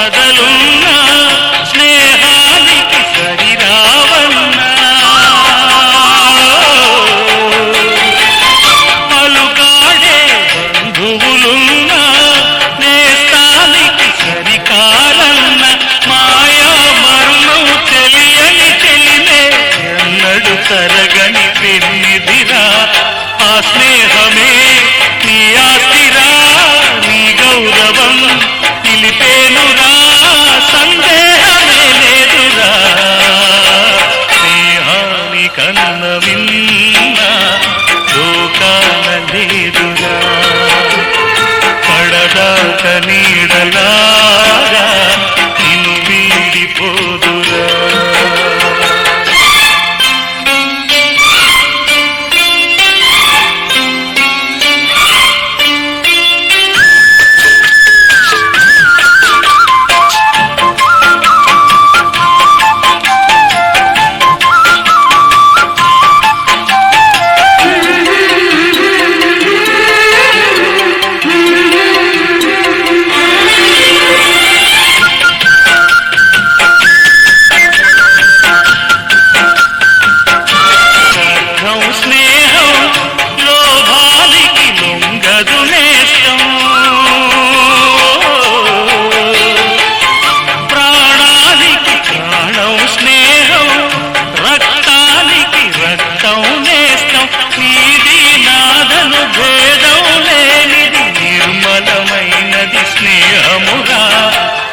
కదలున్నా స్నేహానికి సరిరావన్నా పలుకాడే బంధువులున్నా నేస్తానికి సరికారన్న మాయా మరుణం తెలియని చెలినే ఎన్నడు తరగని పెన్నిదిరా ఆ స్నేహమే నీ ఆస్తిరా నీ గౌరవం నిలిపేనురా సందేహమే లేదురా స్నేహాని కన్న విన్న లోకాన లేదురా పడదాక నీడలాగా నిన్ను వీడిపోదురా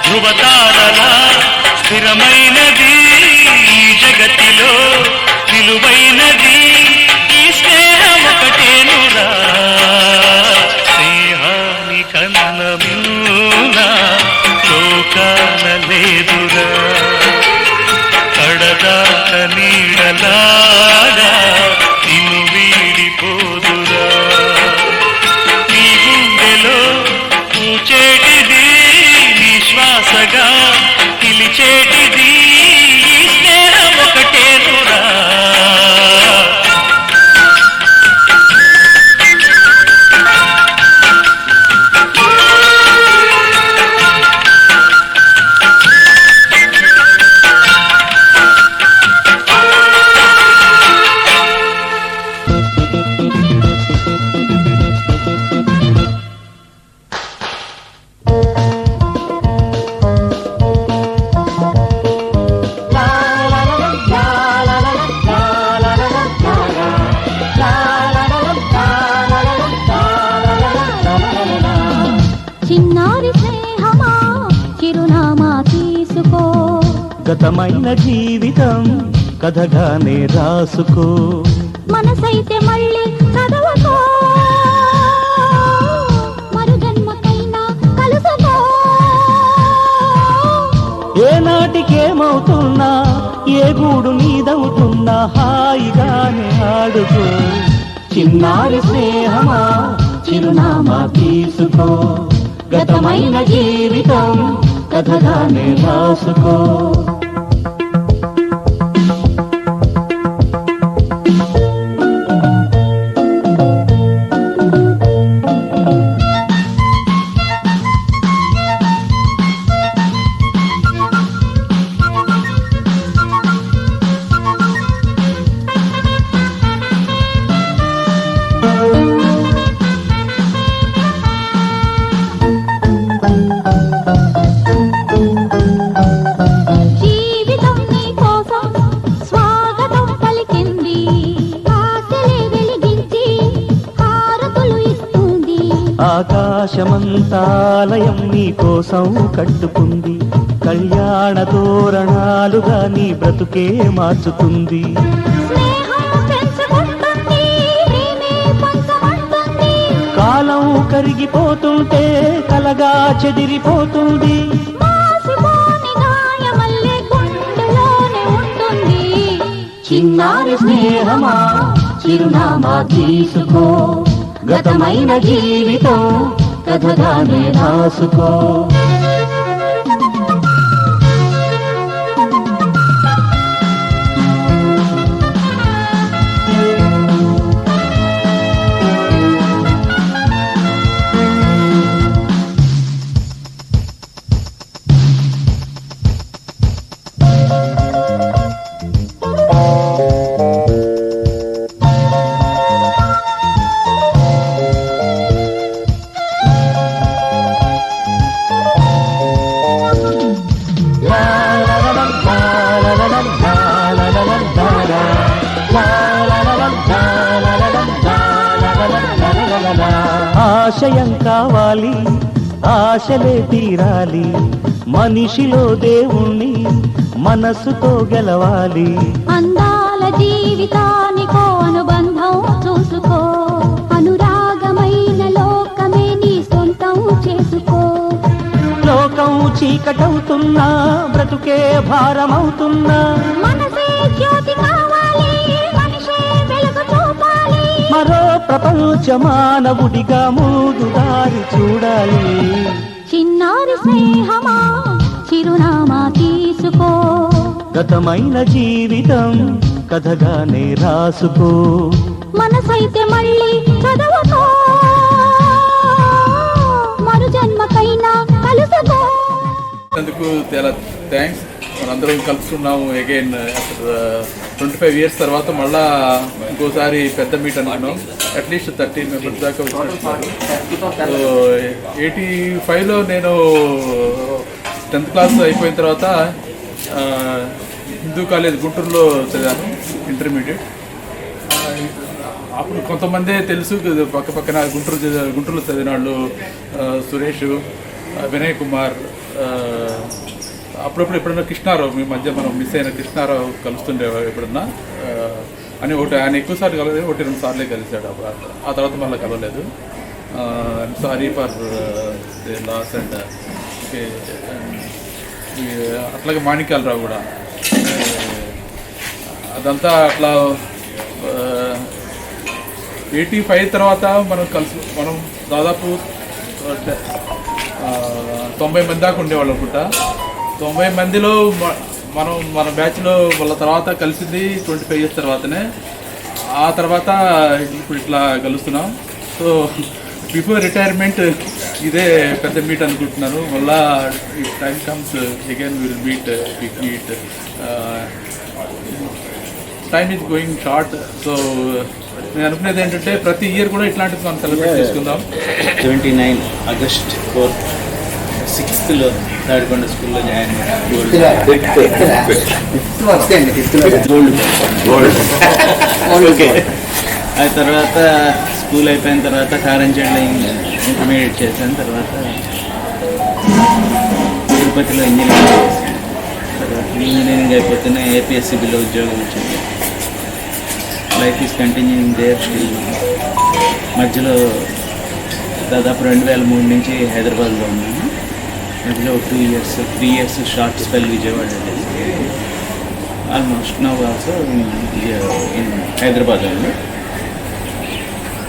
ధృవతారలా స్థిరమైనది ఈ జగతిలో నిలువైనది ఈ స్నేహం ఒకటేనురా స్నేహాని కన్న మిన్న లోకాన లేదురా కడదాక నీడలాగా నిన్ను వీడిపోదురా నీ గుండెలో పూచేటిది శ్వాసగా పిలిచేటిది ఈ స్నేహం ఒకటేనురా గతమైన జీవితం కథగానే రాసుకో మనసైతే మళ్ళీ చదవకో మరు జన్మకైనా కలుసుకో ఏ నాటికేమవుతున్నా ఏ గూడు నీదవుతున్నా హాయిగానే ఆడుకో చిన్నారి స్నేహమా చిరునామా తీసుకో గతమైన జీవితం కథగానే రాసుకో ఆకాశమంతాలయం నీ కోసం కట్టుకుంది కళ్యాణ తోరణాలుగా నీ బ్రతుకే మార్చుతుంది కాలం కరిగిపోతుంటే కలగా చెదిరిపోతుంది చిన్నారి స్నేహమా చిరునామా తీసుకో గతమైన జీవితం కథగానే రాసుకో ఆశయం కావాలి, ఆశలే తీరాలి, మనిషిలో దేవుణ్ణి మనసుతో గెలవాలి. అందాల జీవితానికో అనుబంధం చూసుకో, అనురాగమైన లోకమే నీ సొంతం చేసుకో. లోకం చీకటవుతున్నా, బ్రతుకే భారమవుతున్నా, మనసే జ్యోతి కావాలి, మనిషే వెలుగు చూపాలి. మరో ప్రపంచ మానవుడిగా ముందు దారి చూడాలి. చిన్నారి స్నేహమా చిరునామా తీసుకో, గతమైన జీవితం కథగానే రాసుకో. మనసైతే మళ్ళీ చదవకో, మరు జన్మకైనా కలుసుకో. అందుకు చాలా థ్యాంక్స్. మనందరం కలుసుకున్నాము అగైన్ 25 years తర్వాత మళ్ళా ఇంకోసారి పెద్ద మీట్ అనుకున్నాం. అట్లీస్ట్ 13 members దాకా వచ్చినట్టున్నారు. సో 85లో నేను 10th class అయిపోయిన తర్వాత హిందూ కాలేజ్ గుంటూరులో చదివాను ఇంటర్మీడియట్. అప్పుడు కొంతమందే తెలుసు, పక్కన గుంటూరులో చదివిన వాళ్ళు సురేష్, వినయ్ కుమార్, అప్పుడప్పుడు ఎప్పుడన్నా కృష్ణారావు, మీ మధ్య మనం మిస్ అయిన కృష్ణారావు కలుస్తుండేవారు ఎప్పుడన్నా అని. ఆయన ఎక్కువసార్లు కలవలేదు, 1-2 సార్లే కలిశాడు. ఆ తర్వాత మళ్ళీ కలవలేదు. Sorry for the loss. And అట్లాగే మాణిక్యాలరావు కూడా. అదంతా అట్లా 85 తర్వాత మనం దాదాపు 90 మంది దాకా ఉండేవాళ్ళు అనుకుంటా. 90 మందిలో మన బ్యాచ్లో వాళ్ళ తర్వాత కలిసింది 25 years తర్వాతనే. ఆ తర్వాత ఇప్పుడు ఇట్లా కలుస్తున్నాం. సో బిఫోర్ రిటైర్మెంట్ ఇదే పెద్ద మీట్ అనుకుంటున్నాను. మళ్ళా time comes again will meet. Time is going short. So నేను అనుకునేది ఏంటంటే ప్రతి ఇయర్ కూడా ఇట్లాంటిది మనం సెలబ్రేట్ చేసుకుందాం. 29 August 4th 6th తాడికొండ స్కూల్లో జాయిన్ ఓకే. ఆ తర్వాత స్కూల్ అయిపోయిన తర్వాత కారంచేడులో ఇంటర్మీడియట్ చేశాను. తర్వాత తిరుపతిలో ఇంజనీరింగ్ చేశాను. తర్వాత ఇంజనీరింగ్ అయిపోతేనే APSCBలో ఉద్యోగం వచ్చింది. Life is continuing there still. మధ్యలో దాదాపు 2003 నుంచి హైదరాబాద్లో ఉన్నాను. మధ్యలో 2 years 3 years short spell Vijayawada. Almost now also in Hyderabad అండి.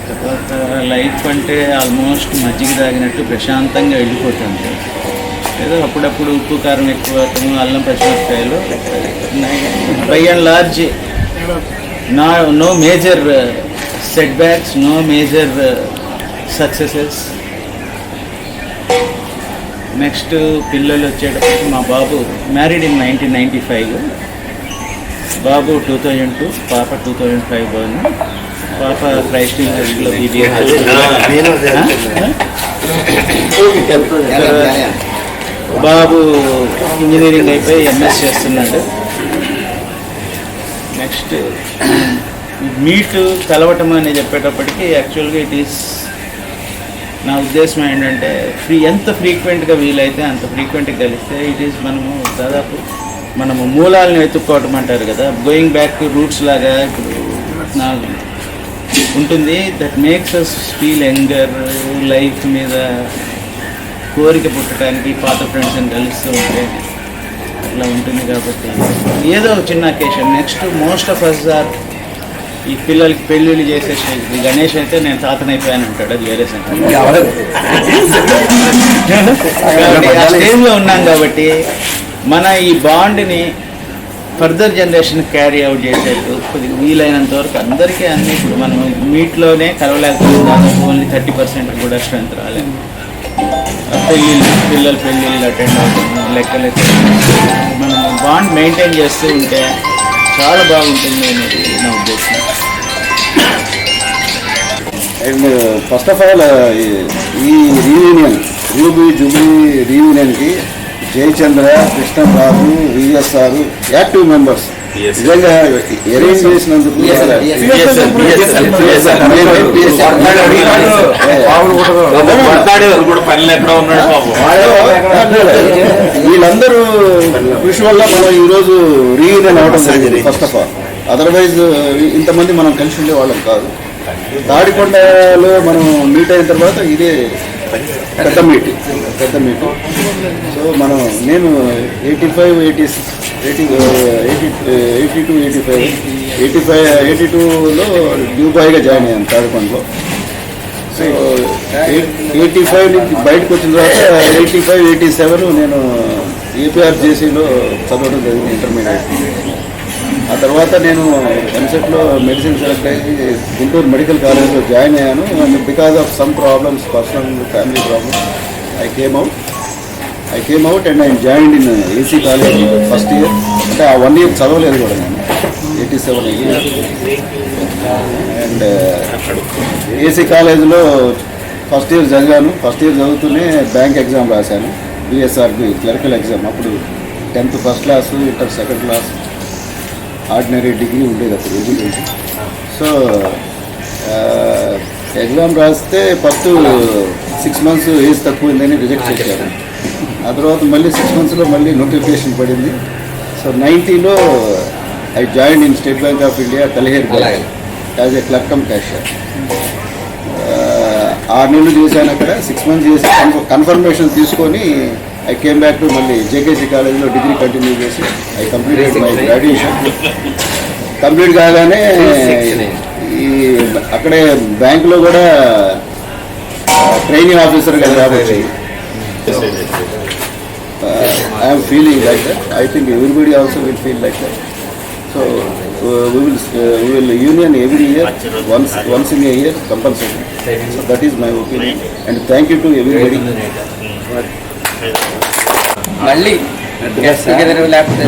తర్వాత లైఫ్ అంటే ఆల్మోస్ట్ మజ్జిగ తాగినట్టు ప్రశాంతంగా వెళ్ళిపోతుంది. ఏదో అప్పుడప్పుడు ఉప్పు కారం ఎక్కువ, అల్లం పచ్చిమిరపకాయలు. By and large no major setbacks, no major successes. Next పిల్లలు వచ్చేటప్పుడు మా బాబు మ్యారీడ్ ఇన్ 1995, బాబు 2002, పాప 2005 బోర్న్. పాప క్రైస్ట్ యూనివర్సిటీలో BBA. బాబు ఇంజనీరింగ్ అయిపోయి MS చేస్తున్నాడు. నెక్స్ట్ మీట్ కలవటం అని చెప్పేటప్పటికి యాక్చువల్గా ఇట్ ఈస్, నా ఉద్దేశం ఏంటంటే ఎంత ఫ్రీక్వెంట్గా వీలైతే అంత ఫ్రీక్వెంట్గా కలిస్తే ఇట్ ఈస్ మనము మూలాలను వెతుక్కోవటం అంటారు కదా, గోయింగ్ బ్యాక్ టు రూట్స్ లాగా ఇప్పుడు నాకు ఉంటుంది. That makes us feel younger. Life మీద కోరిక పుట్టడానికి పాత ఫ్రెండ్స్ని కలుస్తూ ఉంటే అట్లా ఉంటుంది. కాబట్టి ఏదో చిన్న occasion. Next most of us are ఈ పిల్లలకి పెళ్ళిళ్ళు చేసే స్టేజ్. గణేష్ అయితే నేను తాతనైపోయాను అంటాడు, అది వేరే సంగతి. ఆ స్టేజ్లో ఉన్నాం కాబట్టి మన ఈ బాండ్ని ఫర్దర్ జనరేషన్ క్యారీ అవుట్ చేసేట్టు కొద్దిగా వీలైనంత వరకు అందరికీ అన్నీ. ఇప్పుడు మనం మీట్లోనే కలవలేకపోతున్నాము, ఓన్లీ 30% కూడా స్ట్రెంత్ రాలేదు. పిల్లల పెళ్ళిళ్ళు అటెండ్ అవుతున్నాం, లెక్క మనం బాండ్ మెయింటైన్ చేస్తూ ఉంటే చాలా బాగుంటుంది అనేది నా ఉద్దేశం. అండ్ ఫస్ట్ ఆఫ్ ఆల్ ఈ రీయూనియన్ జూబ్లీ రీయూనియన్కి Jayachandra, Krishnababu, VSR active members నిజంగా అరేంజ్ చేసినందుకు వీళ్ళందరూ కృషి వల్ల మనం ఈరోజు రీయూనియన్ అవడం జరిగింది. ఫస్ట్ ఆఫ్ ఆల్ అదర్వైజ్ ఇంతమంది మనం కలిసి ఉండే వాళ్ళం కాదు. తాడికొండలో మనం మీట్ అయిన తర్వాత ఇదే పెద్ద మీటింగ్. సో మనం నేను 82లో డ్యూబాయ్గా జాయిన్ అయ్యాను తాడికొండలో. సో 85 నుంచి బయటకు వచ్చిన తర్వాత 85, 87 నేను ఏపీఆర్జేసీలో చదవడం జరిగింది ఇంటర్మీడియట్. ఆ తర్వాత నేను ఎంసెట్లో మెడిసిన్ సెలెక్ట్ అయ్యి గుంటూరు మెడికల్ కాలేజ్లో జాయిన్ అయ్యాను. And because of some problems, personal family problems, I came out and I joined in AC college first year. అంటే ఆ 1 year చదవలేదు కూడా నేను, 87 ఇయర్. అండ్ ఏసీ కాలేజ్లో ఫస్ట్ ఇయర్ చదివాను. ఫస్ట్ ఇయర్ చదువుతూనే బ్యాంక్ ఎగ్జామ్ రాశాను, బిఎస్ఆర్బి క్లరికల్ ఎగ్జామ్. అప్పుడు 10th first class, inter second class, ordinary degree ఉండేది అప్పుడు ఎడ్యుకేషన్. సో ఎగ్జామ్ రాస్తే ఫస్ట్ 6 months ఏజ్ తక్కువైందని రిజెక్ట్ చేశారు. ఆ తర్వాత మళ్ళీ 6 monthsలో మళ్ళీ నోటిఫికేషన్ పడింది. సో 90లో I join in State Bank of India Kalher as a clerk cum cashier. 6 నెలలు చేశాను అక్కడ. 6 months చేసి కన్ఫర్మేషన్ తీసుకొని ఐ కేమ్ బ్యాక్ టు మళ్ళీ జేకేసీ కాలేజ్లో డిగ్రీ కంటిన్యూ చేసి I completed my graduation. Complete కాగానే ఈ అక్కడే బ్యాంకులో కూడా ట్రైనింగ్ ఆఫీసర్గా రావచ్చు. I'm feeling like that. I think everybody also will feel like that. So we will union every year, once in a year compulsory. So that is my opinion, and thank you to everybody. మళ్ళీ guest together లేకపోతే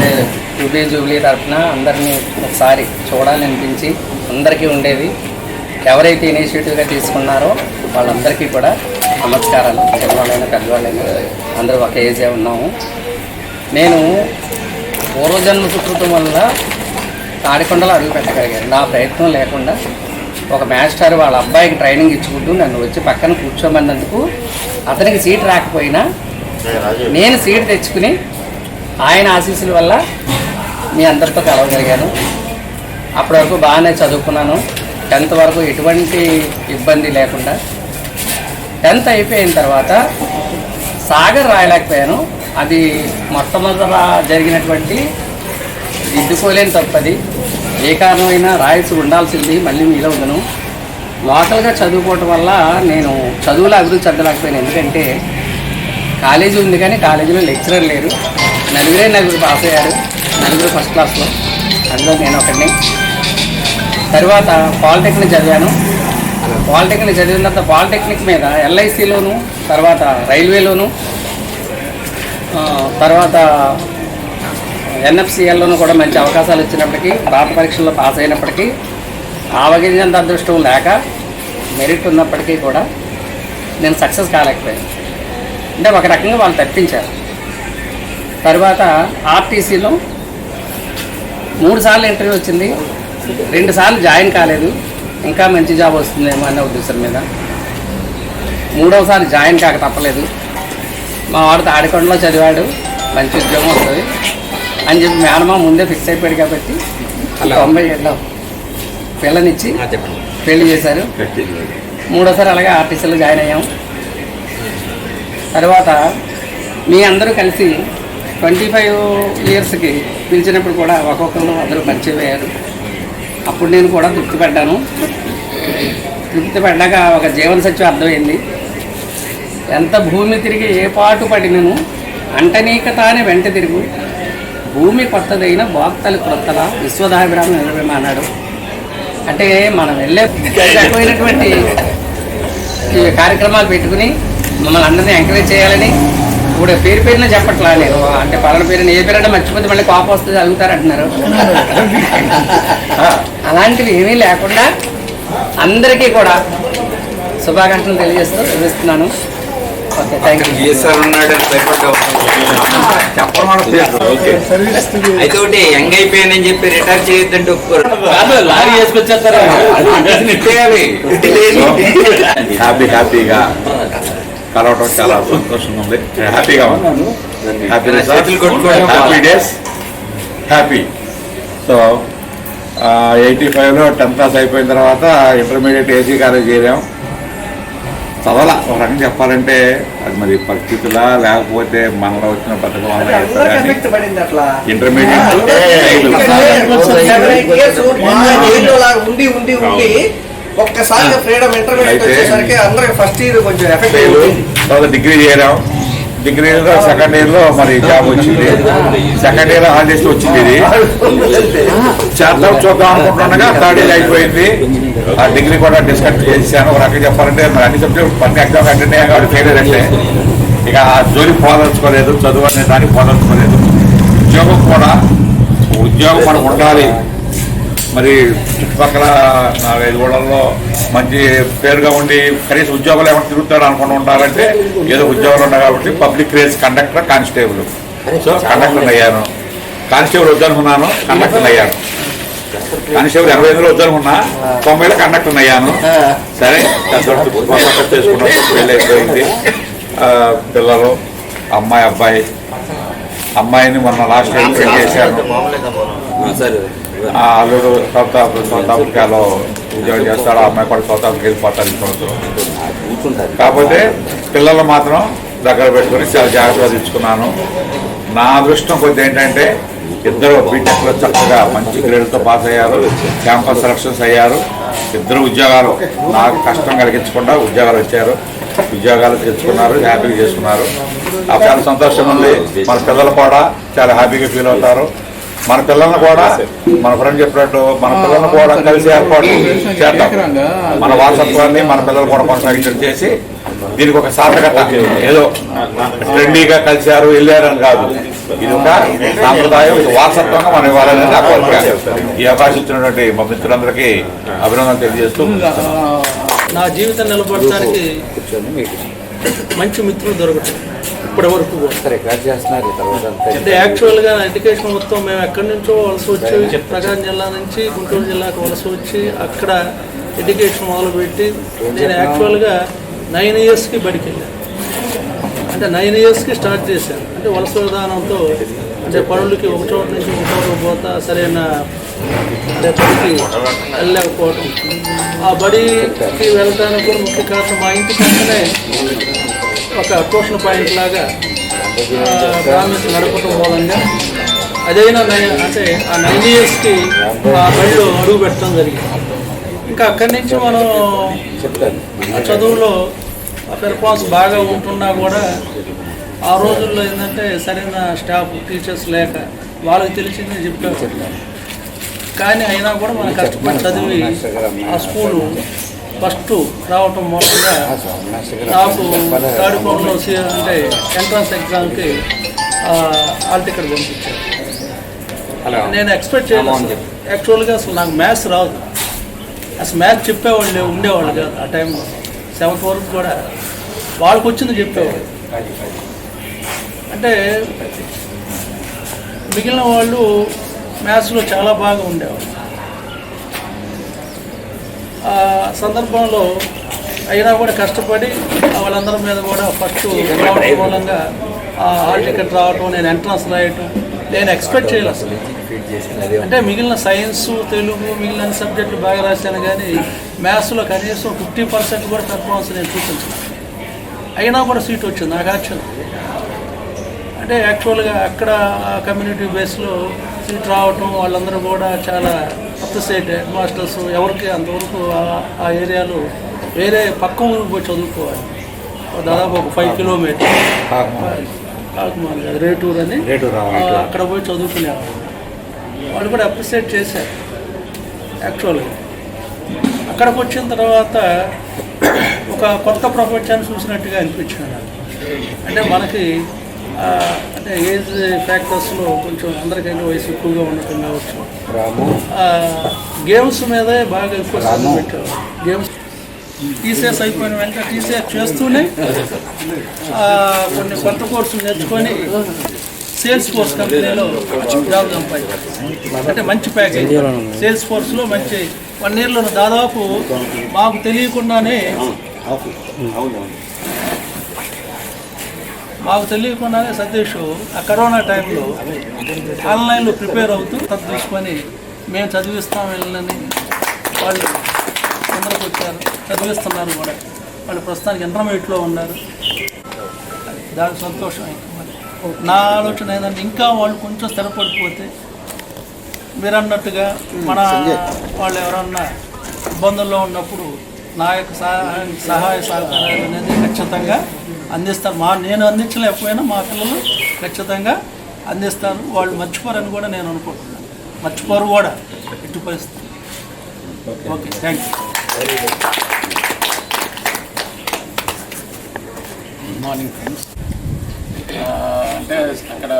UP Jubilee తరఫున అందరినీ ఒకసారి చూడాలనిపించి అందరికీ ఉండేది. ఎవరైతే ఇనిషియేటివ్గా తీసుకున్నారో వాళ్ళందరికీ కూడా నమస్కారాలు. చిన్నవాళ్ళైనా పెద్దవాళ్ళైనా అందరూ ఒక ఏజే ఉన్నాము. నేను పూర్వజన్మ సుకృతం వల్ల తాడికొండలో అడుగు పెట్టగలిగాను. నా ప్రయత్నం లేకుండా ఒక మాస్టర్ వాళ్ళ అబ్బాయికి ట్రైనింగ్ ఇచ్చుకుంటూ నన్ను వచ్చి పక్కన కూర్చోమన్నందుకు అతనికి సీట్ రాకపోయినా నేను సీట్ తెచ్చుకుని ఆయన ఆశీస్సుల వల్ల మీ అందరితో కలవగలిగాను. అప్పటి వరకు బాగానే చదువుకున్నాను. 10th వరకు ఎటువంటి ఇబ్బంది లేకుండా. 10th అయిపోయిన తర్వాత సాగర్ రాయలేకపోయాను. అది మొట్టమొదట జరిగినటువంటి దిద్దుకోలేని తప్పది. ఏ కారణమైనా రాయాల్సి ఉండాల్సింది. మళ్ళీ మీలో ఉండను. లోకల్గా చదువుకోవటం వల్ల నేను చదువులో అభివృద్ధి చెందలేకపోయాను. ఎందుకంటే కాలేజీ ఉంది కానీ కాలేజీలో లెక్చరర్ లేరు. 4 పాస్ అయ్యారు, 4 ఫస్ట్ క్లాస్లో. అందులో నేను ఒకడిని. తర్వాత పాలిటెక్నిక్ చదివాను. పాలిటెక్నిక్ చదివిన తర్వాత పాలిటెక్నిక్ మీద ఎల్ఐసిలోను, తర్వాత రైల్వేలోను, తర్వాత ఎన్ఎఫ్సిఎల్లోనూ కూడా మంచి అవకాశాలు ఇచ్చినప్పటికీ, రాత పరీక్షల్లో పాస్ అయినప్పటికీ ఆవగింజంత అదృష్టం లేక మెరిట్ ఉన్నప్పటికీ కూడా నేను సక్సెస్ కాలేకపోయాను. అంటే ఒక రకంగా వాళ్ళు తప్పించారు. తర్వాత ఆర్టీసీలో 3 సార్లు ఇంటర్వ్యూ వచ్చింది. 2 సార్లు జాయిన్ కాలేదు. ఇంకా మంచి జాబ్ వస్తుందేమో అనే ఉద్దేశం మీద 3వసారి జాయిన్ కాక తప్పలేదు. మా వాడు తాడికొండలో చదివాడు, మంచి ఉద్యోగం వస్తుంది అని చెప్పి మేనమా ముందే ఫిక్స్ అయిపోయాడు. కాబట్టి 97లో పిల్లనిచ్చి పెళ్లి చేశారు. 3వసారి అలాగే ఆర్టీసీలో జాయిన్ అయ్యాము. తర్వాత మీ అందరూ కలిసి 25 yearsకి పిలిచినప్పుడు కూడా ఒక్కొక్కరు అందరూ పరిచయం అయ్యారు. అప్పుడు నేను కూడా తృప్తి పడ్డాను. తృప్తి పడ్డాక ఒక జీవన సత్యం అర్థమైంది. ఎంత భూమి తిరిగి ఏ పాటు పడినను అంటనీకతానే వెంట తిరుగు, భూమి కొత్తదైన భోక్తలు క్రొత్తలా విశ్వదాభిరామ నిలబెమన్నాడు. అంటే మనం వెళ్ళే రకమైనటువంటి ఈ కార్యక్రమాలు పెట్టుకుని మమ్మల్ని అందరినీ ఎంకరేజ్ చేయాలని. ఇప్పుడు పేరున చెప్పట్లా నేను. అంటే పలానా పేరుని ఏ పేరంటే మర్చిపోతే మళ్ళీ కోపం వస్తుంది అడుగుతారంటున్నారు. అలాంటివి ఏమీ లేకుండా అందరికీ కూడా శుభాకాంక్షలు తెలియజేస్తున్నాను. ఓకే. Okay, thank you. అయితే ఒకటి యంగ్ అయిపోయానని చెప్పి రిటైర్ చేయొద్దంటే ఒప్పుకోరు. లారీ వేసుకొచ్చేస్తారా? హ్యాపీగా కలవటం చాలా సంతోషంగా ఉంది. హ్యాపీగా ఉన్నాను. చేతులు కొట్టుకోవడం హ్యాపీ డేస్, హ్యాపీ. సో 85లో 10th క్లాస్ అయిపోయిన తర్వాత ఇంటర్మీడియట్ ఏసీ కాలేజ్ చేరాం. చదవాల ఒక రకంగా చెప్పాలంటే అది మరి పరిస్థితులా లేకపోతే మనలో వచ్చిన పథకం వల్ల ఇంటర్మీడియట్ ఒక్కసారిగా ఫ్రీడమ్ ఇంటర్మీడియట్ వచ్చేసరికి అందరికి ఫస్ట్ ఇయర్ కొంచెం ఎఫెక్ట్ తర్వాత డిగ్రీ చేరాం. డిగ్రీలో సెకండ్ ఇయర్ లో మరి జాబ్ వచ్చింది. సెకండ్ ఇయర్ హాలిడేస్ వచ్చింది. ఇది చేద్దాం చూద్దాం అనుకుంటుండగా థర్డ్ ఇయర్ అయిపోయింది. ఆ డిగ్రీ కూడా డిస్కంటిన్యూ చేశాను. ఒక రకంగా చెప్పాలంటే మరి అన్ని సబ్జెక్ట్ పని ఎగ్జామ్ అటెండ్ అయ్యాం కాబట్టి ఫెయిల్ అంటే ఇక ఆ జోలికి పోదలుచుకోలేదు, చదువు అనే దానికి పోదలుచుకోలేదు. ఉద్యోగం మనకు ఉండాలి. మరి చుట్టుపక్కల 4-5 ఊళ్ళల్లో మంచి పేరుగా ఉండి కనీసం ఉద్యోగాలు ఏమైనా తిరుగుతాడు అనుకుంటూ ఉండాలంటే ఏదో ఉద్యోగాలు ఉన్నాయి కాబట్టి public race conductor, constable. So conductor అయ్యాను. కానిస్టేబుల్ వద్దనుకున్నాను, కండక్టర్ అయ్యాను. కానిస్టేబుల్ 85లో వద్దనుకున్నా, 90లో కండక్టర్ అయ్యాను. సరే చేసుకున్నాం. పెళ్ళి అయిపోయింది. పిల్లలు, అమ్మాయి, అబ్బాయి. అమ్మాయిని మొన్న లాస్ట్ ఇయర్ పెళ్లి చేశాను. అల్లుడు సౌత్ ఆఫ్రికాలో ఉద్యోగం చేస్తాడు. ఆ అమ్మాయి కూడా సౌత్ ఆఫ్రికా వెళ్ళిపోతారు ఈ కాకపోతే పిల్లలు మాత్రం దగ్గర పెట్టుకుని చాలా జాగ్రత్తగా తెచ్చుకున్నాను. నా అదృష్టం కొద్ది ఏంటంటే ఇద్దరు బీటెక్లో చక్కగా మంచి గ్రేడ్తో పాస్ అయ్యారు. క్యాంపస్ సెలక్షన్స్ అయ్యారు. ఇద్దరు ఉద్యోగాలు నాకు కష్టం కలిగించకుండా ఉద్యోగాలు వచ్చారు. ఉద్యోగాలు తెచ్చుకున్నారు, హ్యాపీగా చేసుకున్నారు. చాలా సంతోషంగా ఉంది. మన పిల్లలు కూడా చాలా హ్యాపీగా ఫీల్ అవుతారు. మన పిల్లల్ని కూడా మన ఫ్రెండ్ చెప్పినట్టు మన పిల్లల్ని కూడా కలిసి ఏర్పాటు చేద్దాం. మన వారసత్వాన్ని మన పిల్లలు కూడా కొనసాగించడం చేసి దీనికి ఒక సార్థకత. ఏదో ట్రెండీగా కలిశారు వెళ్ళారు అని కాదు. ఇది ఒక సాంప్రదాయం, ఇది వారసత్వంగా మనం ఇవ్వాలని నా కోరిక. ఈ అవకాశం ఇచ్చినటువంటి మా మిత్రులందరికీ అభినందనలు తెలియజేస్తూ నా జీవితం నిలబడటానికి మంచి మిత్రులు దొరకటం ఇప్పటి వరకు అంటే యాక్చువల్గా ఎడ్యుకేషన్ మొత్తం మేము ఎక్కడి నుంచో వలస వచ్చి ప్రకాశం జిల్లా నుంచి గుంటూరు జిల్లాకు వలస వచ్చి అక్కడ ఎడ్యుకేషన్ మొదలుపెట్టి నేను యాక్చువల్గా 9 ఇయర్స్కి బడికి వెళ్ళాను. అంటే 9 ఇయర్స్కి స్టార్ట్ చేశాను. అంటే వలస విధానంతో అంటే పనులకి ఒక చోట నుంచి ఒక చోట పోతా సరైన అంటే బడికి వెళ్ళలేకపోవడం. ఆ బడికి వెళ్ళడానికి కూడా ముఖ్య కారణం మా ఇంటి పక్కనే ఒక ట్యూషన్ పాయింట్ లాగా గ్రామీణ నడపటం మూలంగా అదైనా అంటే ఆ 9 ఇయర్స్కి ఆ బడిలో అడుగు పెట్టడం జరిగింది. ఇంకా అక్కడి నుంచి మనం చదువులో పెర్ఫార్మెన్స్ బాగా ఉంటున్నా కూడా ఆ రోజుల్లో ఏంటంటే సరైన స్టాఫ్, టీచర్స్ లేక వాళ్ళకి తెలిసింది చెప్పారు. కానీ అయినా కూడా మనం కష్టపడి చదివి ఆ స్కూలు ఫస్ట్ రావటం మూలంగా నాకు తాడికొండలో అంటే ఎంట్రన్స్ ఎగ్జామ్కి హాల్ టికెట్ పంపించారు. నేను ఎక్స్పెక్ట్ చేయలేదు. యాక్చువల్గా అసలు నాకు మ్యాథ్స్ రాదు. అసలు మ్యాథ్స్ చెప్పేవాళ్ళు ఉండేవాళ్ళు కాదు ఆ టైంలో. 7th వరకు కూడా వాళ్ళకి వచ్చింది చెప్పేవాళ్ళు. అంటే మిగిలిన వాళ్ళు మ్యాథ్స్లో చాలా బాగా ఉండేవాళ్ళు. ఆ సందర్భంలో అయినా కూడా కష్టపడి వాళ్ళందరి మీద కూడా ఫస్ట్ రావడం మూలంగా హాల్ టికెట్ రావటం, నేను ఎంట్రన్స్ రాయటం నేను ఎక్స్పెక్ట్ చేయలేదు అసలు. అంటే మిగిలిన సైన్స్, తెలుగు మిగిలిన సబ్జెక్టులు బాగా రాశాను కానీ మ్యాథ్స్లో కనీసం 50% కూడా పెర్ఫార్మెన్స్ నేను చూపించాను. అయినా కూడా సీట్ వచ్చింది, నాకు వచ్చింది. అంటే యాక్చువల్గా అక్కడ కమ్యూనిటీ బేస్లో సీట్ రావటం వాళ్ళందరూ కూడా చాలా అప్రిషియేట్. హెడ్ మాస్టర్స్ ఎవరికి అంతవరకు ఆ ఏరియాలో వేరే పక్క ఊరికి పోయి చదువుకోవాలి. దాదాపు ఒక 5 కిలోమీటర్ రేటూర్ అని అక్కడ పోయి చదువుకునేవాళ్ళు. వాళ్ళు కూడా అప్రిషియేట్ చేశారు. యాక్చువల్గా అక్కడికి వచ్చిన తర్వాత ఒక కొత్త ప్రపంచాన్ని చూసినట్టుగా అనిపించింది నాకు. అంటే మనకి అంటే ఏజ్ ఫ్యాక్టర్స్లో కొంచెం అందరికైనా వయసు ఎక్కువగా ఉండటం కావచ్చు. గేమ్స్ మీదే బాగా ఎక్కువ శ్రద్ధ పెట్టేవారు. గేమ్స్ టీసీఎస్ అయిపోయిన వెంటనే టీసీఎస్ చేస్తూనే కొన్ని కొత్త కోర్సులు నేర్చుకొని సేల్స్ ఫోర్స్ కంపెనీలో జాబ్ సంపాదించాను. అంటే మంచి ప్యాకేజ్ సేల్స్ ఫోర్స్లో మంచి 1 yearలో దాదాపు మాకు తెలియకుండానే సతీష్ ఆ కరోనా టైంలో ఆన్లైన్లో ప్రిపేర్ అవుతూ తీసుకొని మేము చదివిస్తాం వెళ్ళని వాళ్ళు తొందరకు వచ్చారు, చదివిస్తున్నారు కూడా. వాళ్ళు ప్రస్తుతానికి ఇంటర్మీడియట్లో ఉన్నారు. దానికి సంతోషం. నా ఆలోచన ఏంటంటే ఇంకా వాళ్ళు కొంచెం స్థిరపడిపోతే మీరు అన్నట్టుగా మన వాళ్ళు ఎవరన్నా ఇబ్బందుల్లో ఉన్నప్పుడు నా యొక్క సహాయ సహకారాలు అనేది ఖచ్చితంగా అందిస్తారు. నేను అందించలేకపోయినా మా పిల్లలు ఖచ్చితంగా అందిస్తారు. వాళ్ళు మర్చిపోరని కూడా నేను అనుకుంటున్నాను. మర్చిపోరు కూడా ఎట్టి పరిస్థితి. Okay, thank you. Good morning friends. అంటే అక్కడ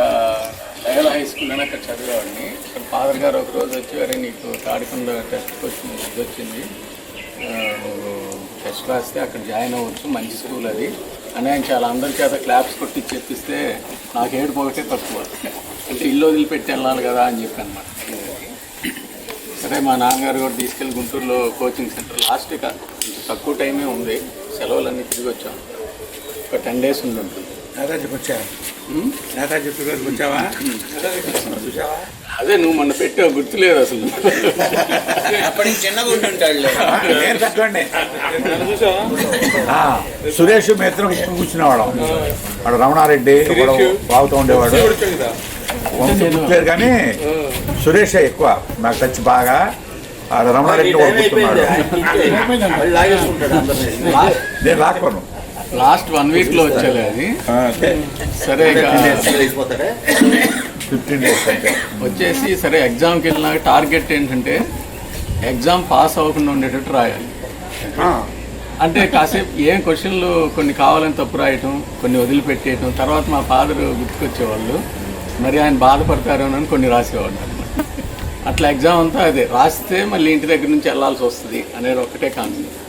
లయల హై స్కూల్ అని అక్కడ చదివేవాడిని. అక్కడ ఫాదర్ గారు ఒక రోజు వచ్చి వారి నీకు తాడికొండ టెస్ట్కి వచ్చింది, నువ్వు టెస్ట్ రాస్తే అక్కడ జాయిన్ అవ్వచ్చు, మంచి స్కూల్ అది అని ఆయన చాలా అందరి చేత క్లాప్స్ కొట్టి చెప్పిస్తే నాకు ఏడుపు ఒకటే తక్కువ. అంటే ఇల్లు వదిలిపెట్టి వెళ్ళాలి కదా అని చెప్పి అనమాట. సరే మా నాన్నగారు కూడా తీసుకెళ్ళి గుంటూరులో కోచింగ్ సెంటర్ లాస్ట్ తక్కువ టైమే ఉంది, సెలవులన్నీ తిరిగి వచ్చాం. ఒక 10 days ఉంటుంది. నేతాజీకి వచ్చావా? నేతాజీ వచ్చావా? అదే నువ్వు మొన్న పెట్టావు, గుర్తులేదు అసలు. అప్పటికి చిన్నగా ఉంటుంటాడు. నేను తక్కువండి. సురేష్ మిత్రం కూర్చునేవాడు. వాడు రమణారెడ్డి బాగుతూ ఉండేవాడు. గుర్తులేదు కానీ సురేష్ ఎక్కువ నాకు టచ్ బాగా. రమణారెడ్డి కూర్చున్నాడు. నేను లాక్కోను. లాస్ట్ 1 week లో వచ్చేది అది. సరే 15 days వచ్చేసి సరే ఎగ్జామ్కి వెళ్ళినాక టార్గెట్ ఏంటంటే ఎగ్జామ్ పాస్ అవ్వకుండా ఉండేటట్టు రాయాలి. అంటే కాసేపు ఏం క్వశ్చన్లు కొన్ని కావాలని తప్పు రాయటం, కొన్ని వదిలిపెట్టేయటం. తర్వాత మా ఫాదర్ గుర్తుకొచ్చేవాళ్ళు, మరి ఆయన బాధపడతారేమోనని కొన్ని రాసేవాళ్ళు అనమాట. అట్లా ఎగ్జామ్ అంతా అదే రాస్తే మళ్ళీ ఇంటి దగ్గర నుంచి వెళ్ళాల్సి వస్తుంది అనేది ఒకటే కాన్సెప్ట్.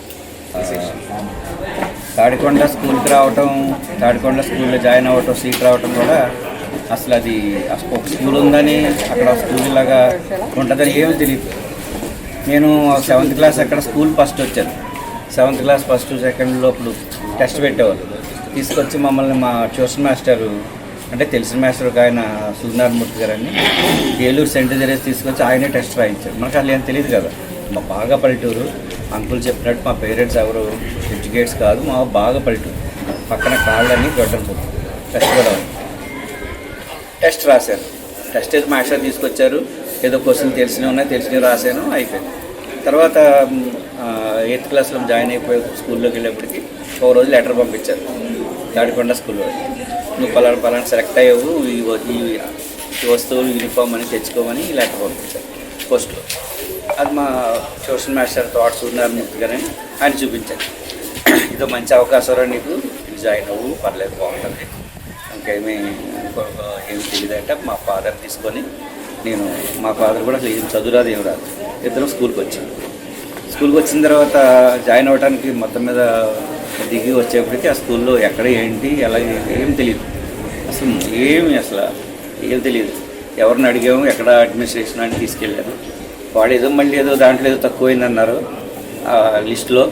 తాడికొండ స్కూల్కి రావటం, తాడికొండ స్కూల్లో జాయిన్ అవ్వటం, సీట్ రావటం కూడా అసలు అది ఒక స్కూల్ ఉందని, అక్కడ స్కూల్ లాగా ఉంటుందని ఏమీ తెలియదు. నేను 7th class అక్కడ స్కూల్ ఫస్ట్ వచ్చాను. 7th class ఫస్ట్ సెకండ్ లోపల టెస్ట్ పెట్టేవాళ్ళు. తీసుకొచ్చి మమ్మల్ని మా ట్యూషన్ మాస్టరు, అంటే తెలిసిన మాస్టర్ ఒక ఆయన సూర్యనారాయణమూర్తి గారని, ఏలూరు సెంట్ జెరేస్ తీసుకొచ్చి ఆయనే టెస్ట్ రాయించారు. మనకు అసలు ఏం తెలియదు కదా. మా బాగా పల్లెటూరు, అంకుల్ చెప్పినట్టు మా పేరెంట్స్ ఎవరు ఎడ్యుకేట్స్ కాదు, మా బాగా పల్లెటూరు. పక్కన కాళ్ళని గొడ్డలు టెస్ట్ కూడా టెస్ట్ రాశాను. టెస్ట్ మాస్టర్ తీసుకొచ్చారు, ఏదో క్వశ్చన్ తెలిసినవి ఉన్నాయి, తెలిసినవి రాశాను, అయిపోయింది. తర్వాత 8th classలో జాయిన్ అయిపోయి స్కూల్లోకి వెళ్ళేప్పటికి ఒక రోజు లెటర్ పంపించారు తాడికొండ స్కూల్లో. నువ్వు పలానా సెలెక్ట్ అయ్యావు, ఈ వస్తువులు యూనిఫామ్ అని తెచ్చుకోమని లెటర్ పంపించారు పోస్ట్లో. అది మా ట్యూషన్ మాస్టర్ థాట్స్ సూర్యనారాయణమూర్తి గారని ఆయన చూపించారు. ఇదో మంచి అవకాశం నీకు, జాయిన్ అవ్వు, పర్లేదు, బాగుంటుంది, ఇంకేమీ తెలియదంటే మా ఫాదర్ తీసుకొని మా ఫాదర్ కూడా అసలు ఏం చదువురాదు ఏం రాదు, ఇద్దరం స్కూల్కి వచ్చాం. స్కూల్కి వచ్చిన తర్వాత జాయిన్ అవ్వడానికి మొత్తం మీద దిగి వచ్చేప్పటికి ఆ స్కూల్లో ఎక్కడ ఏంటి ఎలా ఏం తెలియదు. అసలు ఏం తెలియదు. ఎవరిని అడిగాము, ఎక్కడ అడ్మినిస్ట్రేషన్ అని తీసుకెళ్ళారు. వాడు ఏదో మళ్ళీ ఏదో దాంట్లో ఏదో తక్కువైందన్నారు ఆ లిస్టులో.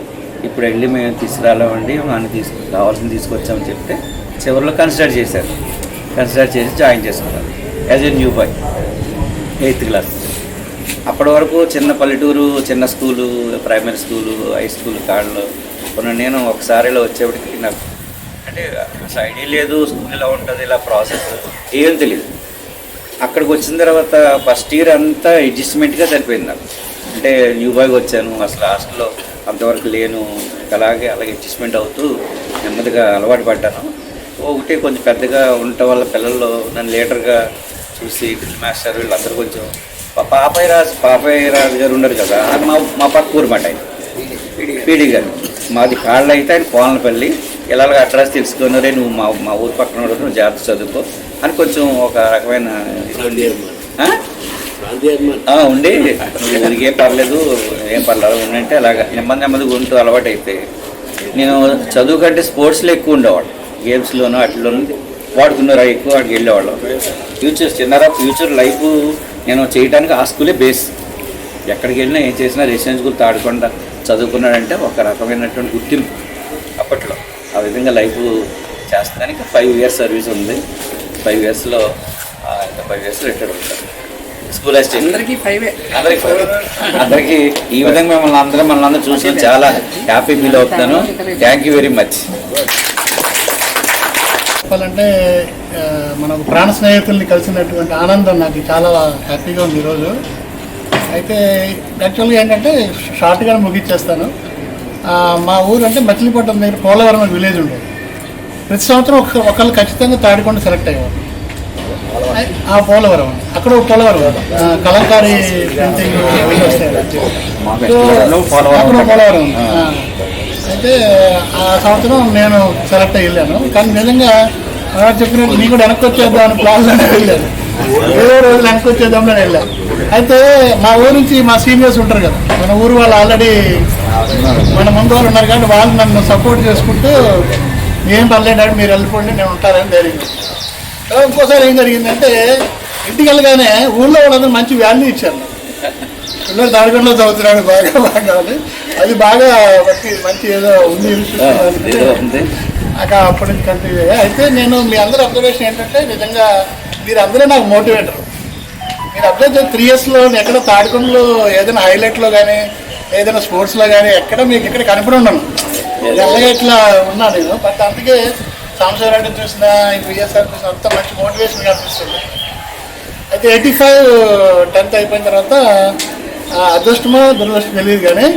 ఇప్పుడు వెళ్ళి మేము తీసుకురాలేమండి, అని కావాల్సింది తీసుకొచ్చామని చెప్తే చివరిలో కన్సిడర్ చేసి జాయిన్ చేసుకున్నారు as a new boy 8th class. అప్పటి వరకు చిన్న పల్లెటూరు, చిన్న school, primary school, high school కాళ్ళు ఉన్న నేను ఒకసారి ఇలా వచ్చేప్పటికి నాకు అంటే అసలు ఐడియా లేదు, స్కూల్ ఇలా ఉంటుంది, ఇలా ప్రాసెస్ ఏం తెలియదు. అక్కడికి వచ్చిన తర్వాత ఫస్ట్ ఇయర్ అంతా అడ్జస్ట్మెంట్గా సరిపోయింది నాకు. అంటే న్యూ బాయ్గా వచ్చాను, అసలు హాస్టల్లో అంతవరకు లేను, అలాగే అడ్జస్ట్మెంట్ అవుతూ నెమ్మదిగా అలవాటు పడ్డాను. ఒకటి కొంచెం పెద్దగా ఉండటం వల్ల పిల్లల్లో నన్ను లీడర్గా చూసి మాస్టర్ వీళ్ళందరూ కొంచెం పాపయ్య రాజు గారు ఉన్నారు కదా, అది మా పక్క ఊరు మాట ఆయన పీడీ గారు. మాది కాళ్ళు అయితే ఆయన కోనలపల్లి. ఇలాగ అడ్రస్ తెలుసుకున్నారే, నువ్వు మా ఊరు పక్కన ఉండదు, నువ్వు జాగ్రత్త చదువుకో అని కొంచెం ఒక రకమైన ఉండి నువ్వు ఏం పర్లేదు ఉండంటే అలాగా నెమ్మదిగా ఉంటూ అలవాటు అయితే నేను చదువు కంటే స్పోర్ట్స్లో ఎక్కువ ఉండేవాడు, గేమ్స్లోనూ వాటిలోనూ వాడుకున్నారు ఎక్కువ వాడికి వెళ్ళేవాళ్ళం. ఫ్యూచర్ లైఫ్ నేను చేయడానికి ఆ స్కూలే బేస్. ఎక్కడికి వెళ్ళినా ఏం చేసినా రెసిడెన్స్ స్కూల్ తాడకుండా చదువుకున్నాడంటే ఒక రకమైనటువంటి గుర్తింపు అప్పట్లో. ఆ విధంగా లైఫ్ చేస్తానికి 5 years సర్వీస్ ఉంది. 5 yearsలో రిటైర్ అవుతారు. స్కూల్ అసిస్టెంట్ అందరికీ ఈ విధంగా మనల్ని అందరూ చూసి చాలా హ్యాపీ ఫీల్ అవుతాను. Thank you very much. చెప్పాలంటే మనకు ప్రాణ స్నేహితుల్ని కలిసినటువంటి ఆనందం నాకు చాలా హ్యాపీగా ఉంది ఈరోజు. అయితే యాక్చువల్గా ఏంటంటే షార్ట్గానే ముగించేస్తాను. మా ఊరు అంటే మచిలీపట్నం దగ్గర పోలవరం విలేజ్ ఉండేది. ప్రతి సంవత్సరం ఒకళ్ళు ఖచ్చితంగా తాడికొండ సెలెక్ట్ అయ్యేవారు. ఆ పోలవరం అక్కడ పోలవరం కలంకారీ పెయింటింగ్ అక్కడ పోలవరం. అయితే ఆ సంవత్సరం నేను సెలెక్ట్ అయ్యి వెళ్ళాను. కానీ నిజంగా చెప్పినట్టు నీ కూడా వెనక్కి వచ్చేద్దాం అని ప్లాన్లోనే వెళ్ళాను. ఏదో రోజులు వెనక్కి వచ్చేద్దాంలోనే వెళ్ళాను. అయితే మా ఊరు నుంచి మా సీనియర్స్ ఉంటారు కదా, మన ఊరు వాళ్ళు ఆల్రెడీ మన ముందు వాళ్ళు ఉన్నారు కాబట్టి వాళ్ళు నన్ను సపోర్ట్ చేసుకుంటూ ఏం పర్లేదండి మీరు వెళ్ళిపోండి నేను ఉంటారని ధైర్యం. ఇంకోసారి ఏం జరిగిందంటే ఇంటికి వెళ్ళగానే ఊళ్ళో వాళ్ళందరూ మంచి వాల్యూ ఇచ్చారు. పిల్లలు తాడికొండలో చదువుతున్నాడు బాగా అది బాగా మంచి ఏదో ఉంది అప్పటి నుంచి కంటిన్యూ అయ్యా. అయితే నేను మీ అందరూ అబ్జర్వేషన్ ఏంటంటే నిజంగా మీరు అందరూ నాకు మోటివేటర్. మీరు అబ్జర్వ్ చేసి 3 yearsలో ఎక్కడ తాడికొండలో ఏదైనా హైలైట్లో కానీ ఏదైనా స్పోర్ట్స్లో కానీ మీకు ఎక్కడ కనపడి ఉన్నాను. ఎలాగ ఇట్లా ఉన్నా నేను. బట్ అందుకే సాంబశివరెడ్డి చూసినా విఎస్ఆర్ చూసినా అంత మంచి మోటివేషన్ కనిపిస్తుంది. అయితే 85 10th అయిపోయిన తర్వాత అదృష్టమో దురదృష్టం తెలియదు కానీ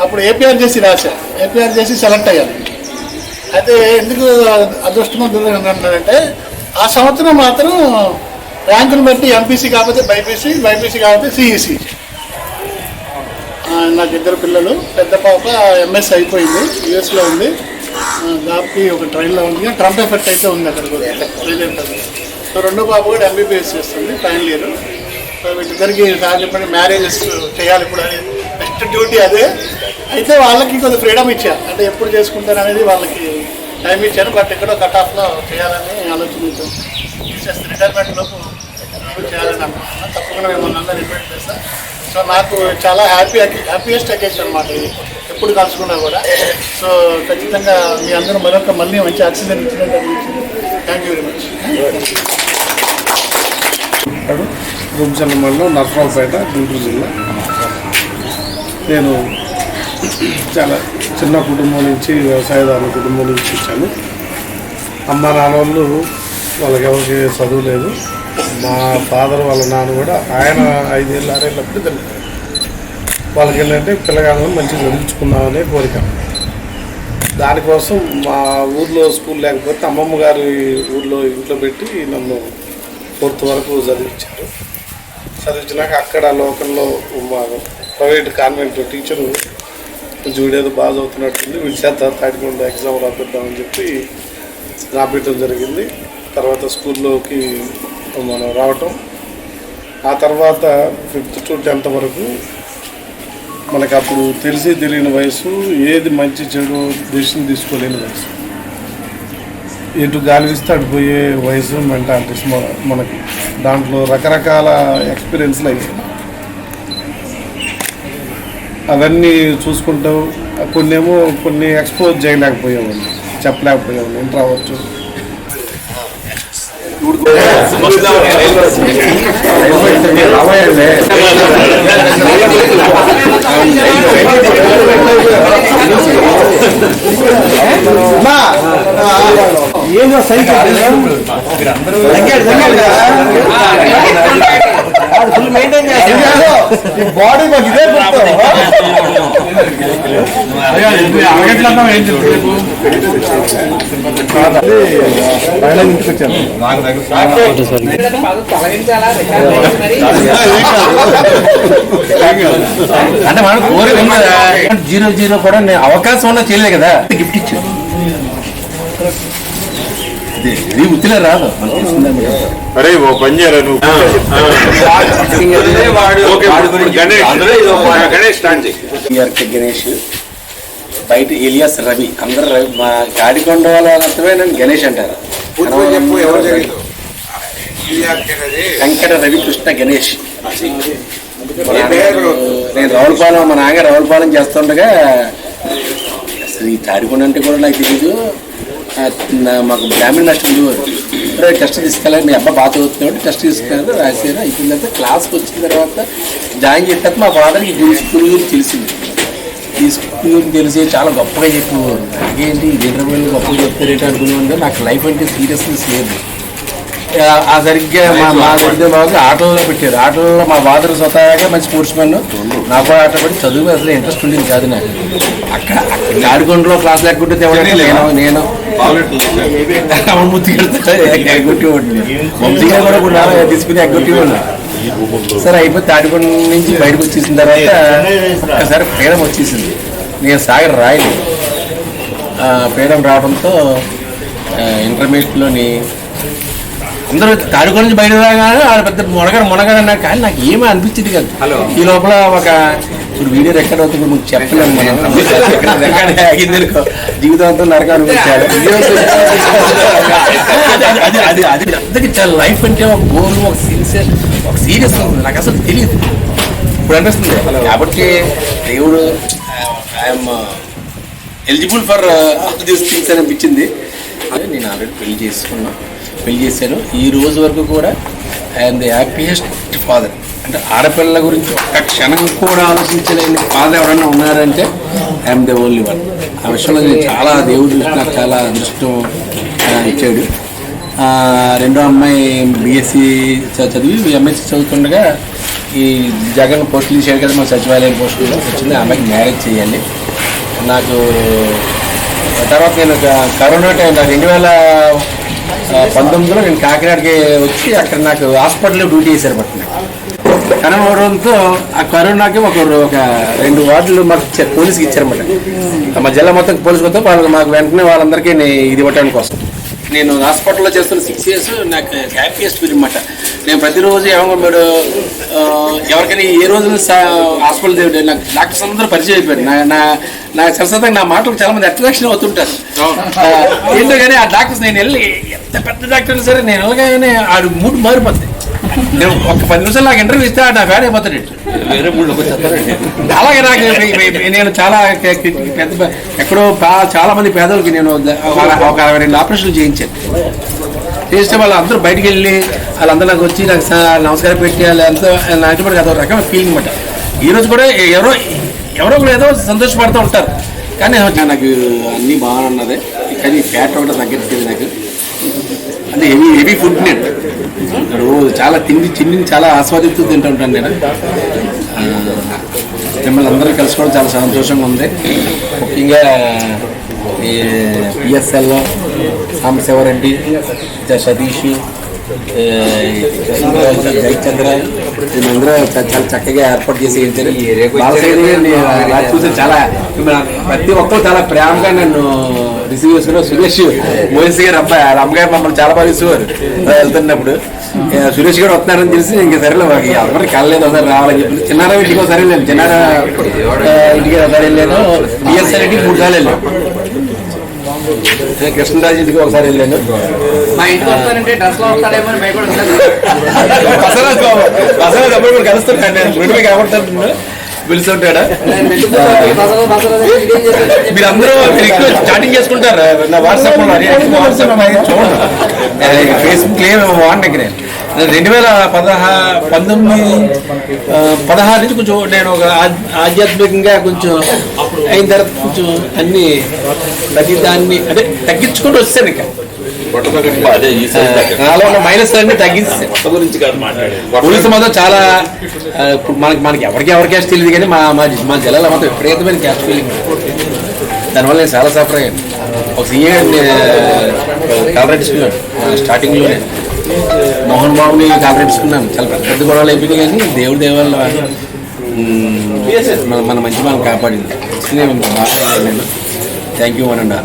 అప్పుడు ఏపీఆర్ చేసి ఏపీఆర్ చేసి సెలెక్ట్ అయ్యాను. అయితే ఎందుకు అదృష్టమో దురదృష్టం అంటారంటే ఆ సంవత్సరం మాత్రం ర్యాంకును బట్టి ఎంపీసీ కాకపోతే బైపీసీ కాకపోతే సిఈసీ. నాకు 2 పిల్లలు. పెద్ద పాప ఎంఎస్ అయిపోయింది, యూఎస్లో ఉంది. దానికి ఒక ట్రైన్లో ఉంది. ట్రంప్ ఎఫెక్ట్ అయితే ఉంది అక్కడ కూడా ప్రెజెంట్. సో రెండో పాప కూడా ఎంబీబీఎస్ చేస్తుంది, ఫైనల్ ఇయర్. సో వీళ్ళిద్దరికి సార్ చెప్పండి మ్యారేజెస్ చేయాలి ఇప్పుడు అని నెక్స్ట్ డ్యూటీ అదే. అయితే వాళ్ళకి కొంచెం ఫ్రీడమ్ ఇచ్చారు, అంటే ఎప్పుడు చేసుకుంటారు అనేది వాళ్ళకి టైం ఇచ్చారు. బట్ ఎక్కడో కట్ ఆఫ్లో చేయాలని ఆలోచించాం. రిటైర్మెంట్ లోపు చేయాలని అనుకుంటున్నాను. తప్పకుండా మిమ్మల్ని అందరూ రిపీట్ చేస్తాను. సో నాకు చాలా హ్యాపీయెస్ట్ అకేషన్ అన్నమాట ఇది, ఎప్పుడు కలుసుకున్నా కూడా. సో ఖచ్చితంగా మీ అందరూ మళ్ళీ మంచి ఆక్సిజన్ ఇచ్చినట్టు అనిపించింది. Thank you very much. Rumchalla మండలం నర్సరావుపేట, గుంటూరు జిల్లా. నేను చాలా చిన్న కుటుంబం నుంచి, వ్యవసాయదారుల కుటుంబం నుంచి వచ్చాను. అమ్మ నాన్న వాళ్ళు వాళ్ళకి ఎవరికి చదువు లేదు. మా ఫాదర్ వాళ్ళ నాన్న కూడా ఆయన 5 ఏళ్ళు 6 ఏళ్ళప్పుడు తెలియదు. వాళ్ళకి ఏంటంటే పిల్లగాళ్ళని మంచిగా చదివించుకున్నామనే కోరిక. దానికోసం మా ఊర్లో స్కూల్ లేకపోతే అమ్మమ్మ గారి ఊర్లో ఇంట్లో పెట్టి నన్ను 4th వరకు చదివించారు. చదివించినాక అక్కడ లోకల్లో మా ప్రైవేట్ కాన్వెంట్ టీచరు వీడేదో బాగా చదువుతున్నట్టుంది, వీడి చేత తాడికొండ ఎగ్జామ్ రాపిద్దామని చెప్పి రాపించడం జరిగింది. తర్వాత స్కూల్లోకి మనం రావటం. ఆ తర్వాత 5th to 10th వరకు మనకు అప్పుడు తెలిసి తెలియని వయసు, ఏది మంచి చెడు డెసిషన్ తీసుకోలేని వయసు, ఎటు గాలి ఇస్తే అడిపోయే వయసు, మెంటాలిటీస్ మనకి దాంట్లో రకరకాల ఎక్స్పీరియన్స్లు అయ్యాయి. అవన్నీ చూసుకుంటూ కొన్ని ఎక్స్పోజ్ చేయలేకపోయేవాళ్ళు, చెప్పలేకపోయేవాళ్ళు. ఇంటర్ అవ్వచ్చు. ఏదో సైకిల్ ఫుల్ మెయింటైన్ చేస్తారు. బాడీ మాకు ఇదే ఇంటికి వచ్చాను. అంటే మనం కోరిక 0-0 కూడా అవకాశం ఉన్నా చేయలేదు కదా, గిఫ్ట్ ఇచ్చాను. ఇది ఉత్తిలే రాదు మనకు తెలిసిందే. అరే ఓ పని చేయరా నువ్వు గణేష్ బయట ఇలియాస్ రవి అందరు రవి మా కాడికొండ వాళ్ళ అర్థమే నన్ను గణేష్ అంటారు. వెంకట రవి కృష్ణ గణేష్. నేను రావులపాలెం మా నాన్న రావులపాలెం చేస్తుండగా అసలు ఈ తాడికొండ అంటే కూడా నాకు తెలీదు. మాకు గ్రామీణ నష్టం టెస్ట్ తీసుకెళ్ళాలి, మీ అబ్బాయి బాగా చదువుతున్నాడు టెస్ట్ తీసుకెళ్ళారు, రాశారు. అయిపోయిన తర్వాత క్లాస్కి వచ్చిన తర్వాత జాయిన్ చేసిన తర్వాత మా ఫాదర్కి స్కూల్ గురించి తెలిసింది. ఈ స్కూల్ గురించి తెలిసి చాలా గొప్పగా చెప్పేవారు. నాకేంటి ఇంటర్వ్యూలు గొప్పగా చెప్తారేంటి అనుకునేవాడు. నాకు లైఫ్ అంటే సీరియస్నెస్ లేదు. ఆ సరిగ్గా మా దగ్గర బాగా ఆటోలో పెట్టారు. ఆటోలో మా ఫాదర్ స్వతహాగా మంచి స్పోర్ట్స్ మ్యాన్, నాకు కూడా ఆటో పడి చదువు అసలు ఇంట్రెస్ట్ ఉండేది కాదు నాకు. అక్కడ ఆడుకుంటలో క్లాస్ లేకుంటే నేను ముత్తి ఎగ్గొట్టేవాడిని. మంచిగా కూడా తీసుకుని ఎగ్గొట్టేవాడిని. సరే అయిపోతే తాడికొండ నుంచి బయటకు వచ్చేసిన తర్వాత ఒక్కసారి ఫ్రీడమ్ వచ్చేసింది. నేను సాగర్ రాయలేదు. ఫ్రీడమ్ రావడంతో ఇంటర్మీడియట్లోని అందరూ తాడికొండ నుంచి బయట రాగానే పెద్ద మునగడు అన్నారు. కానీ నాకు ఏమీ అనిపించింది కాదు. ఈ లోపల ఒక ఇప్పుడు వీడియో రికార్డ్ అవుతుంది మీకు చెప్పలేము. మనం రికార్డ్ ఆగింది అనుకో జీవితం అంతా నరక అనిపించాడు. అది అందరికి చాలా లైఫ్ అంటే ఒక గోల్, ఒక సీరియస్ ఉంటుంది. నాకు అసలు తెలియదు, ఇప్పుడు అనిపిస్తుంది. కాబట్టి దేవుడు I'm eligible for this things అని అనిపించింది. నేను ఆల్రెడీ పెళ్లి చేశాను. ఈ రోజు వరకు కూడా ఐఎమ్ ది హ్యాపీయెస్ట్ ఫాదర్. అంటే ఆడపిల్లల గురించి ఒక్క క్షణం కూడా ఆలోచించలేని ఫాదర్ ఎవరన్నా ఉన్నారంటే ఐఎమ్ ది ఓన్లీ వన్. ఆ విషయంలో నేను చాలా దేవుడు నాకు చాలా అదృష్టం ఇచ్చాడు. రెండో అమ్మాయి బీఎస్సీ చదివి ఎంఎస్సీ చదువుతుండగా ఈ జగన్ పోస్టులు ఇచ్చాడు కదా, మా సచివాలయం పోస్టుల్లో వచ్చింది. ఆ అమ్మాయికి మ్యారేజ్ చేయాలి. నాకు తర్వాత నేను కరోనా టైం 2019లో నేను కాకినాడకి వచ్చి అక్కడ నాకు హాస్పిటల్లో డ్యూటీ చేశారు. బట్ కరోనా అవడంతో ఆ కరోనాకి ఒక 2 వార్డులు మాకు పోలీసుకి ఇచ్చారన్నమాట. మా జిల్లా మొత్తం పోలీసు మొత్తం వాళ్ళు మాకు వెంటనే వాళ్ళందరికీ ఇది ఇవ్వడానికి కోసం నేను హాస్పిటల్లో చేస్తున్న 6 years నాకు హ్యాపీయెస్ట్ ఫీల్ అనమాట. నేను ప్రతిరోజు ఏమన్నాడు ఎవరికైనా ఏ రోజు హాస్పిటల్ నాకు డాక్టర్స్ అందరూ పరిచయం అయిపోయారు. నా సరసంగా నా మాటలకు చాలా మంది అట్రాక్షన్ అవుతుంటారు. ఏంటో కానీ ఆ డాక్టర్స్ నేను వెళ్ళి ఎంత పెద్ద డాక్టర్ సరే నేను వెళ్ళగానే ఆడు మూడు మారిపోద్ది. నేను ఒక 10 నిమిషాలు నాకు ఇంటర్వ్యూ ఇస్తే నా ఫ్యాన్ అయిపోతాడు. వేరే మూడులోకి వచ్చేస్తాడు. అలాగే నాకు నేను చాలా పెద్ద ఎక్కడో చాలా మంది పేదలకి నేను ఒక 22 ఆపరేషన్లు చేయించాను. చేస్తే వాళ్ళు అందరూ బయటికి వెళ్ళి వాళ్ళందరూ నాకు వచ్చి నాకు నమస్కారం పెట్టి అంతా నాటిపడి అదొక రకమైన ఫీలింగ్ అనమాట. ఈరోజు కూడా ఎవరో కూడా ఏదో సంతోషపడుతూ ఉంటారు. కానీ నాకు అన్నీ బాగున్నదే. కానీ ఫ్యాట్ ఒకటి తగ్గించేది నాకు. అంటే హెవీ ఫుడ్ నేను రోజు చాలా తిండిని చాలా ఆస్వాదిస్తూ తింటూ ఉంటాను నేను. మిమ్మల్ని అందరూ కలుసుకోవడం చాలా సంతోషంగా ఉంది. ముఖ్యంగా ఈ పిఎస్ఎల్లో సాంబశివరెడ్డి, సతీష్, జయచంద్ర వీళ్ళందరూ చాలా చక్కగా ఏర్పాటు చేసి చూసి చాలా ప్రతి ఒక్కరు చాలా ప్రేమగా నన్ను రిసీవ్ చేసుకున్నారు. సురేష్ మోహన్స్ గారు అబ్బాయి వాళ్ళ అమ్మగారు మమ్మల్ని చాలా బాగా ఇచ్చేవారు. వెళ్తున్నప్పుడు సురేష్ గారు వస్తున్నారని తెలిసి ఇంకా సరేలే అందరికి కలలేదు ఒకసారి రావాలని చెప్పి చిన్నారా ఇంటికి ఒకసారి వెళ్ళాను. చిన్నారా ఇంటికి ఒకసారి వెళ్ళాను. బిఎస్ఆర్ ఇంటికి 3 సార్లు వెళ్ళాను. కృష్ణరాజు ఇంటికి ఒకసారి వెళ్ళాను. మా ఇంటికి వస్తానంటే డ్రెస్ లో వస్తాడేమో కలుస్తున్నాను నేను రెండు కనబడతాను పిలుస్తుంటాడా. మీరందరూ ఎక్కువ చాటింగ్ చేసుకుంటారు నా వాట్సాప్ లో. చూడండి ఫేస్బుక్ ఏమో వాడిన 2016 నుంచి కొంచెం నేను ఒక ఆధ్యాత్మికంగా కొంచెం అయిన తర్వాత కొంచెం అన్ని ప్రతిదాన్ని అదే తగ్గించుకుంటూ వచ్చాను. ఇక నాలో ఉన్న మైనస్ అన్ని తగ్గించి పోలీసు మాత్రం చాలా మనకి ఎవరికి క్యాస్ట్ తెలియదు కానీ మా జిల్లాలో మాత్రం విపరీతమైన క్యాస్ట్ ఫీలింగ్. దానివల్ల నేను చాలా సఫర్ అయ్యాను. ఒక సీఏ కాలరేట్ తీసుకున్నాను స్టార్టింగ్లోనే. మోహన్ బాబుని కాలరేట్ తీసుకున్నాను. చాలా పెద్ద గొడవలు అయిపోయినాయి కానీ దేవుడి దేవాల మన మంచి మనం కాపాడింది. థ్యాంక్ యూ అనండి.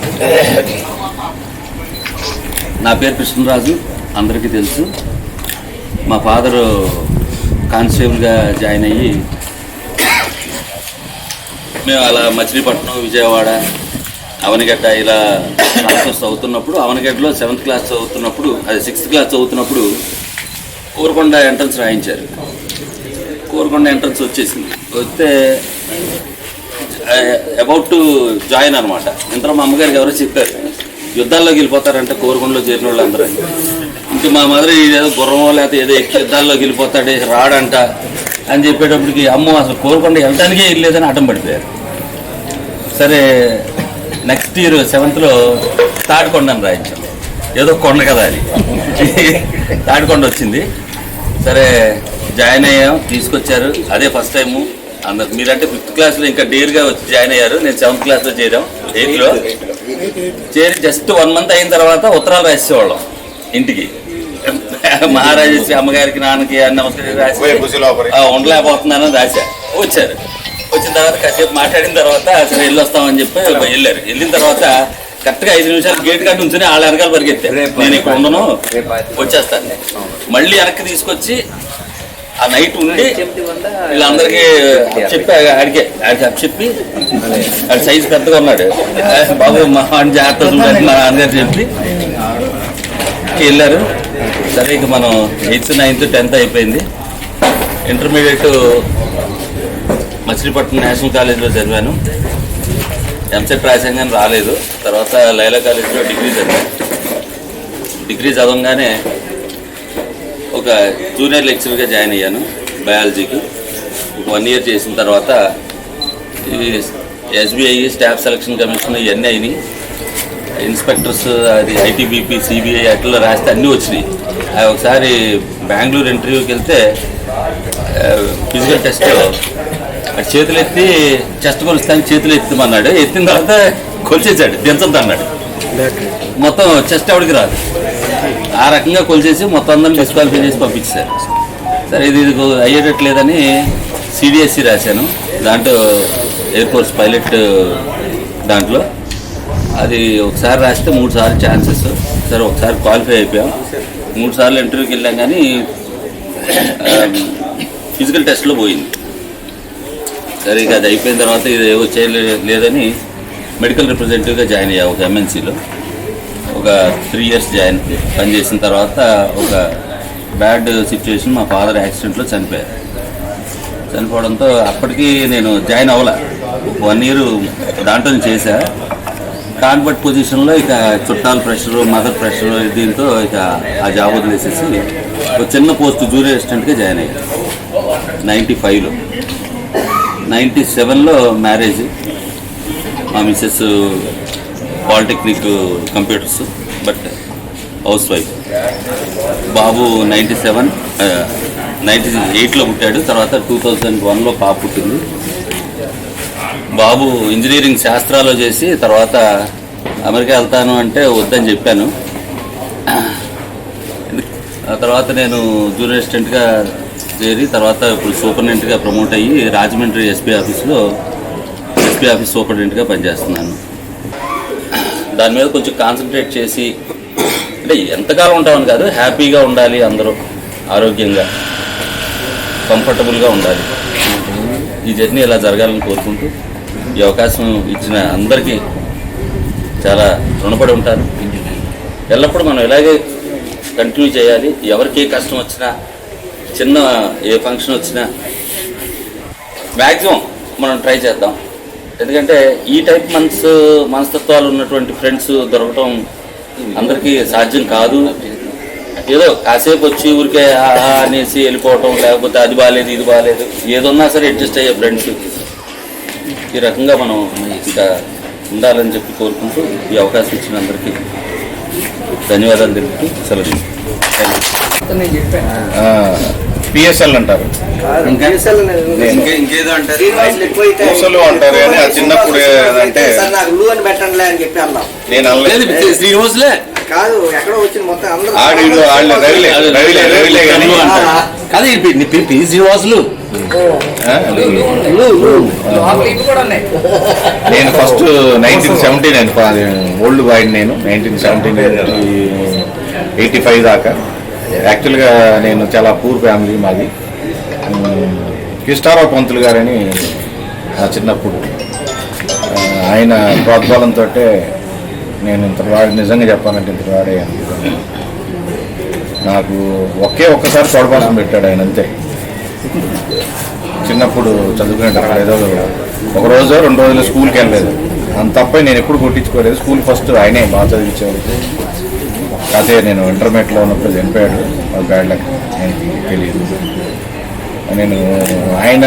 నా పేరు కృష్ణరాజు, అందరికీ తెలుసు. మా ఫాదరు కానిస్టేబుల్గా జాయిన్ అయ్యి మేము అలా మచిలీపట్నం, విజయవాడ, అవనిగడ్డ ఇలా ట్రాన్స్ఫర్స్ అవుతున్నప్పుడు, అవనిగడ్డలో 7th క్లాస్ చదువుతున్నప్పుడు, అది 6th క్లాస్ చదువుతున్నప్పుడు కోరుకొండ ఎంట్రన్స్ రాయించారు. కోరుకొండ ఎంట్రన్స్ వచ్చేసింది. వస్తే అబౌట్ టు జాయిన్ అనమాట. ఇంతలో మా అమ్మగారికి ఎవరో చెప్పారు, యుద్ధాల్లోకి వెళ్ళిపోతారంటే కోరుకొండలో చేరిన వాళ్ళు అందరూ. ఇంకా మా మదర్ ఏదో గుర్రమో లేకపోతే ఏదో ఎక్కి యుద్ధాల్లోకి వెళ్ళిపోతాడు, రాడంట అని చెప్పేటప్పటికి అమ్మో అసలు కోరుకొండ వెళ్ళడానికే వెళ్ళలేదని అడ్డం పడిపోయారు. సరే నెక్స్ట్ ఇయర్ 7th తాడికొండని రాయించాం. ఏదో కొండ కదా అది, తాడికొండ వచ్చింది. సరే జాయిన్ అయ్యాం, తీసుకొచ్చారు. అదే ఫస్ట్ టైము. అందరు మీరంటే 5th క్లాస్లో ఇంకా డేర్గా వచ్చి జాయిన్ అయ్యారు. నేను 7th క్లాస్లో చేరాం. 8లో చేరి జస్ట్ 1 month అయిన తర్వాత ఉత్తరాలు రాసేవాళ్ళం ఇంటికి. మహారాజశ్రీ అమ్మగారికి, నాన్నకి నమస్కారం రాసి ఉండలేకపోతున్నానని రాశా. వచ్చారు. వచ్చిన తర్వాత కాసేపు మాట్లాడిన తర్వాత సరే వెళ్ళొస్తామని చెప్పి వెళ్ళారు. వెళ్ళిన తర్వాత కరెక్ట్గా 5 నిమిషాలు గేట్ కాడ ఉంచుని వాళ్ళ వెనకాల పరిగెత్తారు. నేను ఇక్కడ ఉండను, వచ్చేస్తాను. మళ్ళీ వెనక్కి తీసుకొచ్చి ఆ నైట్ ఉండి వీళ్ళందరికీ చెప్పి అడిగే చెప్పి ఆడి సైజు పెద్దగా ఉన్నాడు. బాబు మా జాగ్రత్త చూడండి మా నాన్నగారు చెప్పి వెళ్ళారు. సరే ఇక మనం 8th, 9th, 10th అయిపోయింది. ఇంటర్మీడియట్ మచిలీపట్నం నేషనల్ కాలేజీలో చదివాను. ఎంసెట్ రాసాం కానీ రాలేదు. తర్వాత లైలా కాలేజీలో డిగ్రీ చదివాను. డిగ్రీ చదవగానే ఒక జూనియర్ లెక్చరర్గా జాయిన్ అయ్యాను బయాలజీకి. ఒక 1 year చేసిన తర్వాత SBI స్టాఫ్ సెలక్షన్ కమిషన్ ఇవన్నీ అయినాయి. ఇన్స్పెక్టర్స్, అది ITBP, CBI అట్లా రాస్తే అన్నీ వచ్చినాయి. ఒకసారి బెంగళూరు ఇంటర్వ్యూకి వెళ్తే ఫిజికల్ టెస్ట్ చేతులు ఎత్తి చెస్ట్ కొలుస్తాను చేతులు ఎత్తిమన్నాడు. ఎత్తిన తర్వాత కొలిచేసాడు, దించద్దు అన్నాడు. మొత్తం చెస్ట్ ఎవరికి రాదు. ఆ రకంగా కొలిచేసి మొత్తం అందరిని డిస్క్వాలిఫై చేసి పంపించారు. సరే ఇది అయ్యేటట్లేదని CDSE రాశాను. దాంట్లో ఎయిర్ ఫోర్స్ పైలట్ దాంట్లో అది ఒకసారి రాస్తే 3 సార్లు ఛాన్సెస్. సరే ఒకసారి క్వాలిఫై అయిపోయాం. 3 సార్లు ఇంటర్వ్యూకి వెళ్ళాం కానీ ఫిజికల్ టెస్ట్లో పోయింది. సరే ఇక అది అయిపోయిన తర్వాత ఇది ఏవో చేయలేదని మెడికల్ రిప్రజెంటేటివ్గా జాయిన్ అయ్యా ఒక MNCలో. ఒక 3 years పనిచేసిన తర్వాత ఒక బ్యాడ్ సిచ్యువేషన్, మా ఫాదర్ యాక్సిడెంట్లో చనిపోయారు. చనిపోవడంతో అప్పటికి నేను జాయిన్ అవ్వలే. 1 year దాంట్లో చేశా. కాన్వర్ట్ పొజిషన్లో ఇక చుట్టాల ప్రెషరు, మదర్ ప్రెషరు, దీంతో ఇక ఆ జాబ్ వదిలేసేసి ఒక చిన్న పోస్ట్ జూనియర్ అసిస్టెంట్గా జాయిన్ అయ్యాను 95లో. 97లో మ్యారేజ్. మా missus polytechnic computers, but house wife. బాబు 98లో పుట్టాడు. తర్వాత 2001లో పాప పుట్టింది. బాబు ఇంజనీరింగ్ శాస్త్రాల్లో చేసి తర్వాత అమెరికా వెళ్తాను అంటే వద్దని చెప్పాను. ఆ తర్వాత నేను జూనియర్ అసిస్టెంట్గా చేరి తర్వాత ఇప్పుడు సూపరింటెండెంట్గా ప్రమోట్ అయ్యి రాజమండ్రి SP ఆఫీస్ సూపరింటెండెంట్గా పనిచేస్తున్నాను. దాని మీద కొంచెం కాన్సన్ట్రేట్ చేసి, అంటే ఎంతకాలం ఉంటామని కాదు, హ్యాపీగా ఉండాలి, అందరూ ఆరోగ్యంగా కంఫర్టబుల్గా ఉండాలి. ఈ జర్నీ ఇలా జరగాలని కోరుకుంటూ ఈ అవకాశం ఇచ్చిన అందరికీ చాలా రుణపడి ఉంటాను. ఎల్లప్పుడూ మనం ఇలాగే కంటిన్యూ చేయాలి. ఎవరికి ఏ కష్టం వచ్చినా, చిన్న ఏ ఫంక్షన్ వచ్చినా మ్యాక్సిమం మనం ట్రై చేద్దాం. ఎందుకంటే ఈ టైప్ మనస్తత్వాలు ఉన్నటువంటి ఫ్రెండ్స్ దొరకటం అందరికీ సాధ్యం కాదు. ఏదో కాసేపు వచ్చి ఊరికే అనేసి వెళ్ళిపోవటం, లేకపోతే అది బాగాలేదు ఇది బాగాలేదు, ఏదన్నా సరే అడ్జస్ట్ అయ్యే ఫ్రెండ్స్. ఈ రకంగా మనం ఇంకా ఉండాలని చెప్పి కోరుకుంటూ ఈ అవకాశం ఇచ్చిన అందరికీ ధన్యవాదాలు తెలుపుతూ సెలవు తీసుకుంటాను. PSL అంటారు, ఇంకేదో అంటారు, పూసలు అంటారు. కానీ ఆ చిన్నప్పుడు అంటే నేను శ్రీనివాసులే కాదు, ఎక్కడో వచ్చింది మొత్తం అందరూ శ్రీనివాసులు. నేను ఫస్ట్ 1979 ఓల్డ్ బాయ్. నేను 1979 85 దాకా. యాక్చువల్గా నేను చాలా పూర్ ఫ్యామిలీ మాది. కృష్ణారావు పంతులు గారని నా చిన్నప్పుడు ఆయన ప్రోద్బలంతో నేను ఇంత వాడు, నిజంగా చెప్పాలంటే ఇంత వాడయ్యాను. నాకు ఒక్కసారి తోడపాసం పెట్టాడు ఆయన, అంతే. చిన్నప్పుడు చదువుకునేటప్పుడు ఏదో ఒక రోజు 2 రోజులు స్కూల్కి వెళ్ళలేదు, అంత తప్ప నేను ఎప్పుడు కొట్టించుకోలేదు. స్కూల్ ఫస్ట్ ఆయనే బాగా చదివించేవాడు. కాకపోతే నేను ఇంటర్మీడియట్లో ఉన్నప్పుడు చనిపోయాడు, అది బ్యాడ్ లక్, ఆయనకి తెలియదు. నేను ఆయన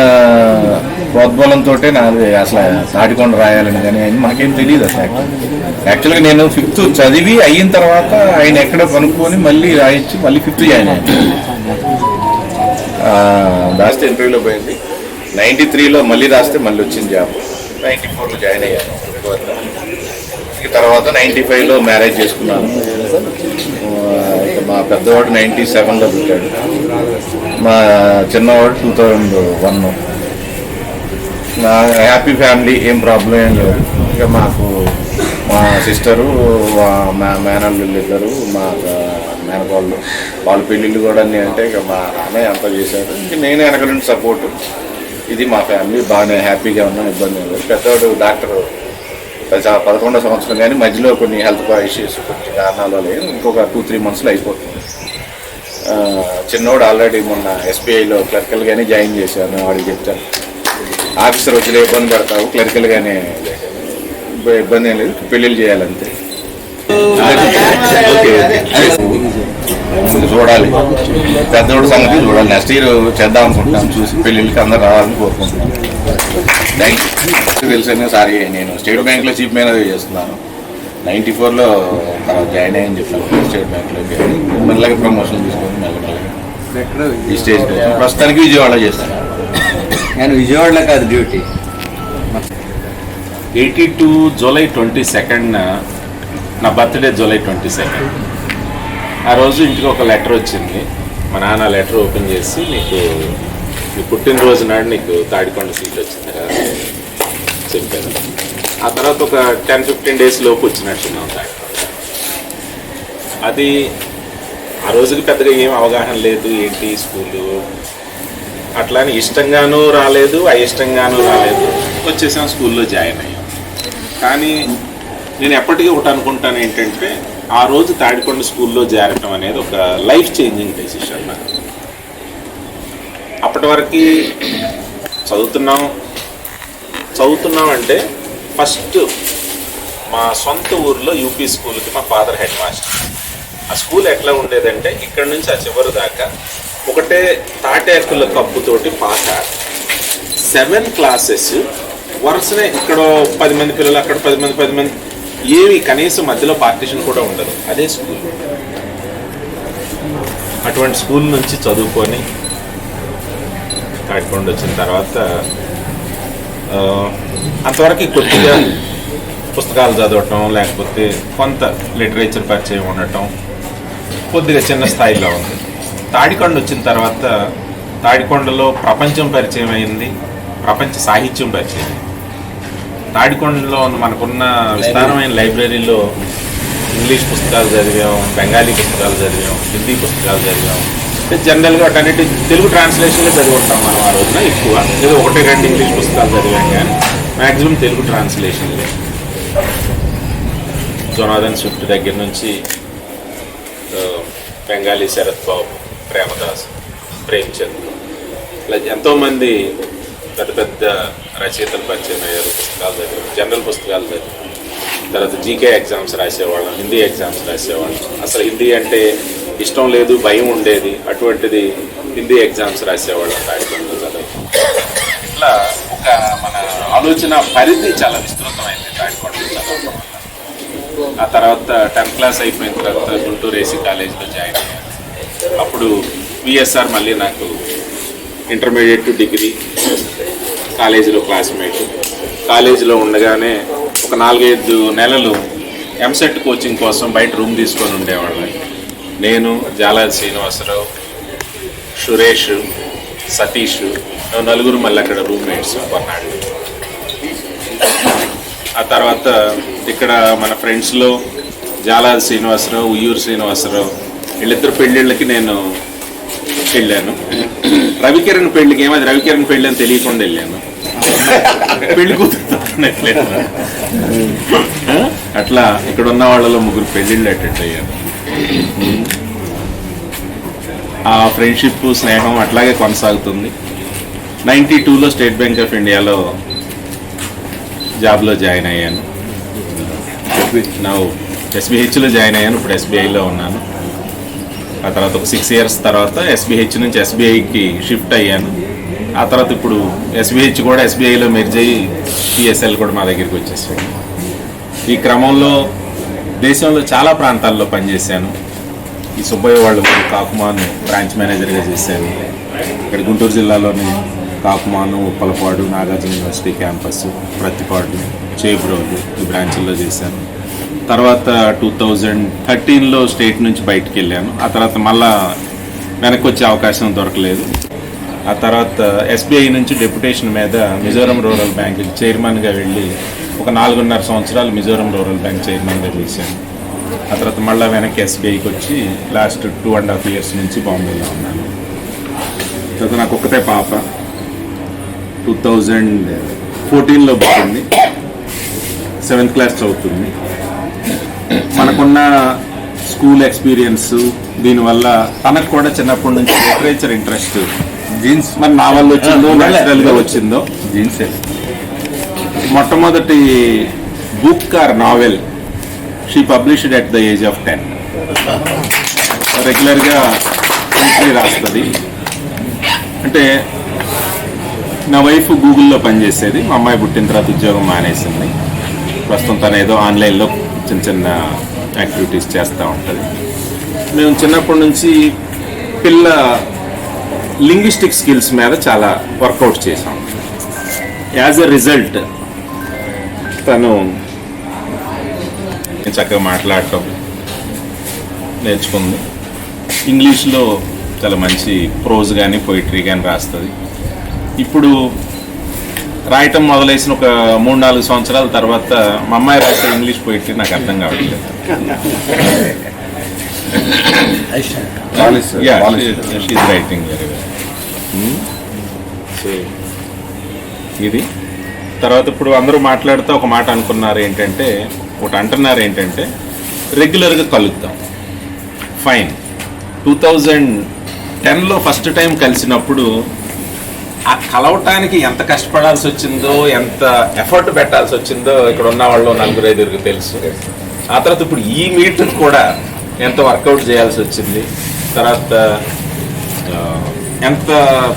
ప్రోద్బలంతో నాది అసలు తాడికొండ రాయాలని కానీ మాకేం తెలియదు అసలు. యాక్చువల్గా నేను 5th చదివి అయిన తర్వాత ఆయన ఎక్కడ కనుక్కొని మళ్ళీ రాయించి మళ్ళీ 5th జాయిన్ అయ్యాను. రాస్తే ఇంటర్వ్యూలో పోయింది. 93లో మళ్ళీ రాస్తే మళ్ళీ వచ్చింది జాబ్. 94లో జాయిన్ అయ్యాను. తర్వాత 95లో మ్యారేజ్ చేసుకున్నాను. మా పెద్దవాడు 97లో పుట్టాడు, మా చిన్నవాడు 2001. నా హ్యాపీ ఫ్యామిలీ, ఏం ప్రాబ్లం ఏం లేదు. ఇక మాకు మా సిస్టరు, మా మేనల్లుళ్ళు ఇద్దరు, మా మేనకోళ్ళు, వాళ్ళ పెళ్ళిళ్ళు కూడా అన్నీ అంటే ఇక మా నాన్నయ్య అంతా చేశారు. ఇంక నేనే వెనక నుండి సపోర్టు. ఇది మా ఫ్యామిలీ, బాగానే హ్యాపీగా ఉన్నాం, ఇబ్బంది లేదు. పెద్దవాడు డాక్టర్ 11వ సంవత్సరం, కానీ మధ్యలో కొన్ని హెల్త్ ఇష్యూస్ కొన్ని కారణాలు లేదు, ఇంకొక 2-3 monthsలో అయిపోతుంది. చిన్నోడు ఆల్రెడీ మొన్న SBIలో క్లర్కల్గానే జాయిన్ చేశాను. వాడికి చెప్తాను, ఆఫీసర్ వచ్చి ఇబ్బంది పడతావు, క్లర్కల్గానే ఇబ్బంది ఏం లేదు, పెళ్ళిళ్ళు చేయాలంతే. చూడాలి, పెద్దోడు సంగతి చూడాలి. నెక్స్ట్ ఇయర్ చేద్దాం అనుకుంటున్నాం, చూసి పెళ్ళిళ్ళకి అందరూ రావాలని కోరుకుంటున్నాను. Thank you. తెలుసని సారీ, నేను స్టేట్ బ్యాంక్లో చీఫ్ మేనేజర్ చేస్తున్నాను. 94లో తర్వాత జాయిన్ అయ్యని చెప్పాను స్టేట్ బ్యాంక్లో. మెల్లగా ప్రమోషన్ తీసుకొని మెల్లగా ఈ స్టేజ్ ప్రస్తుతానికి విజయవాడలో చేస్తాను. నేను విజయవాడలో కాదు డ్యూటీ. 82 జూలై 22 నా బర్త్డే జూలై 22. ఆ రోజు ఇంటికి ఒక లెటర్ వచ్చింది. మా నాన్న లెటర్ ఓపెన్ చేసి, నీకు నీ పుట్టినరోజు నాడు నీకు తాడికొండ సీట్ వచ్చింది కదా చెప్పాను. ఆ తర్వాత ఒక 10-15 days లోపు వచ్చినట్టున్నాం తాడికొండ. అది ఆ రోజుకి పెద్దగా ఏం అవగాహన లేదు, ఏంటి స్కూలు అట్లా అని ఇష్టంగానూ రాలేదు, అయిష్టంగానూ రాలేదు. వచ్చేసాం, స్కూల్లో జాయిన్ అయ్యాం. కానీ నేను ఎప్పటికీ ఒకటి అనుకుంటాను ఏంటంటే, ఆ రోజు తాడికొండ స్కూల్లో చేరటం అనేది ఒక లైఫ్ చేంజింగ్ డెసిషన్ నాకు. అప్పటి వరకు చదువుతున్నాం అంటే ఫస్ట్ మా సొంత ఊర్లో యూపీ స్కూల్కి మా ఫాదర్ హెడ్ మాస్టర్. ఆ స్కూల్ ఎట్లా ఉండేదంటే, ఇక్కడ నుంచి ఆ చివరి దాకా ఒకటే తాటాకుల కప్పుతోటి పాక, 7 classes వరుసనే. ఇక్కడ 10 మంది పిల్లలు, అక్కడ 10 మంది, ఏవి కనీసం మధ్యలో పార్టీషన్ కూడా ఉండదు. అదే స్కూల్. అటువంటి స్కూల్ నుంచి చదువుకొని తాడికొండ వచ్చిన తర్వాత అంతవరకు కొద్దిగా పుస్తకాలు చదవటం, లేకపోతే కొంత లిటరేచర్ పరిచయం ఉండటం కొద్దిగా చిన్న స్థాయిలో ఉంది. తాడికొండ వచ్చిన తర్వాత తాడికొండలో ప్రపంచం పరిచయం అయింది, ప్రపంచ సాహిత్యం పరిచయం అయింది. తాడికొండలో మనకున్న విస్తారమైన లైబ్రరీలో ఇంగ్లీష్ పుస్తకాలు చదివాం, బెంగాలీ పుస్తకాలు చదివాం, హిందీ పుస్తకాలు చదివాం. జనరల్గా వాటన్నిటి తెలుగు ట్రాన్స్లేషన్లో చదివి ఉంటాం మనం ఆ రోజున ఎక్కువ. ఏదో 1-2 ఇంగ్లీష్ పుస్తకాలు చదివాం, కానీ మ్యాక్సిమం తెలుగు ట్రాన్స్లేషన్లే. జొనాథన్ స్విఫ్ట్ దగ్గర నుంచి బెంగాలీ శరత్ బాబు, ప్రేమదాస్, ప్రేమ్చంద్, ఇలా ఎంతోమంది పెద్ద పెద్ద రచయితలు పరిచయం అయ్యారు. పుస్తకాలు చదివాం, జనరల్ పుస్తకాలు చదివాం. తర్వాత జీకే ఎగ్జామ్స్ రాసేవాళ్ళం, హిందీ ఎగ్జామ్స్ రాసేవాళ్ళం. అసలు హిందీ అంటే ఇష్టం లేదు, భయం ఉండేది. అటువంటిది హిందీ ఎగ్జామ్స్ రాసేవాళ్ళం తాడికొండలో చదువు. ఇట్లా ఒక మన ఆలోచన పరిధి చాలా విస్తృతమైంది తాడికొండలో చదవడం వల్ల. ఆ తర్వాత 10th class అయిపోయిన తర్వాత గుంటూరు ఏసీ కాలేజీలో జాయిన్ అయ్యాను. అప్పుడు విఎస్ఆర్ మళ్ళీ నాకు ఇంటర్మీడియట్ టు డిగ్రీ కాలేజీలో క్లాస్మేట్. కాలేజీలో ఉండగానే ఒక 4-5 నెలలు ఎంసెట్ కోచింగ్ కోసం బయట రూమ్ తీసుకొని ఉండేవాళ్ళం. నేను, జాలాది శ్రీనివాసరావు, సురేష్, సతీష్, 4 మళ్ళీ అక్కడ రూమ్మేట్స్ కొన్నాళ్ళు. ఆ తర్వాత ఇక్కడ మన ఫ్రెండ్స్లో జాలాది శ్రీనివాసరావు, ఉయ్యూరు శ్రీనివాసరావు, వీళ్ళిద్దరు పెళ్ళిళ్ళకి నేను వెళ్ళాను. రవికిరణ్ పెళ్లికి ఏమది రవికిరణ్ పెళ్ళి అని తెలియకుండా వెళ్ళాను. పెళ్లి కూతురు అట్లా ఇక్కడ ఉన్న వాళ్ళలో 3 పెళ్ళిళ్ళు అటెండ్ అయ్యాను. ఆ ఫ్రెండ్షిప్ స్నేహం అట్లాగే కొనసాగుతుంది. 92లో స్టేట్ బ్యాంక్ ఆఫ్ ఇండియాలో జాబ్లో జాయిన్ అయ్యాను. నా ఎస్బీహెచ్లో జాయిన్ అయ్యాను. ఇప్పుడు ఎస్బీఐలో ఉన్నాను. ఆ తర్వాత ఒక 6 years తర్వాత ఎస్బీహెచ్ నుంచి ఎస్బీఐకి షిఫ్ట్ అయ్యాను. ఆ తర్వాత ఇప్పుడు ఎస్బీహెచ్ కూడా ఎస్బీఐలో మెర్జ్ అయ్యి పిఎస్ఎల్ కూడా మా దగ్గరికి వచ్చేసాను. ఈ క్రమంలో దేశంలో చాలా ప్రాంతాల్లో పనిచేశాను. ఈ సుబ్బయ్య వాళ్ళు కాకుమాను బ్రాంచ్ మేనేజర్గా చేశాను. ఇక్కడ గుంటూరు జిల్లాలోని కాకుమాను, ఉప్పలపాడు, నాగార్జున యూనివర్సిటీ క్యాంపస్, ప్రతిపాడు, చేబ్రోలు ఈ బ్రాంచ్ల్లో చేశాను. తర్వాత 2013లో స్టేట్ నుంచి బయటికి వెళ్ళాను. ఆ తర్వాత మళ్ళా వెనక్కి వచ్చే అవకాశం దొరకలేదు. ఆ తర్వాత ఎస్బీఐ నుంచి డెప్యుటేషన్ మీద మిజోరం రూరల్ బ్యాంక్ చైర్మన్గా వెళ్ళి ఒక 4.5 సంవత్సరాలు మిజోరం రూరల్ బ్యాంక్ చైర్మన్గా చేశాను. ఆ తర్వాత మళ్ళీ వెనక్కి ఎస్బీఐకి వచ్చి లాస్ట్ 2.5 years నుంచి బాంబేలో ఉన్నాను. తర్వాత నాకు ఒక్కతే పాప 2014లో పుట్టింది. 7th class చదువుతుంది. మనకున్న స్కూల్ ఎక్స్పీరియన్స్ దీనివల్ల తనకు కూడా చిన్నప్పటి నుంచి లిటరేచర్ ఇంట్రెస్ట్ జీన్స్ మరి నా వల్ల వచ్చిందో న్యాచురల్గా వచ్చిందో జీన్సే. మొట్టమొదటి book or novel she published at the age of 10. రెగ్యులర్గా రాస్తుంది. అంటే నా వైఫ్ గూగుల్లో పనిచేసేది. మా అమ్మాయి పుట్టిన తర్వాత ఉద్యోగం మానేసింది. ప్రస్తుతం తను ఏదో ఆన్లైన్లో చిన్న చిన్న యాక్టివిటీస్ చేస్తూ ఉంటుంది. మేము చిన్నప్పటి నుంచి పిల్ల లింగ్విస్టిక్ స్కిల్స్ మీద చాలా వర్కౌట్ చేసాం. యాజ్ ఎ రిజల్ట్ తను చక్కగా మాట్లాడటం నేర్చుకుంది. ఇంగ్లీష్లో చాలా మంచి ప్రోజ్ కానీ పోయిటరీ కానీ రాస్తుంది. ఇప్పుడు రాయటం మొదలేసిన ఒక 3-4 సంవత్సరాల తర్వాత మా అమ్మాయి రాసే ఇంగ్లీష్ పోయిటరీ నాకు అర్థం కావట్లేదు. Writing very well. సో ఇది తర్వాత ఇప్పుడు అందరూ మాట్లాడుతూ ఒక మాట అనుకున్నారు ఏంటంటే, ఒకటి అంటున్నారు ఏంటంటే రెగ్యులర్గా కలుద్దాం. ఫైన్. 2010లో ఫస్ట్ టైం కలిసినప్పుడు ఆ కలవటానికి ఎంత కష్టపడాల్సి వచ్చిందో, ఎంత ఎఫర్ట్ పెట్టాల్సి వచ్చిందో ఇక్కడ ఉన్న వాళ్ళు 4-5 తెలుసు. ఆ తర్వాత ఇప్పుడు ఈ మీటింగ్ కూడా ఎంత వర్కౌట్ చేయాల్సి వచ్చింది. తర్వాత ఎంత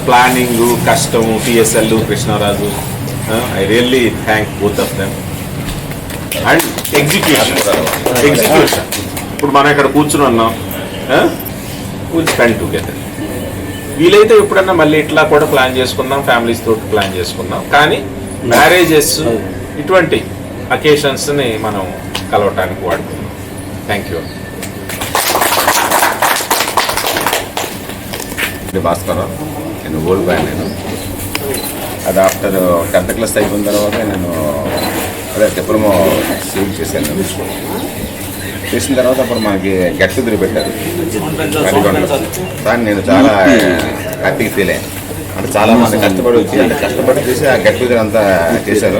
ప్లానింగ్ కష్టము పిఎస్ఎల్ Krishnaraju. I really thank both of them. And execution. ఇప్పుడు మనం ఇక్కడ కూర్చుని ఉన్నాం. Will spend together. వీలైతే ఎప్పుడన్నా మళ్ళీ ఇట్లా కూడా ప్లాన్ చేసుకుందాం, ఫ్యామిలీస్ తోటి ప్లాన్ చేసుకుందాం. కానీ మ్యారేజెస్ ఇటువంటి అకేషన్స్ని మనం కలవటానికి వాడుకుందాం. Thank you. భాస్కర్, నేను ఓల్డ్ బాయ్. నేను అది ఆఫ్టర్ 10th class అయిపోయిన తర్వాత నేను డిప్లొమా సివిల్ చేశాను. చేసిన తర్వాత అప్పుడు మనకి గెట్ టుగెదర్ పెట్టారు నల్గొండలో. దాన్ని నేను చాలా హ్యాపీగా ఫీల్ అయ్యాను. అంటే చాలా మంది కష్టపడి వచ్చి అంటే కష్టపడి చేసి ఆ గెట్ టుగెదర్ అంతా చేశారు.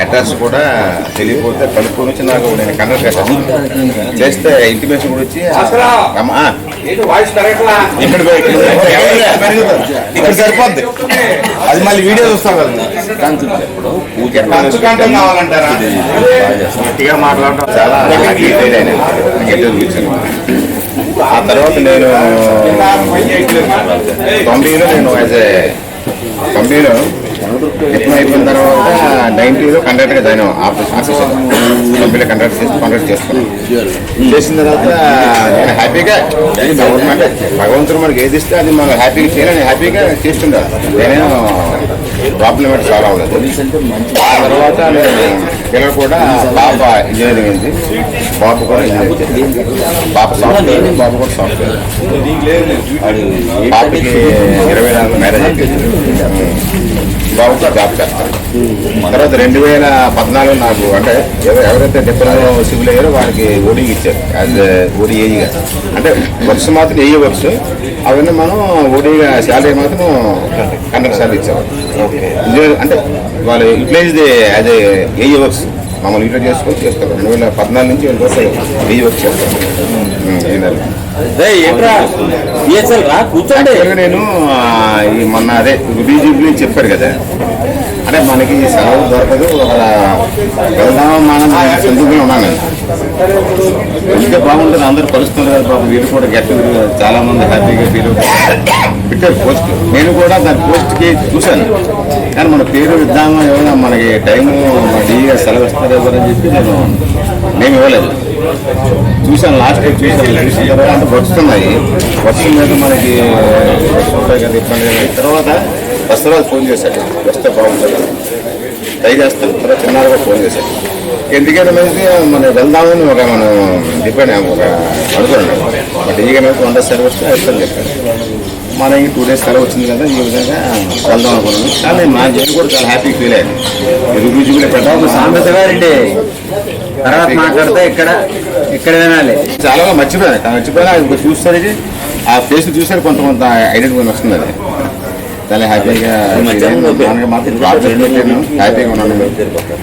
అడ్రస్ కూడా తెలియకపోతే కనుక్కొని వచ్చి నాకు నేను కన్వర్ట్ చేశాను. చేస్తే ఇంటిమేషన్ కూడా వచ్చి ఇక్కడ సరిపోద్ది. అది మళ్ళీ వీడియో చూస్తాం కదా. గట్టిగా మాట్లాడటం చాలా ఆ తర్వాత నేను 90లో నేను యాజ్ ఏ కంపెనీలో డిప్లొమా అయిపోయిన తర్వాత 90లో కండక్టర్గా జాయిన్ ఆఫీసర్ కంపెనీలో కండక్ట్ చేస్తున్నాను. చేసిన తర్వాత నేను హ్యాపీగా గవర్నమెంట్ భగవంతుడు మనకి ఏది ఇస్తే అది మనం హ్యాపీగా చేయాలని హ్యాపీగా చేస్తుంటాను. నేనేమో ప్రాబ్లం అంటే సాల్వ్ అవ్వలేదు. ఆ తర్వాత నేను పిల్లలు కూడా పాప ఇంజనీరింగ్ అయింది, బాబు కూడా ఇంజనీరింగ్. పాప సాఫ్ట్వేర్, బాబు కూడా సాఫ్ట్వేర్. పాపకి 24 మ్యారేజ్ అయిపోయింది. బాబు జాబ్ చేస్తాను. తర్వాత 2014 నాకు అంటే ఎవరైతే డిప్లొమా సివిల్ అయ్యారో వారికి ఓడీకి ఇచ్చారు యాజ్ ఓడీఏగా. అంటే వర్క్స్ మాత్రం ఏఈ వర్క్స్ అవన్నీ మనం ఓడీగా శాలరీ మాత్రం కండక్ట్ శాలరీ ఇచ్చారు. అంటే వాళ్ళు యూటిలైజ్ యాజ్ ఏఈ వర్క్స్ మమ్మల్ని యూటిలైజ్ చేసుకొని చేస్తారు. 2014 నుంచి 20 వరకు ఏఈ వర్క్ చేస్తారు. నేను ఈ మొన్న అదే బీజేపీ చెప్పారు కదా, అంటే మనకి సెలవు దొరకదు, వెళ్దాం మనం సంతోషంగా ఉన్నాను. ఇంకా బాగుంటుంది, అందరూ కలుస్తున్నారు కదా బాబు, వీళ్ళు కూడా గెట్ చాలా మంది హ్యాపీగా ఫీల్ పెట్టారు పోస్ట్. నేను కూడా దాని పోస్ట్కి చూశాను, కానీ మన పేరు ఇద్దామా ఏమైనా మనకి టైము డీగా సెలవు ఇస్తారు ఎవరని చెప్పి నేను ఇవ్వలేదు. చూశాను, లాస్ట్ టైం చూసాను. అంటే వస్తున్నాయి, వర్షం మీద మనకి ఉంటాయి కదా ఇబ్బంది కదా. తర్వాత వస్తారు ఫోన్ చేశాడు, వస్తే బాగుంటుంది ట్రై చేస్తాను. తర్వాత చిన్నారుగా ఫోన్ చేశాడు, ఎందుకంటే మనకి మనం వెళ్దామని ఒక మనం డిపెండ్ ఒక అనుకున్నాడు. బట్ ఈగ మీద 100 సెలవు వస్తే ఇస్తాను చెప్పాడు. మన ఈ 2 days సెలవు వచ్చింది కదా, ఈ విధంగా వెళ్దాం అనుకున్నాను. కానీ మా జైలు కూడా చాలా హ్యాపీ ఫీల్ అయ్యాను. ఎదుగు కూడా పెట్టాలి సాంబశివారెడ్డి తర్వాత మాట్లాడితే ఇక్కడ వినాలి. చాలా మర్చిపోయినా అది చూసేసరికి ఆ ఫేస్ చూసారు కొంత ఐడెంటిఫై వస్తుంది. అది చాలా హ్యాపీగా హ్యాపీగా ఉన్నాను.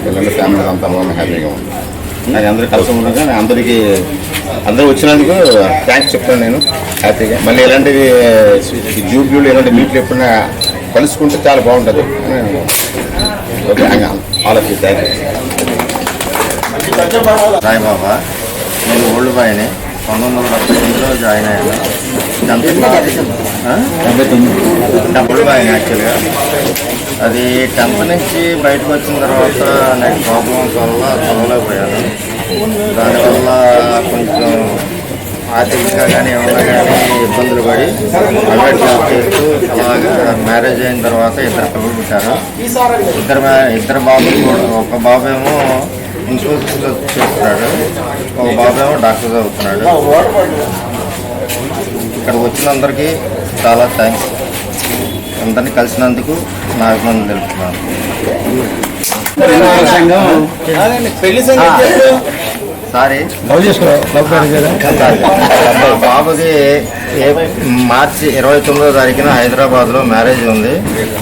పిల్లలు ఫ్యామిలీ అంతా హ్యాపీగా ఉన్నాను. నాకు అందరూ కలిసి ఉండగా అందరూ వచ్చినందుకు థ్యాంక్స్ చెప్తాను నేను హ్యాపీగా. మళ్ళీ ఇలాంటివి జూబ్లీలు ఇలాంటి మీట్లు ఎప్పుడైనా కలుసుకుంటే చాలా బాగుంటుంది. Okay, all of you thank you. Saibaba, నేను ఓల్డ్ బాయ్ని 1979లో జాయిన్ అయ్యాను. డబ్బులు బాయ్ని యాక్చువల్గా. అది 10th నుంచి బయటకు వచ్చిన తర్వాత నాకు ప్రాబ్లమ్స్ వల్ల చదవలేకపోయాను. దానివల్ల కొంచెం ఆర్థికంగా కానీ ఏమన్నా కానీ ఇబ్బందులు పడి ప్రైవేట్ జాబ్ చేస్తూ అలాగా మ్యారేజ్ అయిన తర్వాత 2 పిల్లలు పుట్టారు. ఇద్దరు బాబులు కూడా, ఒక బాబు ఏమో ఇన్సూరెన్స్లో చేస్తున్నాడు, ఒక బాబు ఏమో డాక్టర్ చదువుతున్నాడు. ఇక్కడికి వచ్చిన అందరికీ చాలా థ్యాంక్స్. అందరినీ కలిసినందుకు నా అభినందన తెలుపుతున్నాను. సారీ, బాబుకి మార్చి 29వ తారీఖున హైదరాబాద్లో మ్యారేజ్ ఉంది.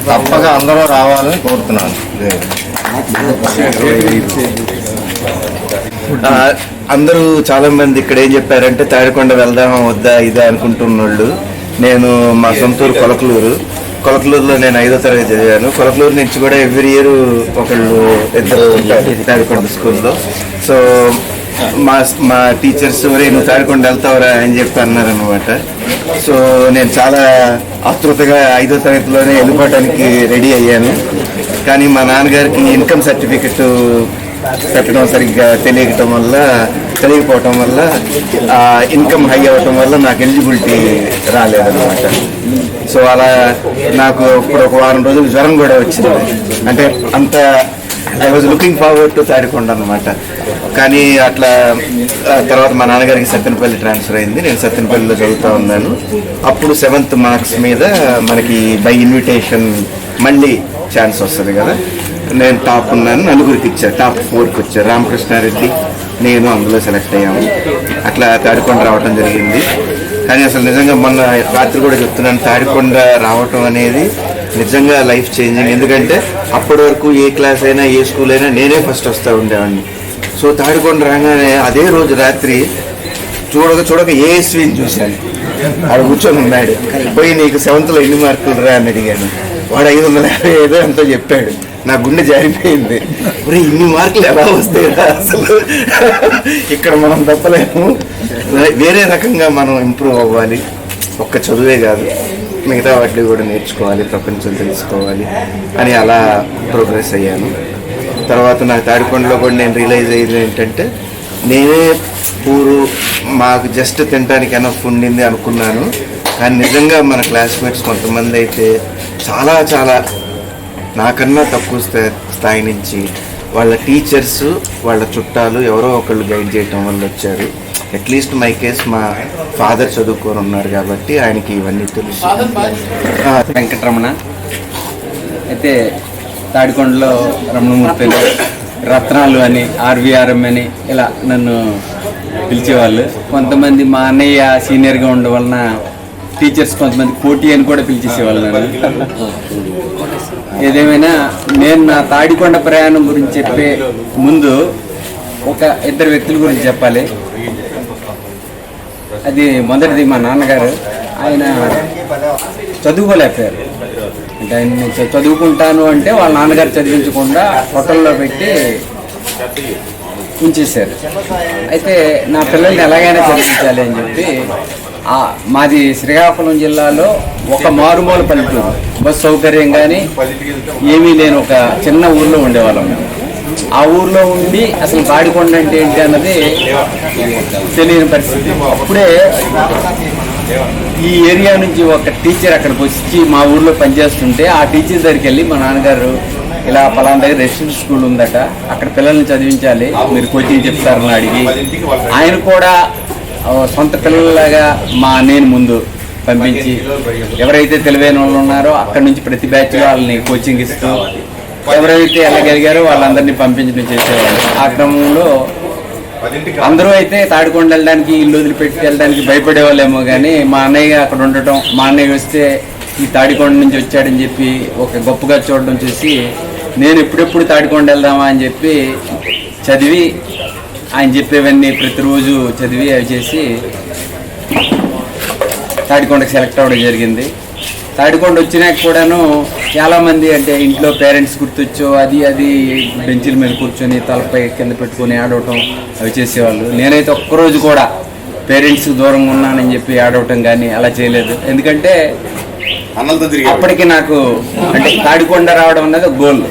తప్పక అందరూ రావాలని కోరుతున్నాను. అందరూ చాలా మంది ఇక్కడ ఏం చెప్పారంటే తాడికొండ వెళ్దామా వద్దా ఇదే అనుకుంటున్నోళ్ళు. నేను మా సొంతూరు కొలకలూరులో నేను 5వ తరగతి చదివాను. కొలకలూరు నుంచి కూడా ఎవ్రీ ఇయర్ ఇద్దరు తాడికొండ స్కూల్లో. సో మా టీచర్స్ నువ్వు తాడికొండ వెళ్తావురా అని చెప్పి అన్నారనమాట. సో నేను చాలా ఆతృతగా 5వ తరగతిలోనే వెళ్ళిపోవడానికి రెడీ అయ్యాను. కానీ మా నాన్నగారికి ఇన్కమ్ సర్టిఫికెట్ పెట్టడం సరిగ్గా తెలియకపోవటం వల్ల ఇన్కమ్ హై అవ్వటం వల్ల నాకు ఎలిజిబిలిటీ రాలేదన్నమాట. సో అలా నాకు ఇప్పుడు ఒక వారం రోజులు జ్వరం కూడా వచ్చింది. అంటే అంత I was looking forward to Tadikonda అనమాట. కానీ అట్లా తర్వాత మా నాన్నగారికి సత్తెనపల్లి ట్రాన్స్ఫర్ అయింది. నేను సత్తెనపల్లిలో చదువుతూ ఉన్నాను. అప్పుడు 7th మార్క్స్ మీద మనకి బై ఇన్విటేషన్ మళ్ళీ ఛాన్స్ వస్తుంది కదా. నేను టాప్ ఉన్నాను, నలుగురికి ఇచ్చారు, టాప్ 4కి వచ్చారు. రామకృష్ణారెడ్డి, నేను అందులో సెలెక్ట్ అయ్యాము. అట్లా తాడికొండ రావటం జరిగింది. కానీ అసలు నిజంగా మొన్న రాత్రి కూడా చెప్తున్నాను, తాడికొండ రావటం అనేది నిజంగా లైఫ్ చేంజింగ్. ఎందుకంటే అప్పటి వరకు ఏ క్లాస్ అయినా ఏ స్కూల్ అయినా నేనే ఫస్ట్ వస్తూ ఉండేవాడిని. సో తాడికొండ రాగానే అదే రోజు రాత్రి చూడక ఏఎస్విని చూశాను. ఆడ కూర్చొని ఉన్నాడు. పోయి నీకు 7th ఎన్ని మార్కులు రా అని అడిగాను. వాడు 555 ఎంతో చెప్పాడు. నా గుండె జారిపోయింది. మరి ఇన్ని మార్కులు ఎలా వస్తాయి అసలు, ఇక్కడ మనం తప్పలేము, వేరే రకంగా మనం ఇంప్రూవ్ అవ్వాలి. ఒక్క చదువే కాదు, మిగతా వాటిని కూడా నేర్చుకోవాలి, ప్రపంచం తెలుసుకోవాలి అని అలా ప్రోగ్రెస్ అయ్యాను. తర్వాత నాకు తాడికొండలో కూడా నేను రియలైజ్ అయ్యేది ఏంటంటే, నేనే మాకు జస్ట్ తినడానికి ఎనఫ్ ఉండింది అనుకున్నాను. కానీ నిజంగా మన క్లాస్మేట్స్ కొంతమంది అయితే చాలా నాకన్నా తక్కువ స్థాయి నుంచి వాళ్ళ టీచర్స్, వాళ్ళ చుట్టాలు ఎవరో ఒకళ్ళు గైడ్ చేయటం వల్ల వచ్చారు. అట్లీస్ట్ మై కేస్ మా ఫాదర్ చదువుకొని ఉన్నారు కాబట్టి ఆయనకి ఇవన్నీ తెలుసు. వెంకటరమణ అయితే తాడికొండలో రమణమూర్తిని, రత్నాలు అని, ఆర్వీఆర్ఎం అని ఇలా నన్ను పిలిచేవాళ్ళు. కొంతమంది మా అన్నయ్య సీనియర్గా ఉండడం వలన టీచర్స్ కొంతమంది కోటి అని కూడా పిలిచేసేవాళ్ళు నన్ను. ఏదేమైనా నేను నా తాడికొండ ప్రయాణం గురించి చెప్పే ముందు ఒక ఇద్దరు వ్యక్తుల గురించి చెప్పాలి. అది మొదటిది మా నాన్నగారు. ఆయన చదువుకోలేకపోయారు. అంటే ఆయన చదువుకుంటాను అంటే వాళ్ళ నాన్నగారు చదివించకుండా హోటల్లో పెట్టి ఉంచేశారు. అయితే నా పిల్లల్ని ఎలాగైనా చదివించాలి అని చెప్పి మాది శ్రీకాకుళం జిల్లాలో ఒక మారుమూల పల్లెటూరు, బస్ సౌకర్యం కానీ ఏమీ లేని ఒక చిన్న ఊర్లో ఉండేవాళ్ళం. ఆ ఊర్లో ఉండి అసలు తాడికొండ అంటే ఏంటి అన్నది తెలియని పరిస్థితి. అప్పుడే ఈ ఏరియా నుంచి ఒక టీచర్ అక్కడికి వచ్చి మా ఊర్లో పనిచేస్తుంటే ఆ టీచర్ దగ్గరికి వెళ్ళి మా నాన్నగారు ఇలా పలానా దగ్గర రెసిడెన్షియల్ స్కూల్ ఉందట, అక్కడ పిల్లల్ని చదివించాలి, మీరు కోచింగ్ చెప్తారని అడిగి ఆయన కూడా సొంత పిల్లలాగా మా అన్నయ్యని ముందు పంపించి ఎవరైతే తెలివైన వాళ్ళు ఉన్నారో అక్కడి నుంచి ప్రతి బ్యాచ్లో వాళ్ళని కోచింగ్ ఇస్తూ ఎవరైతే వెళ్ళగలిగారో వాళ్ళందరినీ పంపించడం చేసేవాళ్ళు. ఆ క్రమంలో అందరూ అయితే తాడికొండ వెళ్ళడానికి, ఇల్లు వదిలిపెట్టి వెళ్ళడానికి భయపడేవాళ్ళేమో కానీ మా అన్నయ్య అక్కడ ఉండటం, మా అన్నయ్య వస్తే ఈ తాడికొండ నుంచి వచ్చాడని చెప్పి ఒక గొప్పగా చూడడం చూసి నేను ఎప్పుడెప్పుడు తాడికొండ వెళ్దామా అని చెప్పి చదివి ఆయన చెప్పేవన్నీ ప్రతిరోజు చదివి అవి చేసి తాడికొండకి సెలెక్ట్ అవ్వడం జరిగింది. తాడికొండ వచ్చినాక కూడాను చాలామంది అంటే ఇంట్లో పేరెంట్స్ గుర్తొచ్చో అది బెంచీల మీద కూర్చొని తలపై కింద పెట్టుకొని ఆడవటం అవి చేసేవాళ్ళు. నేనైతే ఒక్కరోజు కూడా పేరెంట్స్ దూరంగా ఉన్నానని చెప్పి ఆడవటం కానీ అలా చేయలేదు. ఎందుకంటే అప్పటికి నాకు అంటే తాడికొండ రావడం అన్నది ఒక గోల్.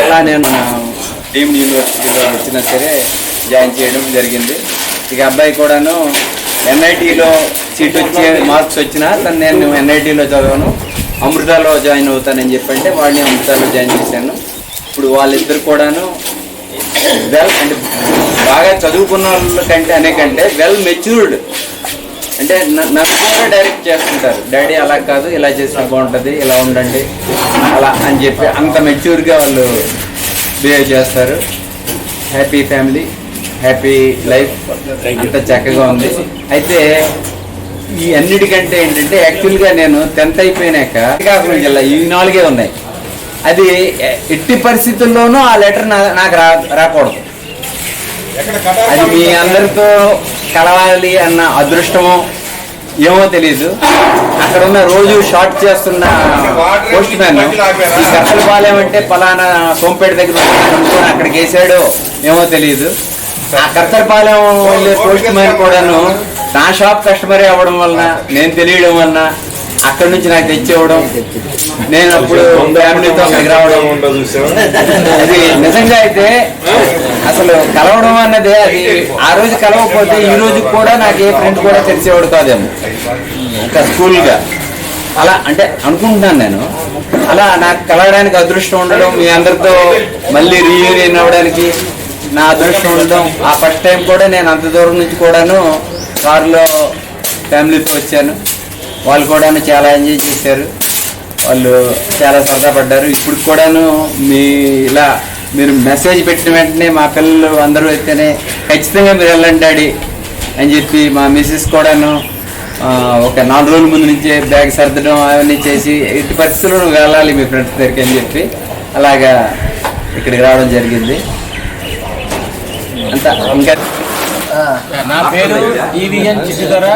అలా నేను డీమ్డ్ యూనివర్సిటీలో వచ్చినా సరే జాయిన్ చేయడం జరిగింది. ఇక అబ్బాయి కూడాను ఎన్ఐటీలో సీట్ వచ్చే మార్క్స్ వచ్చినా తను నేను ఎన్ఐటీలో చదవను, అమృతాలో జాయిన్ అవుతానని చెప్పంటే వాడిని అమృతాలో జాయిన్ చేశాను. ఇప్పుడు వాళ్ళిద్దరు కూడాను వెల్ అంటే బాగా చదువుకున్న వాళ్ళకంటే అనేకంటే వెల్ మెచ్యూర్డ్, అంటే నన్ను కూడా డైరెక్ట్ చేస్తుంటారు. డాడీ అలా కాదు, ఇలా చేసినా బాగుంటుంది, ఇలా ఉండండి అలా అని చెప్పి అంత మెచ్యూర్గా వాళ్ళు బిహేవ్ చేస్తారు. హ్యాపీ ఫ్యామిలీ, హ్యాపీ లైఫ్, అంత చక్కగా ఉంది. అయితే ఈ అన్నిటికంటే ఏంటంటే యాక్చువల్గా నేను 10th అయిపోయినాక శ్రీకాకుళం జిల్లా ఈ 4 ఉన్నాయి. అది ఎట్టి పరిస్థితుల్లోనూ ఆ లెటర్ నాకు రాకూడదు. అది మీ అందరితో కలవాలి అన్న అదృష్టమో ఏమో తెలీదు. అక్కడ ఉన్న రోజు షార్ట్ చేస్తున్న పోస్ట్ మ్యాన్ ఈ కర్తలపాలెం అంటే పలానా సోంపేట దగ్గర అనుకుని అక్కడికి వేసాడో ఏమో తెలియదు. ఆ కర్తలపాలెం వెళ్ళే పోస్ట్ మ్యాన్ కూడాను నా షాప్ కస్టమరే అవ్వడం వలన, నేను తెలియడం వలన అక్కడి నుంచి నాకు తెచ్చివ్వడం, నేను అప్పుడు ఫ్యామిలీతో అక్కడికి రావడం. అది నిజంగా అయితే అసలు కలవడం అన్నదే అది ఆ రోజు కలవకపోతే ఈ రోజు కూడా నాకు ఏ ఫ్రెండ్ కూడా తెలిసేవాడు కాదేమో ఇంకా స్కూల్గా. అలా అంటే అనుకుంటున్నాను నేను. అలా నాకు కలవడానికి అదృష్టం ఉండడం, మీ అందరితో మళ్ళీ రీయూనియన్ అవ్వడానికి నా అదృష్టం ఉండడం. ఆ ఫస్ట్ టైం కూడా నేను అంత దూరం నుంచి కూడాను కారులో ఫ్యామిలీతో వచ్చాను. వాళ్ళు కూడాను చాలా ఎంజాయ్ చేశారు, వాళ్ళు చాలా సరదా పడ్డారు. ఇప్పుడు కూడాను ఇలా మీరు మెసేజ్ పెట్టిన వెంటనే మా పిల్లలు అందరూ అయితేనే ఖచ్చితంగా మీరు వెళ్ళండి డాడీ అని చెప్పి మా మిస్సెస్ కూడాను ఒక 4 రోజుల ముందు నుంచే బ్యాగ్ సర్దడం అవన్నీ చేసి ఇటు పరిస్థితుల్లో నువ్వు వెళ్ళాలి మీ ఫ్రెండ్స్ దగ్గరికి అని చెప్పి అలాగా ఇక్కడికి రావడం జరిగింది. అంతా ఇంకా నా పేరు టీవీఎన్ చిట్టిదొర.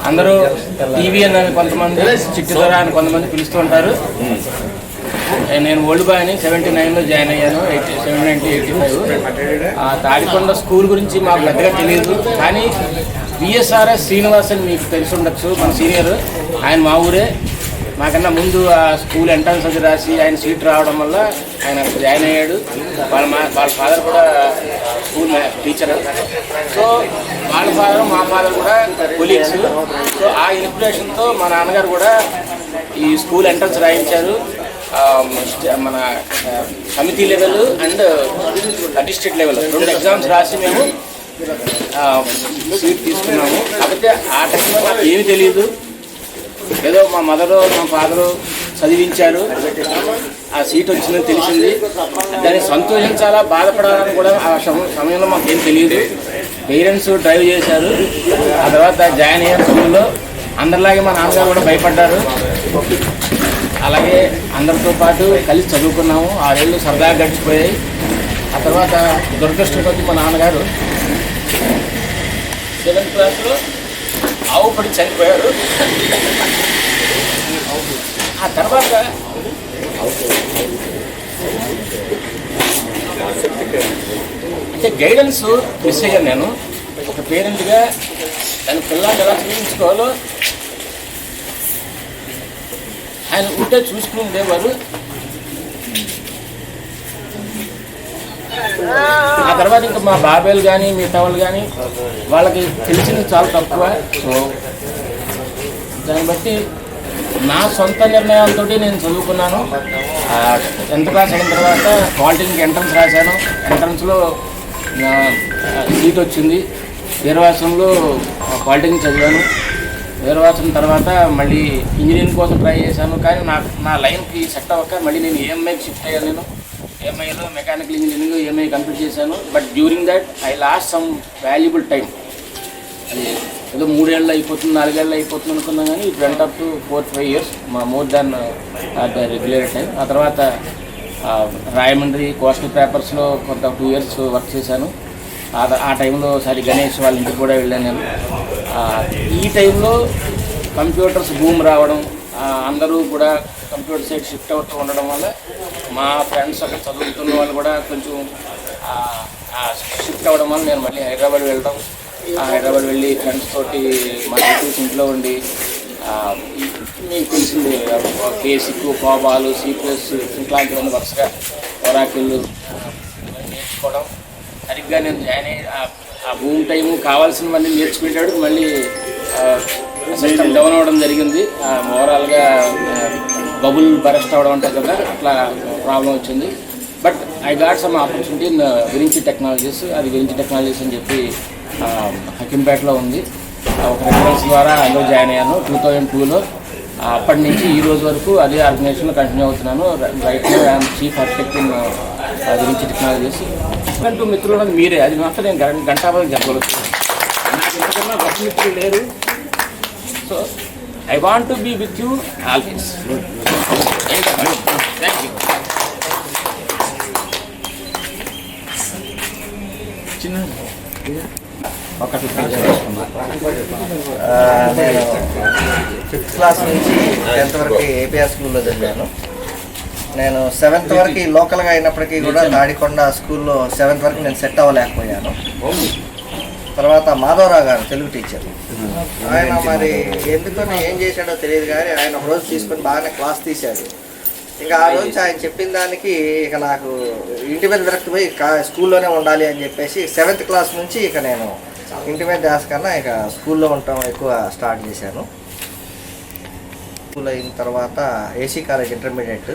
అందరూ టీవీఎన్ అని కొంతమంది, చిట్టిదొర అని కొంతమంది పిలుస్తూ ఉంటారు. నేను ఓల్డ్ బాయ్ని 79లో జాయిన్ అయ్యాను, 79-85. తాడికొండ స్కూల్ గురించి మాకు పెద్దగా తెలియదు, కానీ విఎస్ఆర్ఎస్ శ్రీనివాస్ అని మీకు తెలిసి ఉండొచ్చు, మన సీనియర్. ఆయన మా ఊరే. మాకన్నా ముందు ఆ స్కూల్ ఎంట్రన్స్ అది రాసి ఆయన సీట్ రావడం వల్ల ఆయన జాయిన్ అయ్యాడు. వాళ్ళ ఫాదర్ కూడా స్కూల్ టీచర్. సో వాళ్ళ ఫాదర్ మా ఫాదర్ కూడా కొలీగ్స్. సో ఆ ఇన్స్పిరేషన్తో మా నాన్నగారు కూడా ఈ స్కూల్ ఎంట్రన్స్ రాయించారు. మన committee level and district level 2 exams రాసి మేము సీట్ తీసుకున్నాము. కాకపోతే ఆ టైంలో నాకు ఏమీ తెలియదు. ఏదో మా మదరు మా ఫాదరు చదివించారు, ఆ సీట్ వచ్చిందని తెలిసింది. దాన్ని సంతోషించాలా బాధపడాలని కూడా ఆ సమయంలో మాకేం తెలియదు. పేరెంట్స్ డ్రైవ్ చేశారు. ఆ తర్వాత జాయిన్ అయ్యారు స్కూల్లో. అందరిలాగే మా నాన్నగారు కూడా భయపడ్డారు. అలాగే అందరితో పాటు కలిసి చదువుకున్నాము. 6 ఏళ్ళు సరదాగా గడిచిపోయాయి. ఆ తర్వాత దురదృష్టం కొద్ది మా నాన్నగారు 7th క్లాస్లో ఆవు పడి చనిపోయారు. ఆ తర్వాత అంటే గైడెన్స్ మిస్ అయ్యాను నేను. ఒక పేరెంట్గా తన పిల్లల్ని ఎలా చూపించుకోవాలో ఆయన ఉంటే చూసుకుని ఉండేవారు. ఆ తర్వాత ఇంకా మా బాబాయ్లు కానీ మిగతా వాళ్ళు కానీ వాళ్ళకి తెలిసింది చాలా తక్కువ. సో దాన్ని బట్టి నా సొంత నిర్ణయాలతో నేను చదువుకున్నాను. 10th క్లాస్ అయిన తర్వాత పాలిటెక్నిక్ ఎంట్రన్స్ రాశాను. ఎంట్రన్స్లో సీట్ వచ్చింది. వీరవాసంలో పాలిటెక్నిక్ చదివాను. వీరవాసం తర్వాత మళ్ళీ ఇంజనీరింగ్ కోసం ట్రై చేశాను. కానీ నా లైన్కి సెట్ అవ్వక మళ్ళీ నేను ఏఎంఐకి షిఫ్ట్ అయ్యాను. నేను ఏఎంఐలో మెకానికల్ ఇంజనీరింగ్ ఏఎంఐ కంప్లీట్ చేశాను. But during that I last some valuable time. అది ఏదో 3 ఏళ్ళు అయిపోతుంది, 4 ఏళ్ళు అయిపోతుంది అనుకున్నాం. కానీ it went up to 4-5 years, more than regular time. ఆ తర్వాత రాయమండ్రి కోస్టల్ పేపర్స్లో కొంత 2 years వర్క్ చేశాను. ఆ టైంలో ఒకసారి గణేష్ వాళ్ళ ఇంటికి కూడా వెళ్ళాను నేను. ఈ టైంలో కంప్యూటర్స్ బూమ్ రావడం, అందరూ కూడా కంప్యూటర్ సైడ్ షిఫ్ట్ అవుతూ ఉండడం వల్ల మా ఫ్రెండ్స్ అక్కడ చదువుతున్న వాళ్ళు కూడా కొంచెం షిఫ్ట్ అవ్వడం వల్ల నేను మళ్ళీ హైదరాబాద్ వెళ్ళడం. హైదరాబాద్ వెళ్ళి ఫ్రెండ్స్ తోటి మా రిలేటివ్స్ ఇంట్లో ఉండి మీకు తెలిసింది బేసిక్, కోబాలు, సీక్వెన్స్ ఇట్లాంటివన్నీ వరుసగా ఒరాకిళ్ళు నేర్చుకోవడం. సరిగ్గా నేను జాయిన్ అయ్యి ఆ భూమి టైము కావాల్సినవన్నీ నేర్చుకునేటాడు మళ్ళీ సిస్టమ్ డౌన్ అవ్వడం జరిగింది. ఓవరాల్గా బబుల్ బరెస్ట్ అవ్వడం అంటే కదా, అట్లా ప్రాబ్లం వచ్చింది. But I got some opportunity in Virinchi technologies. అది విరించి టెక్నాలజీస్ అని చెప్పి హకీంపేటలో ఉంది. ఒక రెఫరెన్స్ ద్వారా అందులో జాయిన్ అయ్యాను 2002లో. అప్పటి నుంచి ఈ రోజు వరకు అదే ఆర్గనైజేషన్లో కంటిన్యూ అవుతున్నాను. Right now I'm chief architect in Virinchi technologies. అంటూ మిత్రులు మీరే, అది మాత్రం నేను గంటాపదం చెప్పగలుగుతున్నాను. నాకు ఇంతకన్నా గొప్ప మిత్రులు లేరు. So I want to be with you always. Thank you. చిన్న ఒక 15 నేను 5th క్లాస్ నుంచి 10th వరకు ఏపీఆర్ స్కూల్లో చదివాను. నేను 7th వరకు లోకల్గా అయినప్పటికీ కూడా తాడికొండ స్కూల్లో 7th వరకు నేను సెట్ అవ్వలేకపోయాను. తర్వాత మాధవరావు గారు తెలుగు టీచర్, ఆయన మరి ఎందుకో ఏం చేశాడో తెలియదు కానీ ఆయన ఒక రోజు తీసుకొని బాగానే క్లాస్ తీశాడు. ఇంకా ఆ రోజు ఆయన చెప్పిన దానికి ఇక నాకు ఇంటి మీద విరక్తి పోయి స్కూల్లోనే ఉండాలి అని చెప్పేసి 7th క్లాస్ నుంచి ఇక నేను ఇంటి మీద ధ్యాస కన్నా ఇక స్కూల్లో ఉండటం ఎక్కువ స్టార్ట్ చేశాను. స్కూల్ అయిన తర్వాత ఏసీ కాలేజ్ ఇంటర్మీడియట్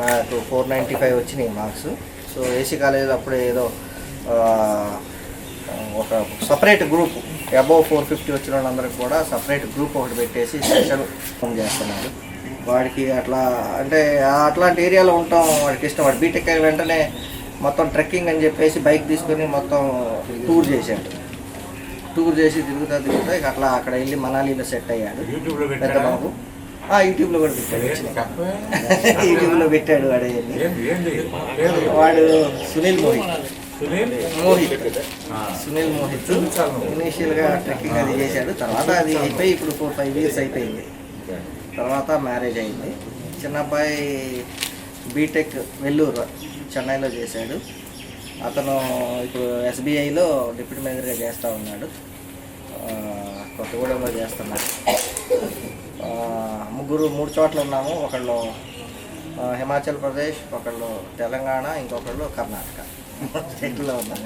నాకు 495 వచ్చినాయి మార్క్స్. సో ఏసీ కాలేజ్ అప్పుడే ఏదో ఒక సపరేట్ గ్రూప్ అబౌవ్ 450 వచ్చిన వాళ్ళందరికీ కూడా సపరేట్ గ్రూప్ ఒకటి పెట్టేసి స్పెషల్ ఫోన్ చేస్తున్నారు. వాడికి అట్లా అంటే అట్లాంటి ఏరియాలో ఉంటాం వాడికి ఇష్టం. వాడు బీటెక్ అయిన వెంటనే మొత్తం ట్రెక్కింగ్ అని చెప్పేసి బైక్ తీసుకొని మొత్తం టూర్ చేశాడు. టూర్ చేసి తిరుగుతా ఇక అట్లా అక్కడ వెళ్ళి మనాలిలో సెట్ అయ్యాడు పెద్ద బాబు. యూట్యూబ్లో కూడా పెట్టాడు, యూట్యూబ్లో పెట్టాడు. వాడు సునీల్ మోహిత్ ఇనీషియల్గా ట్రెక్కింగ్ అది చేశాడు. తర్వాత అది అయిపోయి ఇప్పుడు 4-5 years అయిపోయింది. తర్వాత మ్యారేజ్ అయింది. చిన్న అబ్బాయి బీటెక్ వెల్లూరు చెన్నైలో చేశాడు. అతను ఇప్పుడు ఎస్బీఐలో డిప్యూటీ మేనేజర్గా చేస్తూ ఉన్నాడు. కొత్తగూడెంలో చేస్తున్నాడు. 3 చోట్ల ఉన్నాము. ఒకళ్ళు హిమాచల్ ప్రదేశ్, ఒకళ్ళు తెలంగాణ, ఇంకొకళ్ళు కర్ణాటక స్టేట్లో ఉన్నాము.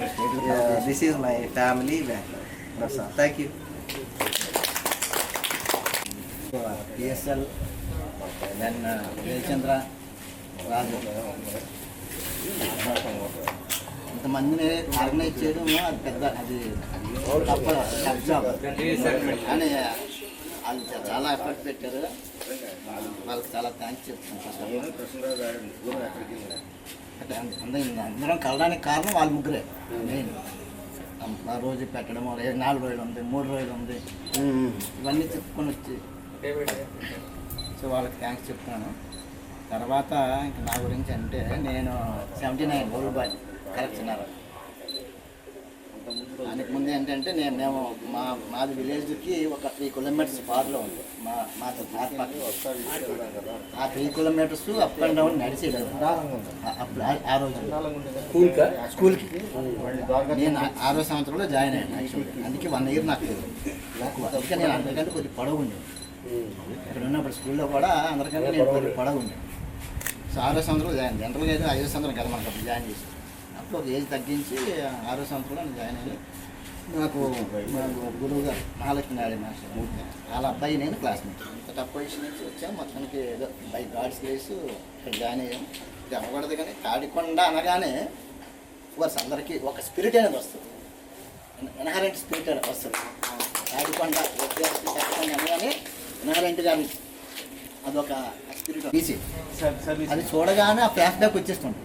This is my family background. Thank you. PSL, then Jayachandra, రాజు ఇంతమందిని ఆర్గనైజ్ చేయడం అది పెద్ద అది తప్ప జాబ్ అని వాళ్ళు చాలా ఎఫర్ట్ పెట్టారు. వాళ్ళకి చాలా థ్యాంక్స్ చెప్తున్నాను. అందరం కలడానికి కారణం వాళ్ళ ముగ్గురే మెయిన్. ఆ రోజు పెట్టడం 4 రోజులు ఉంది, 3 రోజులు ఉంది, ఇవన్నీ చెప్పుకొని వచ్చి సో వాళ్ళకి థ్యాంక్స్ చెప్తున్నాను. తర్వాత ఇంక నా గురించి అంటే నేను 79 గోల్డ్ బాయ్ కలెక్షన్. దానికి ముందు ఏంటంటే మేము మాది విలేజ్కి ఒక 3 కిలోమీటర్స్ ఫార్లో ఉంది. ఆ 3 కిలోమీటర్స్ అప్ అండ్ డౌన్ నడిచి ఆ రోజు స్కూల్కి నేను 6వ సంవత్సరంలో జాయిన్ అయ్యాను. యాక్చువల్లీ అందుకే 1 ఇయర్ నాకు ఎక్కువ. అందుకే నేను అందరికంటే కొద్దిగా పొడవు ఉండేది. ఇక్కడ ఉన్నప్పుడు స్కూల్లో కూడా అందరికంటే నేను కొద్దిగా పొడవు ఉండేది. సో 6వ సంవత్సరంలో జాయిన్. జనరల్గా అయితే 5వ సంవత్సరం కదా మనకు అప్పుడు జాయిన్ చేసి, అప్పుడు ఒక ఏజ్ తగ్గించి 6వ సంవత్సరంలో నేను జాయిన్ అయ్యి నాకు గురువు గారు మహాలక్ష్మి నాయుడు మాస్టర్ వాళ్ళ అబ్బాయి నేను క్లాస్మేట్. అంత టఫ్ పొజిషన్ నుంచి వచ్చాము. మొత్తానికి ఏదో బై గాడ్స్ గ్రేస్ ఇక్కడ జాయిన్ అయ్యాము. ఇది అవ్వకూడదు కానీ తాడికొండ అనగానే వర్స్ అందరికీ ఒక స్పిరిట్ అనేది వస్తుంది, ఇన్హరెంట్ స్పిరిట్ అనేది వస్తుంది. తాడికొండ అనగానే ఇన్హరెంట్గా అదొక స్పిరిట్ తీసి అది చూడగానే ఆ ఫ్లాష్ బ్యాక్ వచ్చేస్తుంది.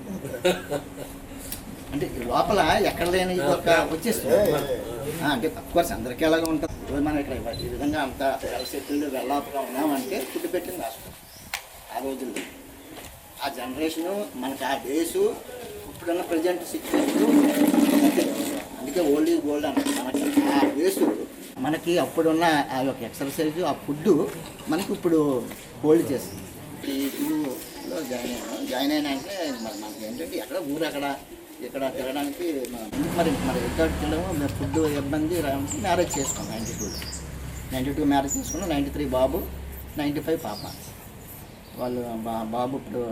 అంటే లోపల ఎక్కడ లేని ఒక వచ్చేస్తుంది. అంటే అఫ్కోర్స్ అందరికీ ఎలాగ ఉంటుంది. మనం ఇక్కడ ఈ విధంగా అంత వెల్ సెటిల్డ్ వెల్లాపుగా ఉన్నామంటే ఫుడ్ పెట్టింది రాష్ట్రం ఆ రోజుల్లో. ఆ జనరేషను మనకి ఆ డేసు ఇప్పుడున్న ప్రజెంట్ సిచ్యువేషన్ అందుకే ఓల్డ్ ఈజ్ గోల్డ్ అంటే మనకి ఆ డేసు మనకి అప్పుడున్న ఆ యొక్క ఎక్సర్సైజ్ ఆ ఫుడ్ మనకి ఇప్పుడు హోల్డ్ చేస్తుంది. ఈ టూలో జాయిన్ అయినా అంటే మరి మనకి ఏంటంటే ఎక్కడ ఊరు అక్కడ ఇక్కడ తిరగడానికి మరి ఎక్కడికి వెళ్ళాము. ఫుడ్ ఇబ్బంది మ్యారేజ్ చేసుకున్నాం. 92 మ్యారేజ్ చేసుకున్నాం. 93 బాబు, 95 పాప. వాళ్ళు బాబు ఇప్పుడు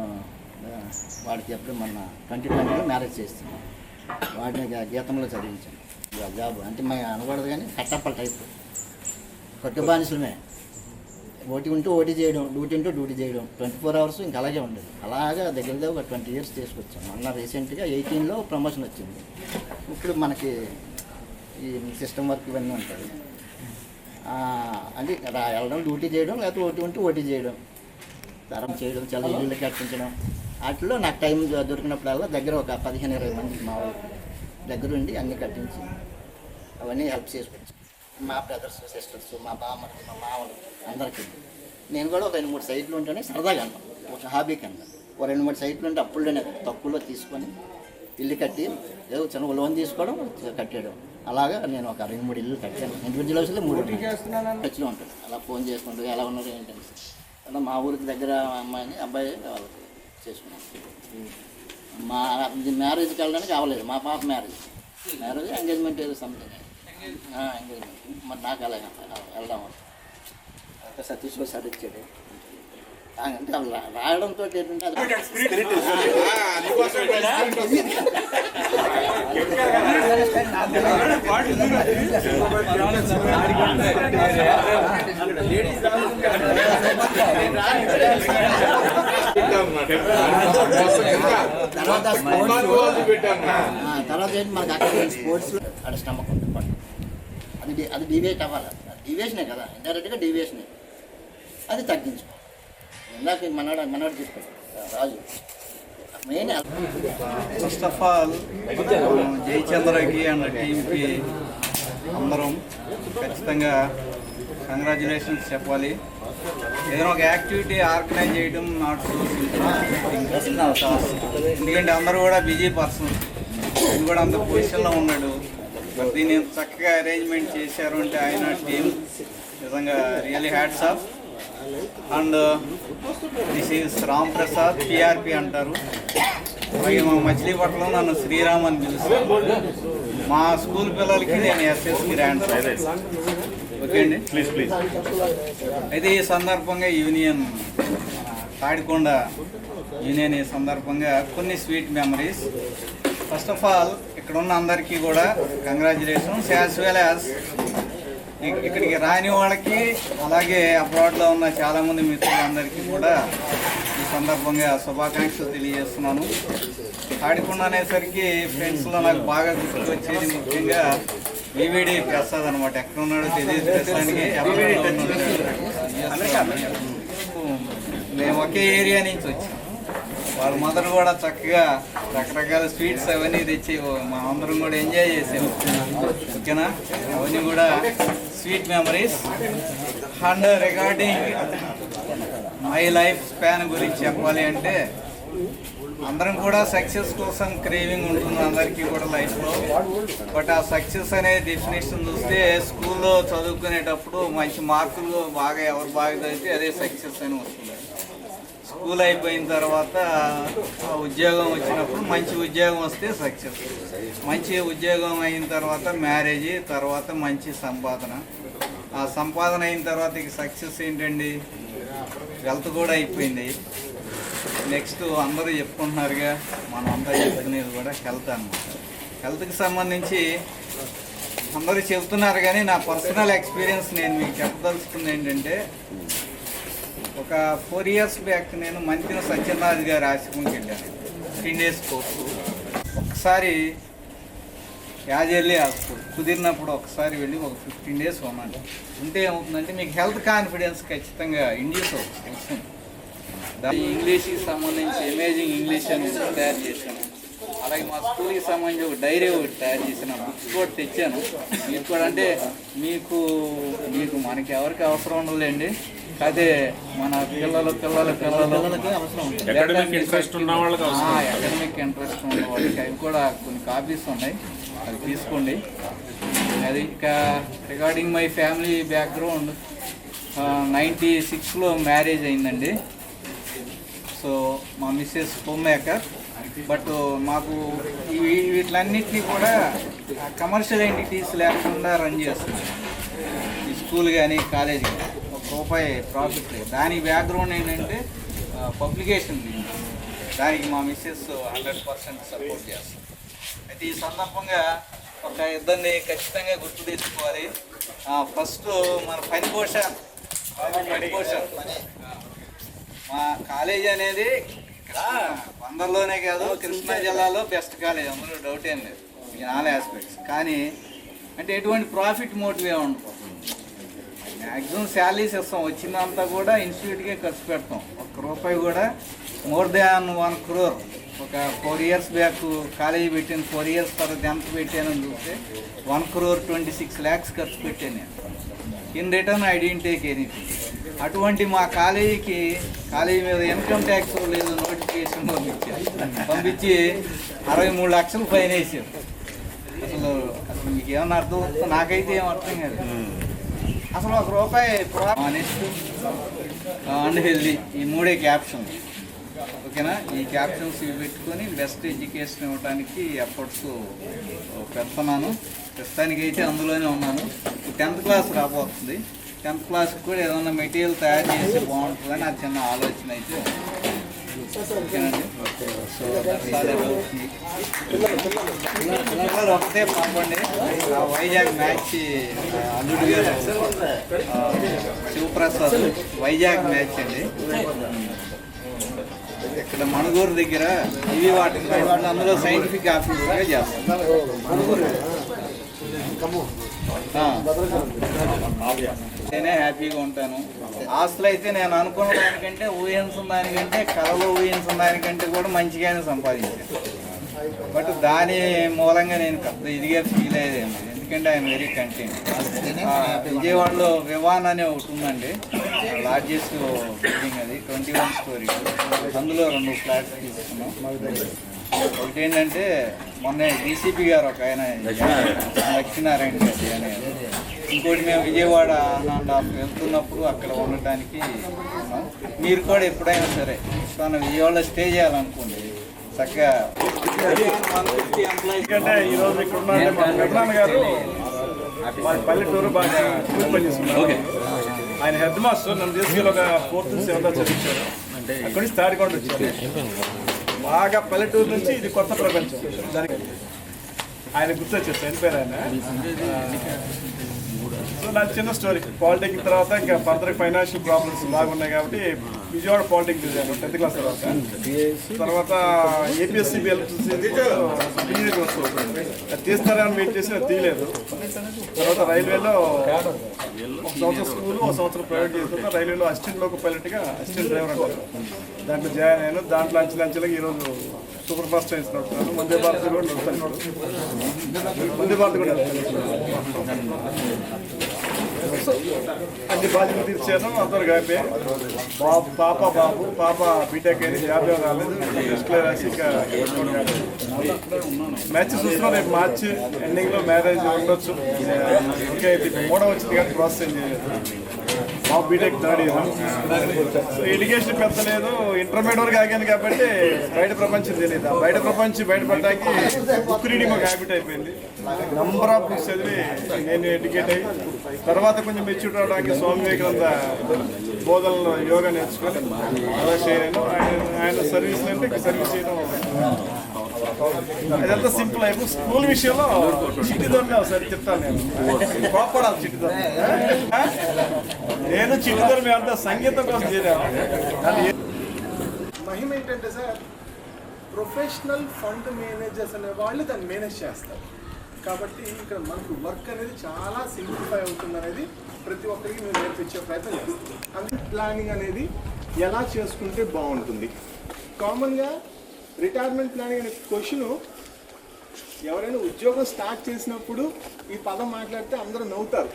వాడికి ఎప్పుడు మన 2020లో మ్యారేజ్ చేస్తున్నాం. వాడిని గీతంలో చదివించాం. జాబ్ అంటే మేము అనకూడదు కానీ కట్టప్పల టైప్ కట్టుబానిసలమే. ఓటీ ఉంటూ ఓటీ చేయడం, డ్యూటీ ఉంటూ డ్యూటీ చేయడం, 24 అవర్స్ ఇంకా అలాగే ఉండేది. అలాగా దగ్గర ఒక 20 ఇయర్స్ చేసుకొచ్చాం. మొన్న రీసెంట్గా 18లో ప్రమోషన్ వచ్చింది. ఇప్పుడు మనకి ఈ సిస్టమ్ వర్క్ ఇవన్నీ ఉంటాయి. అంటే వెళ్ళడం, డ్యూటీ చేయడం, లేకపోతే ఓటీ ఉంటూ ఓటీ చేయడం, తరం చేయడం, చాలా ఇల్లు కట్టించడం. వాటిలో నాకు టైం దొరికినప్పుడల్లా దగ్గర ఒక 15-20 మంది మా దగ్గర ఉండి అన్నీ కట్టించి అవన్నీ హెల్ప్ చేసుకొచ్చాను. మా బ్రదర్స్, సిస్టర్స్, మా బామ్మకి, మా మామలు అందరికీ. నేను కూడా ఒక 2-3 సైట్లు ఉంటేనే సరదాగా అన్నాను, ఒక హాబీ కన్నా. ఒక 2-3 సైట్లు ఉంటే అప్పుడులోనే తక్కువలో తీసుకొని ఇల్లు కట్టి ఏదో చిన్న లోన్ తీసుకోవడం, కట్టేయడం. అలాగా నేను ఒక 2-3 ఇల్లు కట్టాను. ఇండివిజువల్ హౌస్లో 3 టచ్లో ఉంటుంది. అలా ఫోన్ చేసుకుంటూ ఎలా ఉన్నారు ఏంటంటే అలా మా ఊరికి దగ్గర అమ్మాయిని అబ్బాయి వాళ్ళకి చేసుకున్నాను. మా మ్యారేజ్కి వెళ్ళడానికి అవ్వలేదు. మా పాప మ్యారేజ్ ఎంగేజ్మెంట్ ఏదో సంథింగ్ ఎంగేజ్మెంట్. మరి నాకు అలా వెళ్దాం సతీష్ సరిచ్చాడు. అంటే అవి రాయడంతో ఏంటంటే తర్వాత ఏంటి మనకి అక్కడ స్పోర్ట్స్లో అక్కడ స్టమక్ ఉంటుంది. అది డీవియేట్ అవ్వాలి. డీవియేషనే కదా, ఇండైరెక్ట్గా డీవియేషనే. అది తగ్గించుకో. ఇందాక మనవాడు చెప్పాడు Raju main. First of all జయచంద్రకి అండ్ టీంకి అందరం ఖచ్చితంగా కంగ్రాచులేషన్స్ చెప్పాలి. ఏదైనా ఒక యాక్టివిటీ ఆర్గనైజ్ చేయడం నాట్ సో సింపుల్. ఎందుకంటే అందరూ కూడా బిజీ పర్సన్, ఆయన కూడా అంత పొజిషన్లో ఉన్నాడు. మరి దీన్ని చక్కగా అరేంజ్మెంట్ చేశారు అంటే ఆయన టీం నిజంగా really hats off. And this is Ram Prasad, PRP అంటారు. అలాగే మా మచిలీపట్నంలో నన్ను శ్రీరామ్ అని పిలుస్తాను. మా స్కూల్ పిల్లలకి నేను ఎస్ఎస్ గ్రాండ్ ఓకే అండి. Please please. అయితే ఈ సందర్భంగా యూనియన్ తాడికొండ యూనియన్ ఈ సందర్భంగా కొన్ని sweet memories. First of all ఇక్కడ ఉన్న అందరికీ కూడా కంగ్రాచులేషన్స్, యాజ్ వెల్ యాజ్ ఇక్కడికి రాని వాళ్ళకి, అలాగే అబ్రాడ్లో ఉన్న చాలామంది మిత్రులందరికీ కూడా ఈ సందర్భంగా శుభాకాంక్షలు తెలియజేస్తున్నాను. తాడికొండ అనేసరికి ఫ్రెండ్స్లో నాకు బాగా గుర్తుకొచ్చేది ముఖ్యంగా వివిడి ప్రసాద్ అనమాట. ఎక్కడ ఉన్నాడో తెలియదు ప్రస్తుతానికి. మేము ఒకే ఏరియా నుంచి వచ్చాం. వాళ్ళ మదర్ కూడా చక్కగా రకరకాల స్వీట్స్ అవన్నీ తెచ్చి మా అందరం కూడా ఎంజాయ్ చేసాము. ఓకేనా, అవన్నీ కూడా sweet memories. And regarding my life span గురించి చెప్పాలి అంటే అందరం కూడా సక్సెస్ కోసం క్రేవింగ్ ఉంటుంది అందరికీ కూడా లైఫ్లో. బట్ ఆ సక్సెస్ అనే డెఫినేషన్ చూస్తే స్కూల్లో చదువుకునేటప్పుడు మంచి మార్కులు బాగా ఎవరు బాగా చదివితే అదే సక్సెస్ అని వస్తుంది. స్కూల్ అయిపోయిన తర్వాత ఉద్యోగం వచ్చినప్పుడు మంచి ఉద్యోగం వస్తే సక్సెస్. మంచి ఉద్యోగం అయిన తర్వాత మ్యారేజ్, తర్వాత మంచి సంపాదన. ఆ సంపాదన అయిన తర్వాత ఇక సక్సెస్ ఏంటండి, హెల్త్ కూడా అయిపోయింది. నెక్స్ట్ అందరూ చెప్పుకుంటున్నారుగా, మనం అంతా చెప్పుకునేది కూడా హెల్త్ అన్నమాట. హెల్త్కి సంబంధించి అందరూ చెబుతున్నారు కానీ నా పర్సనల్ ఎక్స్పీరియన్స్ నేను మీకు చెప్పదలుచుకుంది ఏంటంటే, ఒక 4 years బ్యాక్ నేను మంత్రి సత్యనాథ్ గారి ఆశ్రమంకి వెళ్ళాను. 15 days కోర్సు. ఒకసారి యాజెల్లి హాస్పిటల్ కుదిరినప్పుడు ఒకసారి వెళ్ళి ఒక 15 days ఉన్నాను. ఉంటే ఏమవుతుందంటే మీకు హెల్త్ కాన్ఫిడెన్స్ ఖచ్చితంగా ఇండ్యూస్ అవుతుంది. దాని ఇంగ్లీష్కి సంబంధించి అమేజింగ్ ఇంగ్లీష్ అని తయారు చేశాను. అలాగే మా స్కూల్కి సంబంధించి ఒక డైరీ ఒకటి తయారు చేసిన బుక్స్ కూడా తెచ్చాను. మీకు కూడా అంటే మీకు మనకి ఎవరికి అవసరం ఉండలేండి, అదే మన పిల్లలకి అవసరం ఉంటుంది. అకాడమిక్ ఇంట్రెస్ట్ ఉన్న వాళ్ళకి అవి కూడా కొన్ని కాపీస్ ఉన్నాయి, అవి తీసుకోండి. అది ఇంకా రిగార్డింగ్ మై ఫ్యామిలీ బ్యాక్గ్రౌండ్, 96లో మ్యారేజ్ అయిందండి. సో మా మిస్సెస్ హోమ్ మేకర్. బట్ మాకు వీటిలన్నిటినీ కూడా కమర్షియల్ ఎంటిటీస్ లేకుండా రన్ చేస్తుంది. ఈ స్కూల్ కానీ కాలేజ్ కానీ ₹1 ప్రాఫిట్ లేదు. దానికి బ్యాక్గ్రౌండ్ ఏంటంటే పబ్లికేషన్. దానికి మా మిస్సెస్ 100% సపోర్ట్ చేస్తుంది. అయితే ఈ సందర్భంగా ఒక ఇద్దరిని ఖచ్చితంగా గుర్తు తెచ్చుకోవాలి. ఫస్ట్ మన పని పోషన్. మా కాలేజ్ అనేది వందల్లోనే కాదు, కృష్ణా జిల్లాలో బెస్ట్ కాలేజ్, అందులో డౌట్ ఏం లేదు ఈ 4 ఆస్పెక్ట్స్. కానీ అంటే ఎటువంటి ప్రాఫిట్ మోటివే ఉండదు. మ్యాక్సిమం శాలరీస్ ఇస్తాం, వచ్చిందంతా కూడా ఇన్స్టిట్యూట్కే ఖర్చు పెడతాం. ₹1 కూడా మోర్ దాన్ 1 crore. ఒక 4 years బ్యాక్ కాలేజీ పెట్టాను, 4 years తర్వాత ఎంత పెట్టానని చూస్తే 1,26 lakhs ఖర్చు పెట్టాను నేను. In return I didn't take anything. అటువంటి మా కాలేజీ మీద ఇన్కమ్ ట్యాక్స్ లేదు, నోటిఫికేషన్ పంపించి 63 lakhs ఫైన్ వేసారు. అసలు మీకు ఏమన్నా అర్థం అవుతుంది? నాకైతే ఏం అర్థం కాదు. అసలు ₹1 ఆనెస్ట్ అండ్ హెల్దీ, ఈ 3 క్యాప్షన్స్. ఓకేనా, ఈ క్యాప్షన్స్ ఇవి పెట్టుకొని బెస్ట్ ఎడ్యుకేషన్ ఇవ్వడానికి ఎఫర్ట్స్ పెడుతున్నాను. ప్రస్తుతానికి అయితే అందులోనే ఉన్నాను. 10th class రాబోతుంది. 10th classకి కూడా ఏదైనా మెటీరియల్ తయారు చేస్తే బాగుంటుందని నా చిన్న ఆలోచన అయితే. ఓకేనండి. సో ఒకటే పంపండి. వైజాగ్ మ్యాచ్ అల్లుడు గారు శివప్రసాద్ వైజాగ్ మ్యాచ్ అండి. ఇక్కడ మణుగూరు దగ్గర ఇవి వాటి అందులో సైంటిఫిక్ ఆఫీసర్గా చేస్తాను. నేనే హ్యాపీగా ఉంటాను. ఆస్తులు అయితే నేను అనుకున్న దానికంటే, ఊహించిన దానికంటే, కళలో ఊహించిన దానికంటే కూడా మంచిగానే సంపాదించాను. బట్ దాని మూలంగా నేను పెద్ద ఇదిగా ఫీల్ అయ్యేదేమో, ఎందుకంటే ఆయన వెరీ కంటెంట్. విజయవాడలో వివాన్ అనే ఒకటి ఉందండి, లార్జెస్ట్ బిల్డింగ్. అది 21 stories. అందులో 2 flats తీసుకున్నాం. ఒకటి ఏంటంటే మొన్న డీసీపీ గారు ఒక ఆయన లక్ష్మీనారాయణ రెడ్డి అనే. ఇంకోటి మేము విజయవాడ 1.5 వెళ్తున్నప్పుడు అక్కడ ఉండటానికి ఉన్నాం. మీరు కూడా ఎప్పుడైనా సరే మన విజయవాడలో స్టే చేయాలనుకోండి, చక్కగా ఎందుకంటే ఈరోజు ఇక్కడ ఉన్న గారు పల్లెటూరు బాగా పనిచేస్తున్నారు. ఆయన హెడ్ మాస్టర్ నన్ను తీసుకెళ్ళి ఒక 4th, 7th చదివించారు. అక్కడి నుంచి తాడికొండ వచ్చారు. బాగా పల్లెటూరు నుంచి ఇది కొత్త ప్రపంచం. దానికి ఆయన గుర్తొచ్చేసి చనిపోయారు ఆయన. సో నా చిన్న స్టోరీ. పాలిటెక్నిక్ తర్వాత ఇంకా ఫర్దర్ ఫైనాన్షియల్ ప్రాబ్లమ్స్ బాగున్నాయి కాబట్టి విజయవాడ పాలిటెక్నిక్ చదివాను 10th క్లాస్ తర్వాత ఏపీఎస్సీ ఇంజనీరింగ్ వస్తుంది. అది తీస్తారని వెయిట్ చేసి అది తీయలేదు. తర్వాత రైల్వేలో 1 సంవత్సరం స్కూల్ 1 సంవత్సరం ప్రైవేట్ చేసిన రైల్వేలో అసిస్టెంట్ లోకో పైలట్గా అసిస్టెంట్ డ్రైవర్ అంటారు, దాంట్లో జాయిన్ అయ్యాను. దాంట్లో అంచెలంచెలుగా ఈరోజు సూపర్ ఫాస్ట్ ట్రైన్స్ నడుపుతున్నాను. వందే భారత్ కూడా నడుపుతాను. వందే భారత్ కూడా అన్ని బాధ్యతలు తీర్చాను. అందరు అయిపోయాయి. పాప బీటెక్ అయింది, జాబ్ రాలేదు. టెస్ట్లో రాసి ఇంకా మ్యాచ్ చూస్తున్నాం. రేపు మార్చ్ ఎండింగ్లో మ్యారేజ్ ఉండొచ్చు. ఇంకా ఇది 3వ వచ్చింది కానీ ప్రాసెస్ ఏం చేయలేదు. మా B Tech third year. So education పెద్ద లేదు, ఇంటర్మీడియట్ వరకు ఆగాను కాబట్టి బయట ప్రపంచం తెలియదు. బయట ప్రపంచం బయటపడడానికి బుక్ రీడింగ్ ఒక హ్యాబిట్ అయిపోయింది. నంబర్ ఆఫ్ బుక్స్ చదివి నేను ఎడ్యుకేట్ అయ్యి తర్వాత కొంచెం మెచ్యూర్ అవడానికి స్వామి వివేకానంద బోధనలో యోగా నేర్చుకొని అలా చేయను. ఆయన సర్వీస్లో అంటే సర్వీస్ చేయడం అదంతా సింపుల్ అయిపో. స్కూల్ విషయంలో చిట్టిదోని ఒకసారి చెప్తాను. నేను కోపడాలి చిట్టిదోని. నేను చిట్టిదోని మేమంతా సంగీతం కోసం చేరాము. మహిమ ఏంటంటే సార్, ప్రొఫెషనల్ ఫండ్ మేనేజర్స్ అనే వాళ్ళు దాన్ని మేనేజ్ చేస్తారు. కాబట్టి ఇక్కడ మనకు వర్క్ అనేది చాలా సింప్లిఫై అవుతుంది అనేది ప్రతి ఒక్కరికి మేము నేర్పించే ప్రయత్నం చేస్తాం. అందుకే ప్లానింగ్ అనేది ఎలా చేసుకుంటే బాగుంటుంది. కామన్గా రిటైర్మెంట్ ప్లానింగ్ అనే క్వశ్చన్ ఎవరైనా ఉద్యోగం స్టార్ట్ చేసినప్పుడు ఈ పదం మాట్లాడితే అందరూ నవ్వుతారు.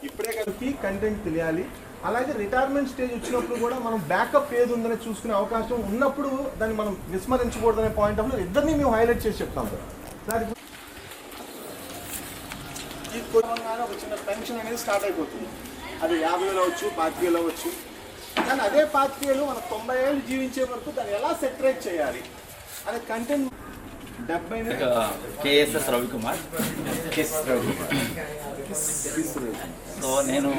ఇప్పుడే కలిపి కంటెంట్ తెలియాలి. అలాగే రిటైర్మెంట్ స్టేజ్ వచ్చినప్పుడు కూడా మనం బ్యాకప్ ఏది ఉందని చూసుకునే అవకాశం ఉన్నప్పుడు దాన్ని మనం విస్మరించకూడదనే పాయింట్ ఆఫ్ వ్యూ ఇద్దరిని మేము హైలైట్ చేసి చెప్తాం సార్. ఈ కొద్దిగానే ఒక చిన్న పెన్షన్ అనేది స్టార్ట్ అయిపోతుంది. అది 50,000 అవ్వచ్చు, 25,000 అవ్వచ్చు. కానీ అదే 25,000 మనం 90 ఏళ్ళు జీవించే వరకు దాన్ని ఎలా సెటరేట్ చేయాలి అనే కంటెంట్ 70 కేఎస్ఎస్ రవికుమార్. సో నేను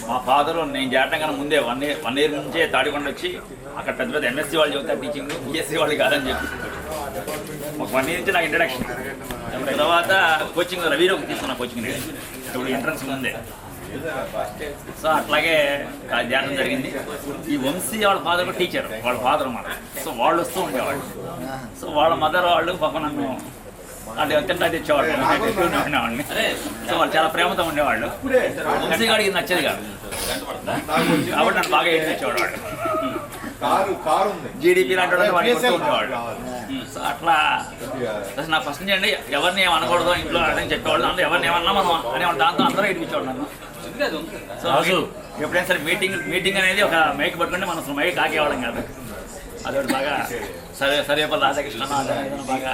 మా ఫాదర్ నేను చేరడం కన్నా ముందే వన్ ఇయర్ నుంచే తాడికొండ వచ్చి అక్కడ పెద్ద పెద్ద ఎంఎస్సీ వాళ్ళు చదువుతారు టీచింగ్, బిఎస్సీ వాళ్ళు కాదని చెప్పి ఒక 1 ఇయర్ నుంచి నాకు ఇంట్రడక్షన్. తర్వాత కోచింగ్ రవిలో తీసుకున్నా కోచింగ్ ఇప్పుడు ఎంట్రన్స్ ముందే. సో అట్లాగే ధ్యానం జరిగింది. ఈ వంశీ వాళ్ళ ఫాదర్ కూడా టీచర్, వాళ్ళ ఫాదర్ అన్నమాట. సో వాళ్ళు వస్తూ ఉండేవాళ్ళు. సో వాళ్ళ మదర్ వాళ్ళు పాప నన్ను అంటే తింటా తెచ్చేవాళ్ళు, ఉండేవాడిని. సో వాళ్ళు చాలా ప్రేమతో ఉండేవాళ్ళు. వంశీ గారికి నచ్చేది కాదు కాబట్టి నన్ను బాగా ఏం తెచ్చేవాడు వాళ్ళు. జీడిపి లాంటి వాళ్ళు ఉండేవాళ్ళు. సో అట్లా అసలు నా ఫస్ట్ నుంచి అండి ఎవరిని ఏమనకూడదు ఇంట్లో అని చెప్పేవాళ్ళు. అంటే ఎవరిని ఏమన్నా మనం అనే దాంతో అందరూ ఇడిపించేవాళ్ళు నన్ను. సో ఎప్పుడైనా సరే మీటింగ్ అనేది ఒక మైక్ పట్టుకుంటే మనం అసలు మైక్ ఆగేవాళ్ళం కాదు. అదొకటి బాగా సర్వేపల్లి రాధాకృష్ణ బాగా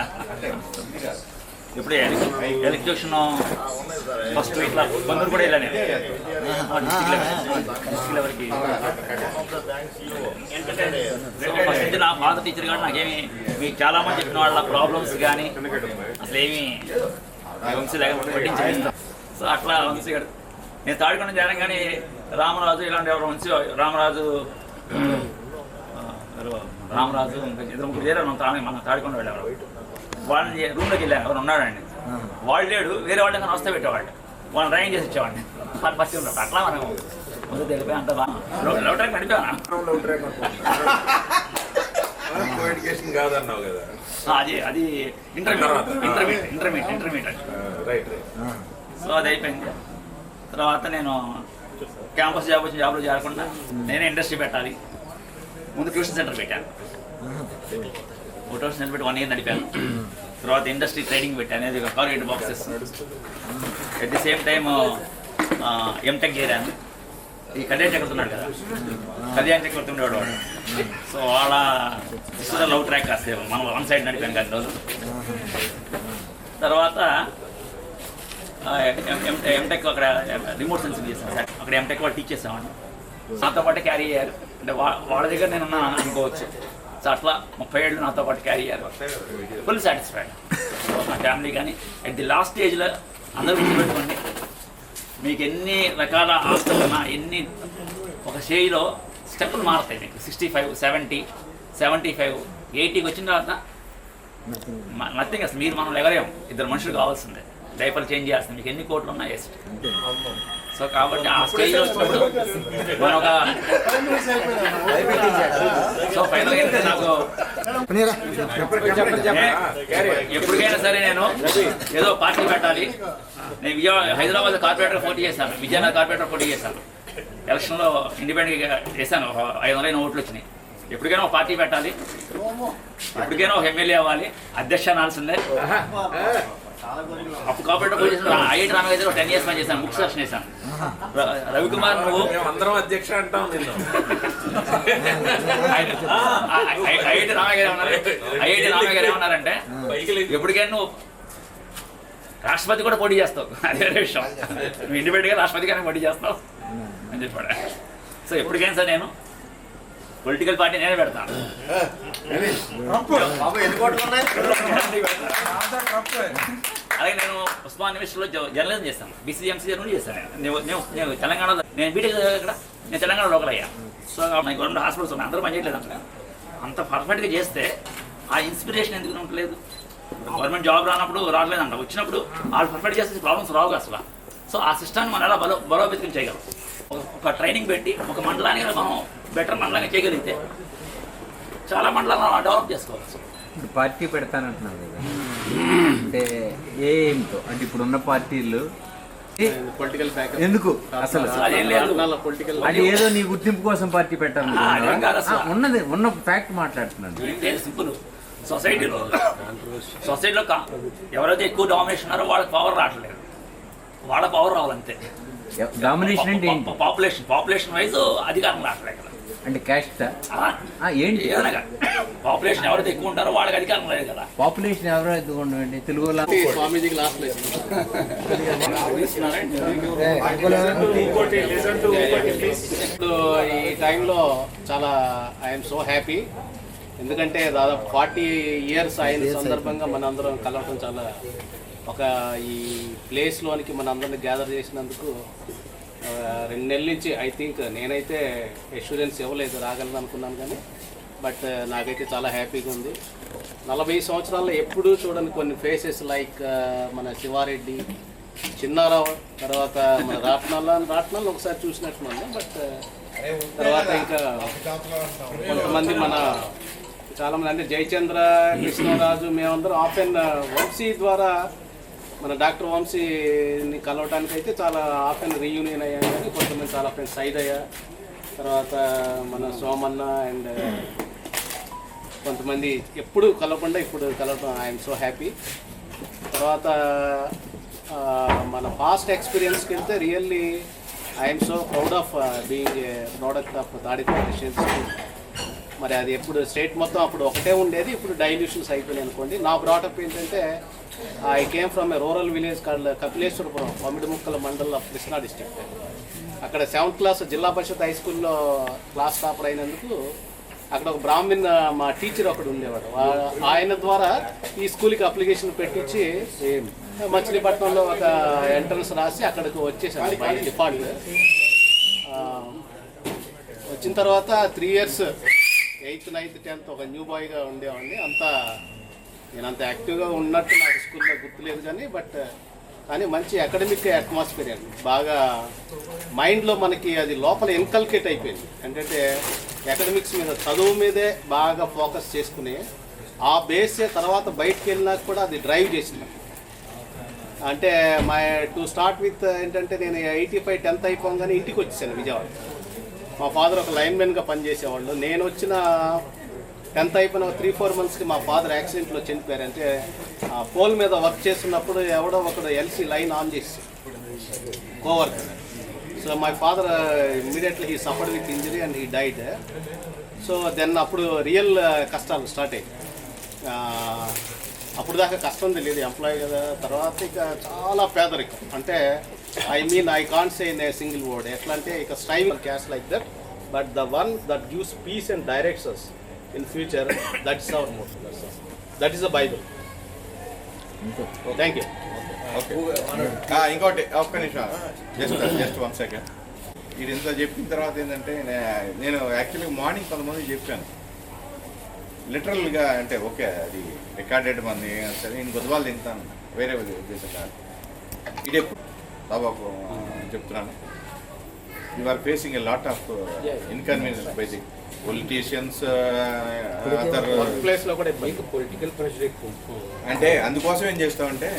ఎప్పుడే ఎలక్ట్యూషన్ ఫస్ట్ ఇట్లా బందూరు కూడా వెళ్ళాను డిస్ట్రిక్ట్ లెవెల్కి. ఫస్ట్ నుంచి నా ఫాదర్ టీచర్ కానీ నాకేమి మీకు చాలా మంది చెప్పిన వాళ్ళ ప్రాబ్లమ్స్ కానీ అసలు ఏమి వంశీ లేకపోతే పట్టించేస్తాం. సో అట్లా వంశీ గారు నేను తాడికొండ చేరాను. కానీ రామరాజు ఇలాంటి ఎవరు వంశీ రామరాజు ఇద్దరు ముగ్గురు చేరారు మన తాడికొండ వెళ్ళేవారు. వాళ్ళని రూమ్లోకి వెళ్ళాను, ఎవరు ఉన్నాడండి వాళ్ళు లేడు, వేరే వాళ్ళని కానీ వస్తే పెట్టేవాళ్ళు, వాళ్ళని డ్రైవింగ్ చేసి వచ్చేవాడిని. వాళ్ళు ఫస్ట్ ఉంటారు. అట్లా మనం ముందు తెలిపోయి అంత బాగా లవ్ ట్రాక్ నడిపాను. అది ఇంటర్మీడియట్. సో అది అయిపోయింది. తర్వాత నేను క్యాంపస్ జాబ్లో చేరకుండా నేనే ఇండస్ట్రీ పెట్టాలి. ముందు ట్యూషన్ సెంటర్ పెట్టాను. ట్యూషన్ సెంటర్ పెట్టి 1 ఇయర్ నడిపాను. తర్వాత ఇండస్ట్రీ ట్రైనింగ్ పెట్టాను, అనేది corrugate boxes. At the same time MTech చేరాను. ఈ కళ్యాణ్ చక్రతున్నాడు కదా, కళ్యాణ్ చక్రతుండేవాడు వాడు. సో వాళ్ళ లవ్ ట్రాక్ కాసేపు మనం 1 సైడ్ నడిపాను కదా రోజు. తర్వాత ఎంటెక్ అక్కడ రిమోట్ సెన్సింగ్ చేశాను. అక్కడ ఎంటెక్ వాళ్ళు టీచ్ చేసామని నాతో పాటు క్యారీ అయ్యారు. అంటే వాళ్ళ దగ్గర నేను ఉన్నాను అనుకోవచ్చు. సో అట్లా 30 ఏళ్ళు నాతో పాటు క్యారీ అయ్యారు. ఫుల్ సాటిస్ఫైడ్ నా ఫ్యామిలీ. కానీ అట్ ది లాస్ట్ స్టేజ్లో అందరూ గుర్తుపెట్టుకోండి, మీకు ఎన్ని రకాల ఆస్తులు ఉన్నా ఎన్ని ఒక స్టేజ్లో స్టెప్పులు మారుతాయి. మీకు 65, 70, 75, 80కి వచ్చిన తర్వాత నథింగ్. అసలు మీరు మనం ఎగరేము. 2 మనుషులు కావాల్సిందే. డైపర్లు చేంజ్ చేస్తాం. మీకు ఎన్ని కోట్లు ఉన్నా వేస్ట్. సో కాబట్టి ఆ స్టేజ్ వచ్చినప్పుడు మనం ఒక సో ఫైనల్గా అయితే నాకు ఎప్పటికైనా సరే నేను ఏదో పార్టీ పెట్టాలి. నేను హైదరాబాద్ కార్పొరేటర్ పోటీ చేశాను, విజయనగరం కార్పొరేటర్ పోటీ చేశాను. ఎలక్షన్లో ఇండిపెండెంట్గా చేశాను, 500 ఓట్లు వచ్చినాయి. ఎప్పటికైనా ఒక పార్టీ పెట్టాలి, ఎప్పటికైనా ఒక ఎమ్మెల్యే అవ్వాలి, అధ్యక్ష అనాల్సిందే. అప్పుడు కార్పొరేటర్ పోటీ చేశాను. ఐఐటి రామయ్య దగ్గర 10 years పని చేశాను, బుక్స్ సెక్షన్ చేశాను. రవికుమార్ నువ్వు అందరం అధ్యక్ష అంటాం. ఐఐటి రామయ్య గారు ఏమన్నారంటే ఎప్పటికైనా నువ్వు రాష్ట్రపతి కూడా పోటీ చేస్తావు, అదే విషయం. నువ్వు ఇండిపెండెంట్గా రాష్ట్రపతిగానే పోటీ చేస్తావు అని చెప్పాడు. సో ఎప్పటికైనా సార్ నేను పొలిటికల్ పార్టీ నేనే పెడతాను. అలాగే నేను ఉస్మాన్ యూనివర్సిటీలో జర్నలిజం చేస్తాను, BCMC నుండి చేస్తాను. నేను తెలంగాణలో నేను బీటెక్ ఇక్కడ నేను తెలంగాణ లోకల్ అయ్యా. సో నాకు గవర్నమెంట్ హాస్పిటల్స్ ఉన్నాయి, అందరూ పనిచేయట్లేదు అక్కడ. అంత పర్ఫెక్ట్గా చేస్తే ఆ ఇన్స్పిరేషన్ ఎందుకు ఉండలేదు? గవర్నమెంట్ జాబ్ రానప్పుడు రావట్లేదంట, వచ్చినప్పుడు వాళ్ళు పర్ఫెక్ట్ చేస్తే ప్రాబ్లమ్స్ రావు అసలు. సో ఆ సిస్టాన్ని మనం ఎలా బలోపేతం చేయగలం? ఒక ట్రైనింగ్ పెట్టి ఒక మండలానికి మనం బెటర్ మండలంగా చేయగలిగితే చాలా మండలాలను డెవలప్ చేసుకోవచ్చు. ఇప్పుడు పార్టీ పెడతానంటున్నారు కదా, అంటే ఏమిటో అంటే ఇప్పుడున్న పార్టీలు పొలిటికల్ ఎందుకు అసలు అది ఏదో నీ గుర్తింపు కోసం పార్టీ పెట్టాలి ఉన్నది ఉన్న ఫ్యాక్ట్ మాట్లాడుతున్నాను. సింపుల్, సొసైటీలో ఎవరైతే ఎక్కువ డామినేషన్ ఉన్నారో వాళ్ళకి పవర్ రావట్లేదు, వాళ్ళ పవర్ రావాలంతే. డామినేషన్ అంటే పాపులేషన్ వైజ్ అధికారం రావట్లేదు అంటే క్యాస్ట్ ఏంటి? పాపులేషన్ ఎవరైతే ఎక్కువ ఉంటారో వాళ్ళకి అధికారం లేదు కదా. పాపులేషన్ ఎవరో ఎక్కువ ఉండండి తెలుగు స్వామీజీకి లాస్ట్ ఇప్పుడు ఈ టైంలో చాలా ఐఎమ్ సో హ్యాపీ. ఎందుకంటే దాదాపు 40 years అయిన సందర్భంగా మనందరం కలవటం చాలా ఒక ఈ ప్లేస్లోనికి మనందరినీ గ్యాదర్ చేసినందుకు 2 నెలల నుంచి ఐ థింక్ నేనైతే ఎష్యూరెన్స్ ఇవ్వలేదు, రాగలను అనుకున్నాను. కానీ బట్ నాకైతే చాలా హ్యాపీగా ఉంది. 40 సంవత్సరాల్లో ఎప్పుడూ చూడని కొన్ని ఫేసెస్ లైక్ మన శివారెడ్డి, చిన్నారావు, తర్వాత మన రాట్నాలు ఒకసారి చూసినట్టున్నాను. బట్ తర్వాత ఇంకా కొంతమంది మన చాలామంది అంటే జయచంద్ర, కృష్ణరాజు, మేమందరం ఆఫెన్ వంశీ ద్వారా మన డాక్టర్ వంశీని కలవడానికి అయితే చాలా ఆఫెన్ రీయూనియన్ అయ్యాను. కానీ కొంతమంది చాలా ఫ్రెండ్స్ సైదయ్య, తర్వాత మన సోమన్న అండ్ కొంతమంది ఎప్పుడు కలవకుండా ఇప్పుడు కలవడం ఐఎమ్ సో హ్యాపీ. తర్వాత మన పాస్ట్ ఎక్స్పీరియన్స్కి వెళ్తే really I'm so proud of being a product of Tadipatri residential school. మరి అది ఎప్పుడు స్టేట్ మొత్తం అప్పుడు ఒకటే ఉండేది, ఇప్పుడు డైల్యూషన్స్ అయిపోయినాయి అనుకోండి. నా బ్రాటప్ ఏంటంటే I came from A rural village called Kapileswarapuram, Pamidimukkala mandal of Krishna district. అక్కడ 7th class జిల్లా పరిషత్ హై స్కూల్లో క్లాస్ టాపర్ అయినందుకు అక్కడ ఒక బ్రాహ్మణ్ మా టీచర్ ఒకడు ఉండేవాడు. ఆయన ద్వారా ఈ స్కూల్కి అప్లికేషన్ పెట్టించి మచిలీపట్నంలో ఒక ఎంట్రన్స్ రాసి అక్కడికి వచ్చేసాను బై డిఫాల్ట్. వచ్చిన తర్వాత 3 years 8th, 9th, 10th ఒక న్యూ బాయ్గా ఉండేవాడిని. నేను అంత యాక్టివ్గా ఉన్నట్టు నాకు స్కూల్లో గుర్తులేదు కానీ కానీ మంచి అకాడమిక్ అట్మాస్ఫియర్ అండి. బాగా మైండ్లో మనకి అది లోపల ఇన్కల్కేట్ అయిపోయింది. ఏంటంటే అకాడమిక్స్ మీద, చదువు మీదే బాగా ఫోకస్ చేసుకుని ఆ బేసే తర్వాత బయటకు వెళ్ళినాక కూడా అది డ్రైవ్ చేసింది. అంటే టు స్టార్ట్ విత్ ఏంటంటే నేను 85 10th అయిపోగానే ఇంటికి వచ్చేసాను విజయవాడ. మా ఫాదర్ ఒక లైన్మెన్గా పనిచేసేవాళ్ళు. నేను వచ్చిన 10th అయిపోయిన 3-4 monthsకి మా ఫాదర్ యాక్సిడెంట్లో చనిపోయారు. అంటే పోల్ మీద వర్క్ చేస్తున్నప్పుడు ఎవడో ఒకడు ఎల్సీ లైన్ ఆన్ చేసి coworker. So my father immediately he suffered with injury and he died. So then అప్పుడు రియల్ కష్టాలు స్టార్ట్ అయ్యాయి. అప్పుడు దాకా కష్టం తెలియదు, ఎంప్లాయీ కదా. తర్వాత ఇక చాలా పేదరికం. అంటే I can't say in a single word. ఎట్లా అంటే ఇక striving cash like that, but the one that gives peace and directs us in future, that's our motto. That is the Bible. Thank you. ఇంకోటి ఒక్క నిమిషం, just 1 second. ఇది ఇంత చెప్పిన తర్వాత ఏంటంటే నేను యాక్చువల్లీ మార్నింగ్ కొంతమంది చెప్పాను లిటరల్గా, అంటే ఓకే అది రికార్డెడ్ మంది సరే నేను గుద్దవాళ్ళు తింటాను, వేరే ఉద్దేశం కాదు. ఇది ఎప్పుడు బాబాకు చెప్తున్నాను. you are facing a lot of inconvenience by the politicians, other place లో కూడా మీకు పొలిటికల్ ప్రెషర్ ఎక్కువ. అంటే అందుకోసం ఏం చేస్తామంటే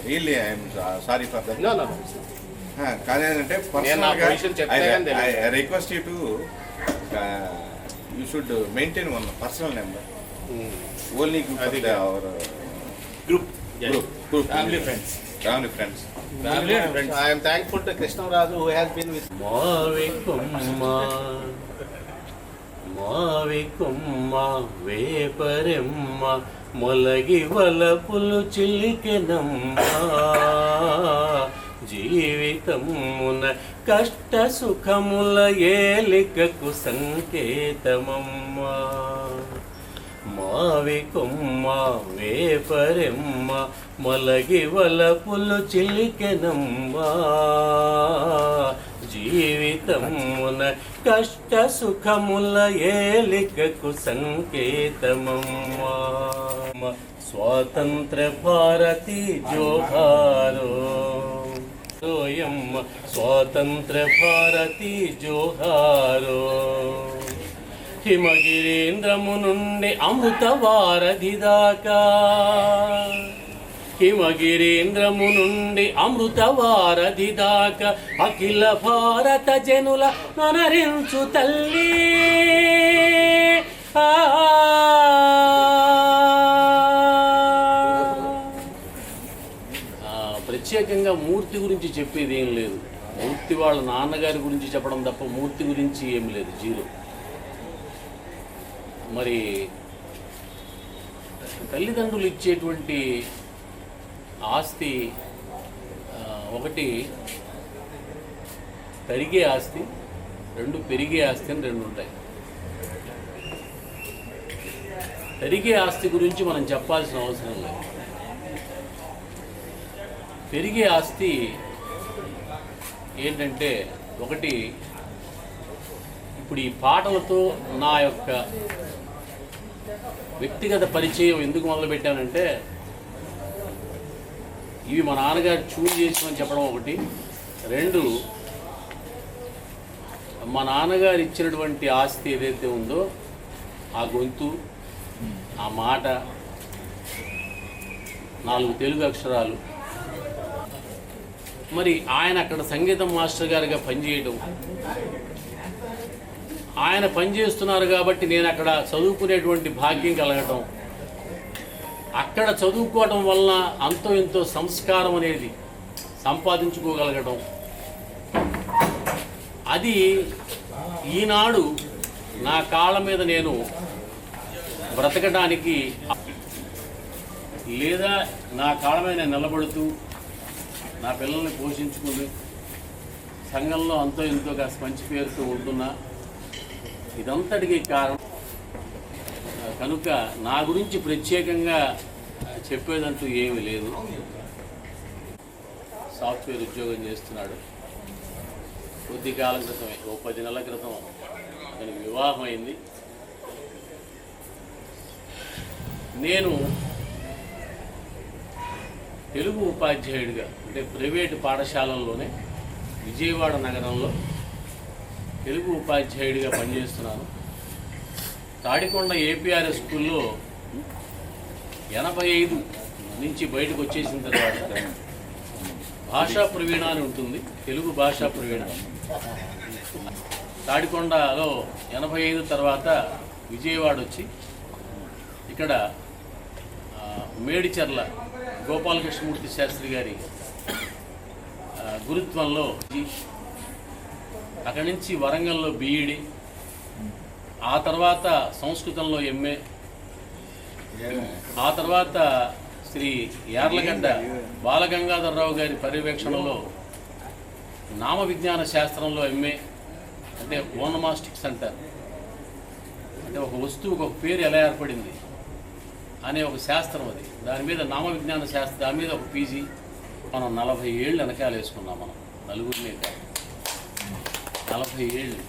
really I'm sorry for that. కానీ ఏంటంటే I request you to you should maintain one personal number only our group family friends. I am thankful to Krishnaraju who has been with మావి కొమ్మ వేపరెమ్మ మొలగి వలపులు చిలికెనమ్మ జీవితమున కష్ట సుఖముల ఏలికకు సంకేతమమ్మ మావి కొమ్మ వేపరెమ్మ మొలగి వలపులు చిలికెనమ్మ జీవితమున కష్ట సుఖముల ఏలికకు సంకేతమమ్మ స్వాతంత్ర భారతి జోహారో ఓయమ్మ స్వాతంత్ర భారతి జోహారో హిమగిరీంద్రము నుండి అమృత వారధి దాకా హిమగిరీంద్రము నుండి అమృత వారధి దాకా అఖిల భారత జనుల ననరించు తల్లి ప్రత్యేకంగా మూర్తి గురించి చెప్పేది ఏం లేదు. మూర్తి వాళ్ళ నాన్నగారి గురించి చెప్పడం తప్ప మూర్తి గురించి ఏం లేదు, జీరో. మరి తల్లిదండ్రులు ఇచ్చేటువంటి ఆస్తి ఒకటి తరిగే ఆస్తి, రెండు పెరిగే ఆస్తి అని రెండు ఉంటాయి. పెరిగే ఆస్తి గురించి మనం చెప్పాల్సిన అవసరం లేదు. పెరిగే ఆస్తి ఏంటంటే ఒకటి, ఇప్పుడు ఈ పాటలతో నా యొక్క వ్యక్తిగత పరిచయం ఎందుకు మొదలుపెట్టానంటే, ఇవి మా నాన్నగారు చూజ్ చేసామని చెప్పడం ఒకటి, రెండు మా నాన్నగారు ఇచ్చినటువంటి ఆస్తి ఏదైతే ఉందో ఆ గొంతు, ఆ మాట, 4 తెలుగు అక్షరాలు. మరి ఆయన అక్కడ సంగీతం మాస్టర్ గారిగా పనిచేయడం, ఆయన పనిచేస్తున్నారు కాబట్టి నేను అక్కడ చదువుకునేటువంటి భాగ్యం కలగటం, అక్కడ చదువుకోవడం వలన అంతో ఎంతో సంస్కారం అనేది సంపాదించుకోగలగడం, అది ఈనాడు నా కాళ్ళ మీద నేను బ్రతకడానికి లేదా నా కాళ్ళ మీద నేను నిలబడుతూ నా పిల్లల్ని పోషించుకుని సంఘంలో అంతో ఎంతో కాస్త మంచి పేరుతో ఉంటున్నా, ఇదంతటికి కారణం. కనుక నా గురించి ప్రత్యేకంగా చెప్పేదంటూ ఏమీ లేదు. సాఫ్ట్వేర్ ఉద్యోగం చేస్తున్నాడు. కొద్ది కాలం క్రితమే, 10 నెలల క్రితం అతనికి వివాహం అయింది. నేను తెలుగు ఉపాధ్యాయుడిగా, అంటే ప్రైవేటు పాఠశాలల్లోనే విజయవాడ నగరంలో తెలుగు ఉపాధ్యాయుడిగా పనిచేస్తున్నాను. తాడికొండ ఏపీఆర్ఎస్ స్కూల్లో 85 నుంచి బయటకు వచ్చేసిన తర్వాత భాషా ప్రవీణ అని ఉంటుంది, తెలుగు భాషా ప్రవీణ. తాడికొండలో 85 తర్వాత విజయవాడ వచ్చి ఇక్కడ మేడిచర్ల గోపాలకృష్ణమూర్తి శాస్త్రి గారి గురుత్వంలో, అక్కడి నుంచి వరంగల్లో బీఈడి, ఆ తర్వాత సంస్కృతంలో ఎంఏ, ఆ తర్వాత శ్రీ యార్లగడ్డ బాలగంగాధరరావు గారి పర్యవేక్షణలో నామ విజ్ఞాన శాస్త్రంలో ఎంఏ, అంటే ఓనమాస్టిక్స్ అంటారు, అంటే ఒక వస్తువుకు ఒక పేరు ఎలా ఏర్పడింది అనే ఒక శాస్త్రం అది. దాని మీద నామ విజ్ఞాన శాస్త్రం, దాని మీద ఒక పీజీ. మనం 40 ఏళ్ళు వెనకాల వేసుకున్నాం. మనం నలుగురినే కాదు, 40 ఏళ్ళు,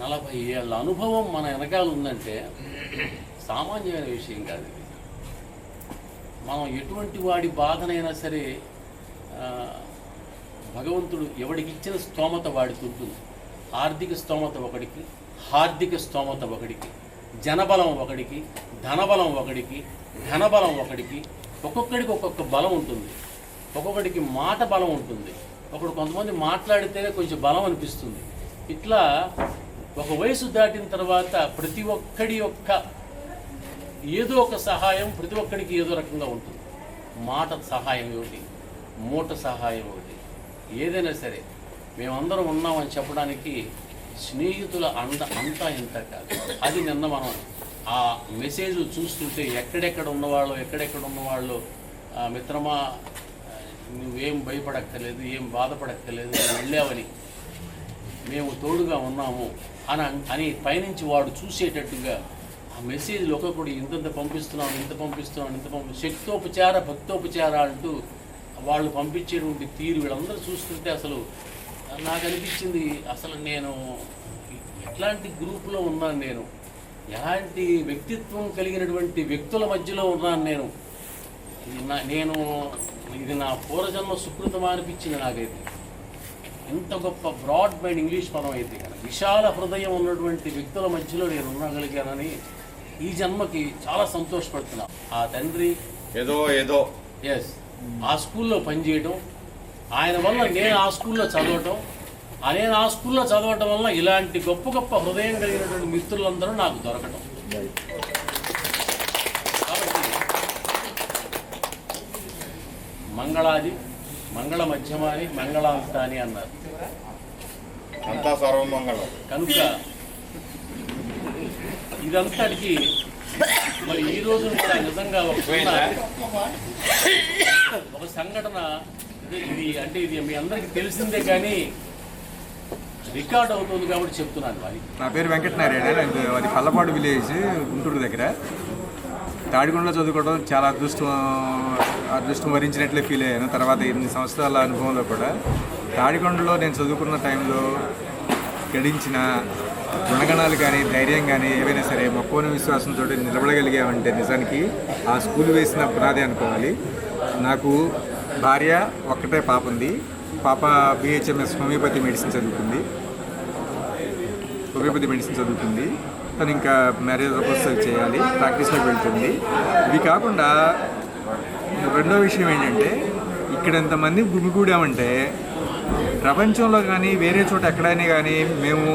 40 ఏళ్ళ అనుభవం మన వెనకాల ఉందంటే సామాన్యమైన విషయం కాదు ఇది. మనం ఎటువంటి వాడి బాధనైనా సరే భగవంతుడు ఎవడికి ఇచ్చిన స్తోమత వాడికి ఉంటుంది. ఆర్థిక స్తోమత ఒకడికి, హార్దిక స్తోమత ఒకడికి, జనబలం ఒకడికి, ధనబలం ఒకడికి, ధనబలం ఒకడికి. ఒక్కొక్కడికి ఒక్కొక్క బలం ఉంటుంది. ఒక్కొక్కడికి మాట బలం ఉంటుంది. కొంతమంది మాట్లాడితేనే కొంచెం బలం అనిపిస్తుంది. ఇట్లా ఒక వయసు దాటిన తర్వాత ప్రతి ఒక్కడి యొక్క ఏదో ఒక సహాయం ప్రతి ఒక్కడికి ఏదో రకంగా ఉంటుంది. మాట సహాయం ఒకటి, మూట సహాయం ఒకటి, ఏదైనా సరే మేమందరం ఉన్నామని చెప్పడానికి స్నేహితుల అంతా ఇంత కాదు. అది నిన్న మనం ఆ మెసేజ్ చూస్తుంటే ఎక్కడెక్కడ ఉన్నవాళ్ళు మిత్రమా నువ్వేం భయపడక్కర్లేదు, ఏం బాధపడక్కర్లేదు, నువ్వు వెళ్ళావని మేము తోడుగా ఉన్నాము అని పైనుంచి వాడు చూసేటట్టుగా ఆ మెసేజ్లు ఒక్కొక్కడు ఇంత పంపిస్తున్నాను శక్తోపచార భక్తోపచార అంటూ వాళ్ళు పంపించేటువంటి తీరు వీళ్ళందరూ చూస్తుంటే అసలు నాకు అనిపించింది, అసలు నేను ఎట్లాంటి గ్రూపులో ఉన్నాను, నేను ఎలాంటి వ్యక్తిత్వం కలిగినటువంటి వ్యక్తుల మధ్యలో ఉన్నాను ఇది నా పూర్వజన్మ సుకృతమా అనిపించింది నాకైతే. ఇంత గొప్ప బ్రాడ్ మైండ్ ఇంగ్లీష్ పదం అయితే కదా, విశాల హృదయం ఉన్నటువంటి వ్యక్తుల మధ్యలో నేను ఉండగలిగానని ఈ జన్మకి చాలా సంతోషపడుతున్నా. ఆ తండ్రి ఏదో ఆ స్కూల్లో పనిచేయడం, ఆయన వల్ల నేను ఆ స్కూల్లో చదవటం, నేను ఆ స్కూల్లో చదవటం వల్ల ఇలాంటి గొప్ప గొప్ప హృదయం కలిగినటువంటి మిత్రులందరూ నాకు దొరకటం. కాబట్టి మంగళాది, మంగళ మధ్యమాని, మంగళాంతాని అన్నారు. అంతా సర్వమంగళం. కనుక ఇదంతటికి మరి ఈ రోజు కూడా నిజంగా ఒక సంఘటన ఇది మీ అందరికీ తెలిసిందే కానీ రికార్డ్ అవుతుంది కాబట్టి చెప్తున్నాను. మరి నా పేరు వెంకటనారాయణ, అది పల్లపాడు విలేజ్ గుంటూరు దగ్గర. తాడికొండలో చదువుకోవడం చాలా అదృష్టం వరించినట్లే ఫీల్ అయ్యాను. తర్వాత 8 సంవత్సరాల అనుభవంలో కూడా తాడికొండలో నేను చదువుకున్న టైంలో గడించిన గుణగణాలు కానీ, ధైర్యం కానీ ఏవైనా సరే మొక్కని విశ్వాసంతో నిలబడగలిగామంటే నిజానికి ఆ స్కూల్ వేసిన పునాది అనుకోవాలి. నాకు భార్య, ఒక్కటే పాప ఉంది. పాప BHMS హోమియోపతి మెడిసిన్ చదువుతుంది. తను ఇంకా మ్యారేజ్ ప్రపోజల్ చేయాలి, ప్రాక్టీస్లోకి వెళ్తుంది. ఇవి కాకుండా రెండో విషయం ఏంటంటే, ఇక్కడ ఎంతమంది గుమిగూడామంటే ప్రపంచంలో కానీ వేరే చోట ఎక్కడైనా కానీ మేము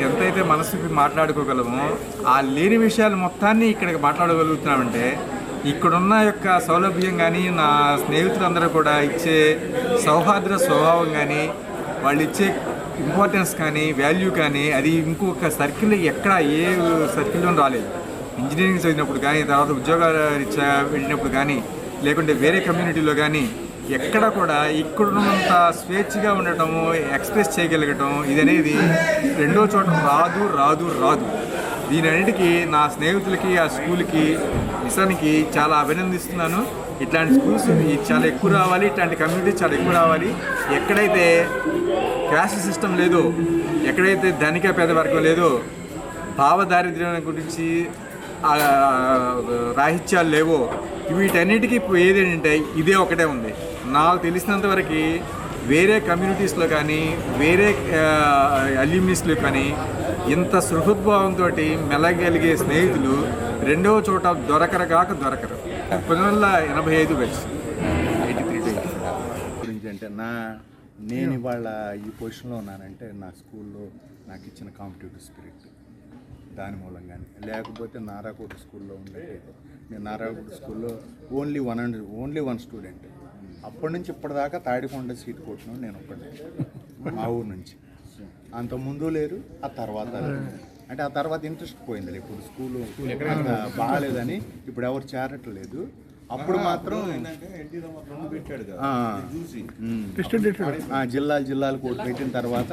ఎంతైతే మనసుకి మాట్లాడుకోగలమో ఆ లేని విషయాలు మొత్తాన్ని ఇక్కడికి మాట్లాడగలుగుతున్నామంటే ఇక్కడున్న యొక్క సౌలభ్యం కానీ, నా స్నేహితులందరూ కూడా ఇచ్చే సౌహార్ద స్వభావం కానీ, వాళ్ళు ఇచ్చే ఇంపార్టెన్స్ కానీ, వాల్యూ కానీ అది ఇంకొక సర్కిల్ ఎక్కడ ఏ సర్కిల్లో రాలేదు. ఇంజనీరింగ్ చదివినప్పుడు కానీ, తర్వాత ఉద్యోగాల రీత్యా వెళ్ళినప్పుడు కానీ, లేకుంటే వేరే కమ్యూనిటీలో కానీ ఎక్కడ కూడా ఇక్కడున్నంత స్వేచ్ఛగా ఉండటము, ఎక్స్ప్రెస్ చేయగలగటం ఇదనేది రెండో చోట రాదు. దీనన్నిటికీ నా స్నేహితులకి, ఆ స్కూల్కి నిజానికి చాలా అభినందిస్తున్నాను. ఇట్లాంటి స్కూల్స్ చాలా ఎక్కువ రావాలి, ఇట్లాంటి కమ్యూనిటీస్ చాలా ఎక్కువ రావాలి. ఎక్కడైతే క్యాస్ట్ సిస్టమ్ లేదో, ఎక్కడైతే ధనిక పేదవర్గం లేదో, భావదారిద్ర్యం గురించి రాహిత్యాలు లేవో, వీటన్నిటికీ ఏదేంటంటే ఇదే ఒకటే ఉంది. నాకు తెలిసినంతవరకు వేరే కమ్యూనిటీస్లో కానీ, వేరే అల్యూమినీస్లో కానీ ఇంత సుహృద్భావంతో మెలగలిగే స్నేహితులు రెండవ చోట దొరకరు. 1985 బ్యాచ్ 83 గురించి అంటే నేను ఇవాళ ఈ పొజిషన్లో ఉన్నానంటే నా స్కూల్లో నాకు ఇచ్చిన కాంపిటేటివ్ స్పిరిట్ దాని మూలంగానే. లేకపోతే నారాకోట స్కూల్లో ఉండేది. నేను నారాకోట స్కూల్లో ఓన్లీ వన్ స్టూడెంట్. అప్పటి నుంచి ఇప్పటిదాకా తాడికొండ సీట్ కొట్టిన నేను ఒక్కడే మా ఊరు నుంచి. అంత ముందు లేరు, ఆ తర్వాత అంటే ఆ తర్వాత ఇంట్రెస్ట్ పోయింది. ఇప్పుడు స్కూలు బాగాలేదని ఇప్పుడు ఎవరు చేరట్లేదు. అప్పుడు మాత్రం జిల్లాలు కోటి పెట్టిన తర్వాత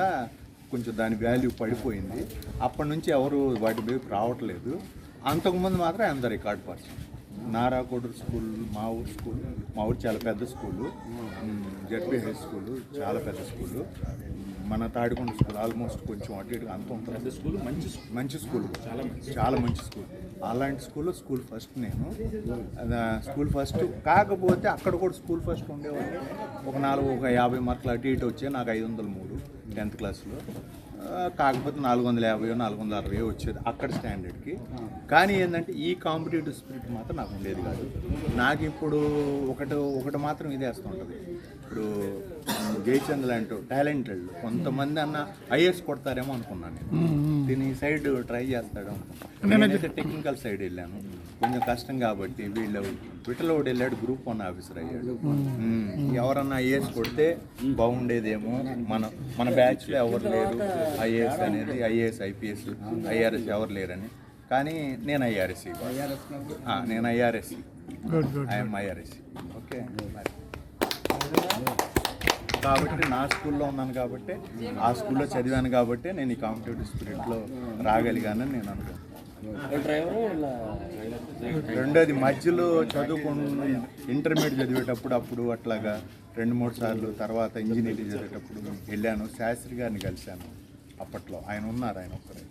కొంచెం దాని వాల్యూ పడిపోయింది. అప్పటి నుంచి ఎవరు వాటి వైపు రావట్లేదు. అంతకుముందు మాత్రం అంత రికార్డ్ పర్సన్. నారాకోట స్కూల్ మా ఊరు చాలా పెద్ద స్కూలు, జడ్పీ హై స్కూలు చాలా పెద్ద స్కూలు. మన తాడికొండ స్కూల్ ఆల్మోస్ట్ కొంచెం అటు ఇటుగా అంత ఉంటుంది. స్కూల్ మంచి స్కూల్, చాలా మంచి స్కూల్. అలాంటి స్కూల్ ఫస్ట్ నేను స్కూల్ ఫస్ట్. కాకపోతే అక్కడ కూడా స్కూల్ ఫస్ట్ ఉండేవాడిని. ఒక 50 మార్కులు అటు ఇటు వచ్చాయి. నాకు 503 10th క్లాస్లో. కాకపోతే 450 460 వచ్చేది అక్కడ స్టాండర్డ్కి. కానీ ఏంటంటే ఈ కాంపిటేటివ్ స్పిరిట్ మాత్రం నాకు ఉండేది కాదు. నాకు ఇప్పుడు ఒకటి మాత్రం ఇదే వస్తూ ఉంటుంది. ఇప్పుడు జయచంద్ లాంటి టాలెంటెడ్ కొంతమంది అన్న ఐఏఎస్ కొడతారేమో అనుకున్నాను. దీని సైడ్ ట్రై చేస్తాడు అనుకున్నాను. నేనైతే టెక్నికల్ సైడ్ వెళ్ళాను. కొంచెం కష్టం కాబట్టి విఠలోడు వెళ్ళాడు, గ్రూప్ 1 ఆఫీసర్ అయ్యాడు. ఎవరన్నా ఐఏఎస్ కొడితే బాగుండేదేమో. మన బ్యాచ్లో ఎవరు లేరు ఐఏఎస్ అనేది, ఐఏఎస్ ఐపీఎస్ ఐఆర్ఎస్ ఎవరు లేరని. కానీ నేను ఐఆర్ఎస్సి, నేను ఐఆర్ఎస్సి, ఐఎమ్ ఐఆర్ఎస్సి. ఓకే, కాబట్టి నా స్కూల్లో ఉన్నాను కాబట్టి, ఆ స్కూల్లో చదివాను కాబట్టి నేను ఈ కాంపిటేటివ్ స్పిరిట్లో రాగలిగానని నేను అనుకుంటున్నాను. రెండోది మధ్యలో ఇంటర్మీడియట్ చదివేటప్పుడు అట్లాగా 2-3 సార్లు, తర్వాత ఇంజనీరింగ్ చదివేటప్పుడు వెళ్ళాను. శాస్త్రి గారిని కలిశాను. అప్పట్లో ఆయన ఉన్నారు, ఆయన ఒక్కరే.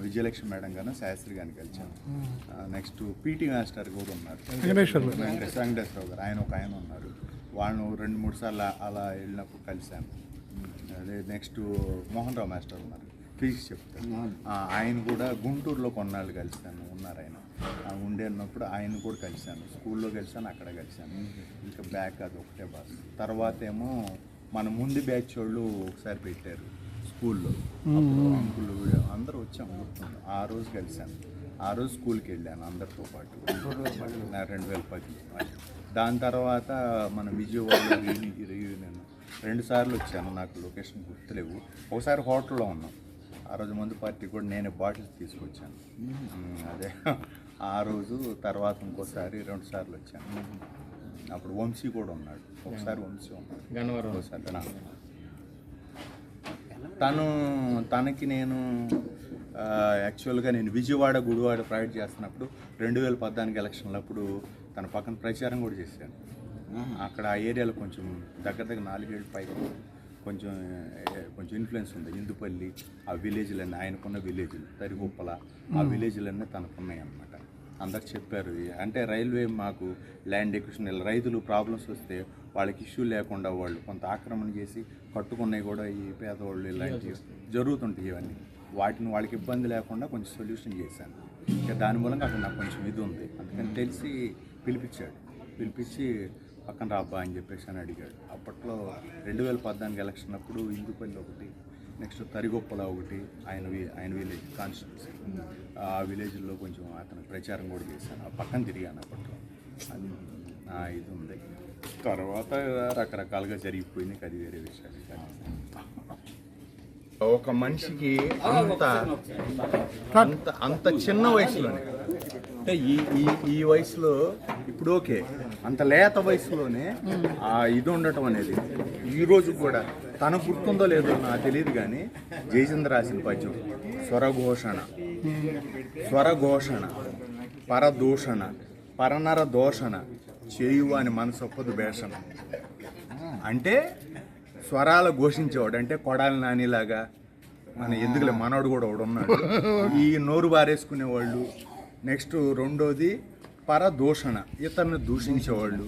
విజయలక్ష్మి మేడం గారు శాస్త్రి గారిని కలిశాను. నెక్స్ట్ పీటీ మాస్టర్ కూడా ఉన్నారు, వెంకటేశ్వరరావు గారు, ఆయన ఉన్నారు. వాళ్ళను 2-3 సార్లు అలా వెళ్ళినప్పుడు కలిశాను. అదే నెక్స్ట్ మోహన్ రావు మాస్టర్ ఉన్నారు, ఫిజిక్స్ చెప్తారు. ఆయన కూడా గుంటూరులో కొన్నాళ్ళు కలిశాను, ఉన్నారు ఆయన. ఉండేటప్పుడు ఆయన కూడా కలిశాను. స్కూల్లో కలిశాను, అక్కడ కలిశాను. ఇంకా బ్యాక్ అది ఒకటే బాస్. తర్వాత ఏమో మన ముందు బ్యాచ్ వాళ్ళు ఒకసారి పెట్టారు స్కూల్లో. అంకులు అందరూ వచ్చాము, గుర్తుంది. ఆ రోజు కలిశాను. ఆ రోజు స్కూల్కి వెళ్ళాను అందరితో పాటు 2010. దాని తర్వాత మన విజయవాడ రీయూనియన్ 2 సార్లు వచ్చాను. నాకు లొకేషన్ గుర్తులేవు. ఒకసారి హోటల్లో ఉన్నాం. ఆ రోజు ముందు పార్టీ కూడా నేనే బాటిల్స్ తీసుకొచ్చాను. అదే ఆ రోజు. తర్వాత ఇంకోసారి 2 సార్లు వచ్చాను. అప్పుడు వంశీ కూడా ఉన్నాడు. ఒకసారి వంశీ ఉన్నాడు, ఒకసారి తనకి నేను యాక్చువల్గా నేను విజయవాడ గుడివాడ ప్రైవేట్ చేస్తున్నప్పుడు 2014 ఎలక్షన్లప్పుడు తన పక్కన ప్రచారం కూడా చేశాను. అక్కడ ఆ ఏరియాలో కొంచెం దగ్గర 4 ఏళ్ళ పైగా కొంచెం ఇన్ఫ్లుయెన్స్ ఉంది. ఇందుపల్లి ఆ విలేజ్లన్నీ, ఆయనకున్న విలేజ్లు, తరిగొప్పల ఆ విలేజ్లన్నీ తనకున్నాయి అన్నమాట. అందరు చెప్పారు. అంటే రైల్వే మాకు ల్యాండ్ ఎక్విజిషన్, రైతులు ప్రాబ్లమ్స్ వస్తే వాళ్ళకి ఇష్యూ లేకుండా వాళ్ళు కొంత ఆక్రమణ చేసి కట్టుకున్నవి కూడా ఈ పేదవాళ్ళు ఇలాంటివి జరుగుతుంటాయి. ఇవన్నీ వాటిని వాళ్ళకి ఇబ్బంది లేకుండా కొంచెం సొల్యూషన్ చేశాను. ఇంకా దాని మూలంగా అక్కడ నాకు కొంచెం ఇది ఉంది. అందుకని తెలిసి పిలిపించి పక్కన రాబ్బా అని చెప్పేసి అని అడిగాడు. అప్పట్లో 2014 ఎలక్షన్ అప్పుడు ఇందుపల్లి ఒకటి, నెక్స్ట్ తరిగొప్పల ఒకటి, ఆయన విలేజ్ కాన్స్టిట్యూన్సీ. ఆ విలేజ్లో కొంచెం అతను ప్రచారం కూడా చేశాను. ఆ పక్కన తిరిగాను అప్పట్లో. అది ఇది ఉంది. తర్వాత రకరకాలుగా జరిగిపోయినాయి, అది వేరే విషయాలు. ఒక మనిషికి అంత చిన్న వయసులోనే, అంటే ఈ వయసులో ఇప్పుడు ఓకే, అంత లేత వయసులోనే ఇది ఉండటం అనేది ఈరోజు కూడా తనకు గుర్తుందో లేదో నాకు తెలియదు. కానీ జయచంద్ర రాసిన పద్యం స్వరఘోషణ పరదూషణ పరనర దోషణ చేయువ అని మనసొప్పదు భేషణ. అంటే స్వరాలు ఘోషించేవాడు, అంటే కొడాలి నానిలాగా మన ఎందుకులే మనోడు కూడా ఒకడు ఉన్నాడు. ఈ నోరు బారేసుకునేవాళ్ళు. నెక్స్ట్ రెండోది పరదూషణ, ఇతరుని దూషించేవాళ్ళు.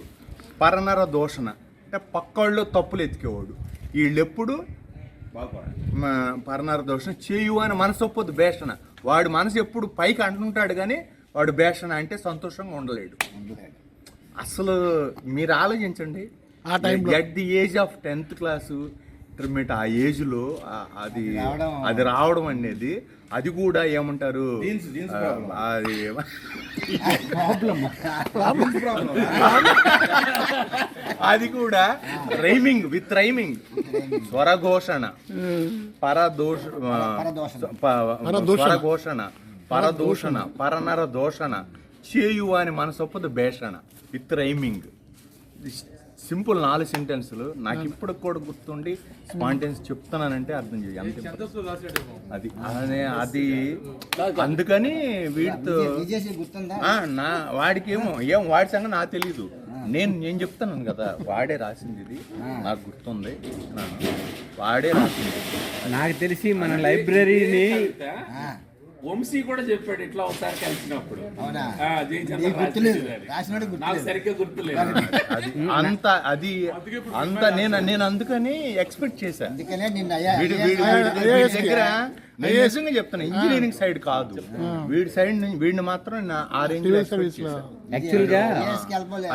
పరనర దోషణ అంటే పక్కోళ్ళు తప్పులు ఎత్తికేవాడు. వీళ్ళెప్పుడు పరనర దోషణ చేయు అని మనసు ఒప్పదు భేషణ. వాడు మనసు ఎప్పుడు పైకి అంటుంటాడు కానీ వాడు భేషణ అంటే సంతోషంగా ఉండలేడు. అసలు మీరు ఆలోచించండి, at the age of 10th class intermediate ఆ ఏజ్లో అది రావడం అనేది, అది కూడా ఏమంటారు, అది అది కూడా రైమింగ్ విత్ రైమింగ్. స్వరఘోషణ స్వరఘోషణ పరదూషణ పరనర దోషణ చేయు అని మనసొప్పదు భేషణ విత్ రైమింగ్. సింపుల్ 4 సెంటెన్సులు నాకు ఇప్పుడు కూడా గుర్తుండి స్పాంటేనియస్ చెప్తున్నానంటే అర్థం చేయాలి. అది అందుకని వీటితో వాడికి ఏం వాడి సంగతి నాకు తెలీదు. నేను చెప్తాను కదా, వాడే రాసింది ఇది, నాకు గుర్తుంది, వాడే రాసింది. నాకు తెలిసి మన లైబ్రరీని వంశీ కూడా చెప్పాడు ఇట్లా ఒకసారి కలిసినప్పుడు. అవునా? నాకు సరిగ్గా గుర్తులేదు. అంత నేను అందుకని ఎక్స్పెక్ట్ చేశాను. అందుకనే నిజంగా చెప్తాను, ఇంజనీరింగ్ సైడ్ కాదు, వీడి సైడ్ నుంచి వీడిని మాత్రం ఆ రేంజ్ యాక్చువల్గా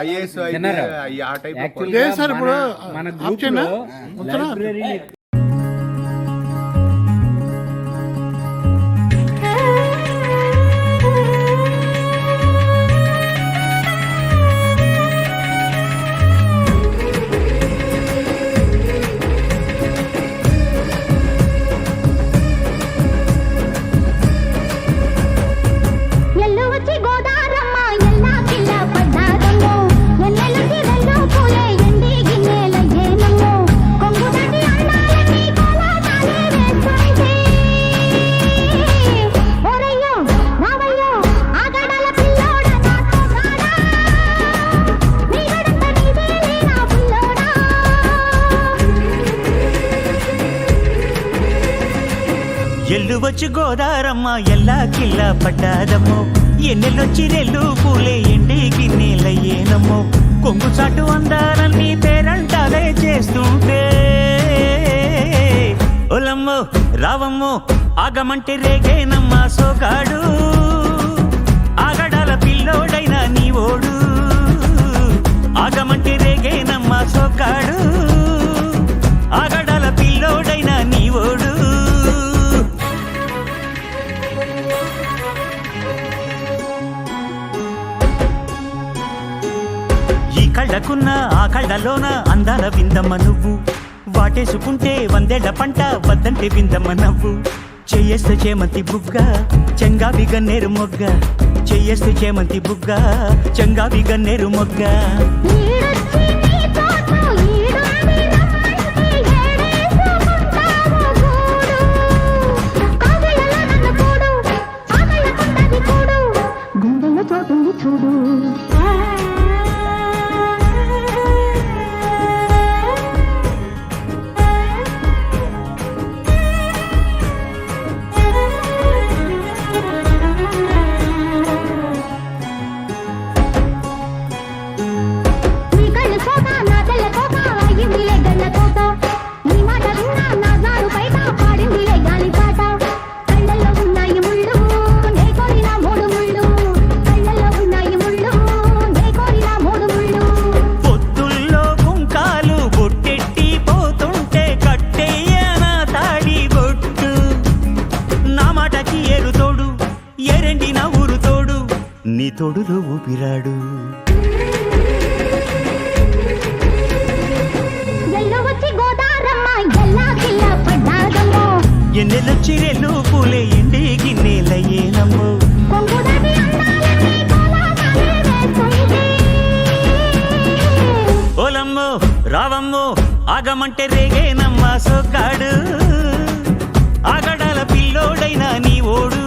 ఐఏఎస్ ఆ టైప్ మన గ్రూప్ లో లైబ్రరీ ఎల్లువచ్చు గోదారమ్మ ఎల్లా కిల్లా పడ్డాదమ్మో, ఎన్నెల్లొచ్చి రెల్లు పూలే ఎండి గిన్నెలయ్యేనమ్మో, కొంగు చాటు అందాలన్నీ పేరంటాలే చేస్తుంటే, ఒలమ్మో రావమ్మో ఆగమంటే రేగేనమ్మ సోగాడు, ఆగడాల పిల్లోడైనా నీ ఓడు, ఆగమంటే రేగేనమ్మ సోగాడు, ఆగడాల పిల్లోడైనా నీ ఓడు. కళ్ళకున్న ఆ కళ్ళలోన అందాల విందమ్మ నువ్వు, వాటేసుకుంటే 100 ఏళ్ల పంట వద్దంటే విందమ్మ నవ్వు, చెయ్యేస్తే చేమంతి బుగ్గ చెంగావి గన్నేరు మొగ్గ, చెయ్యేస్తే చేమంతి బుగ్గ చెంగావి గన్నేరు మొగ్గ. చూడు నీ తోడులో ఊపిరాడు. ఎన్నెలొచ్చి రెల్లు పూలే ఎండి గిన్నెలయ్యేనమ్మో, ఓలమ్మో రావమ్మో ఆగమంటే రేగేనమ్మ సోగాడు, ఆగడాల పిల్లోడైనా నీ ఓడు.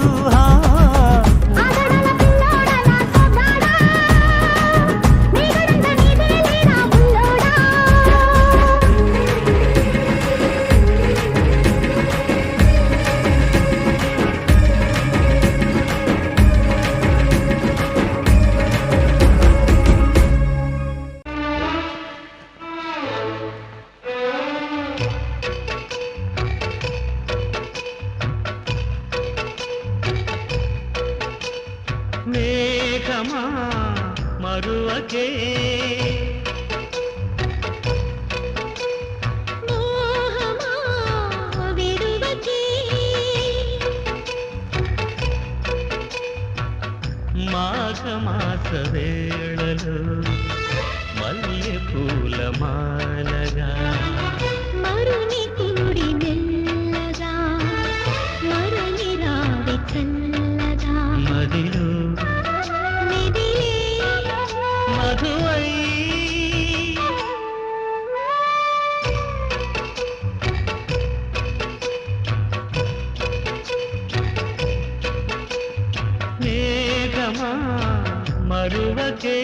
మేఘమా మరువకే మోహమా విడువకే, మాఘమాస వేళలో మల్లె పూల మాలగా, మరుని కూడి మెల్లగా మరుని రావి చల్లగా, మదిలో మధువై మేఘమా మరువకే,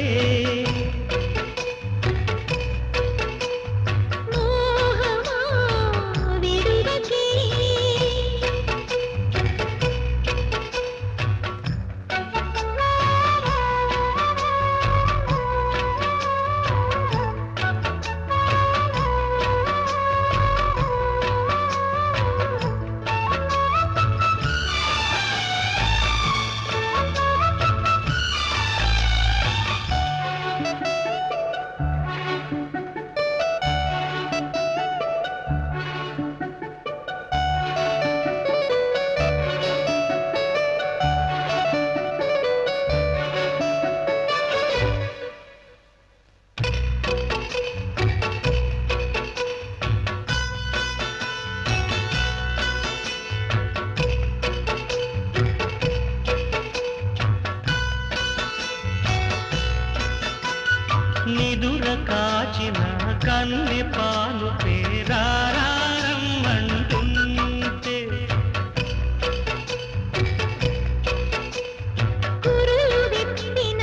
కన్నె పాలు పేరారమ్మంటుంటే కురులు విప్పిన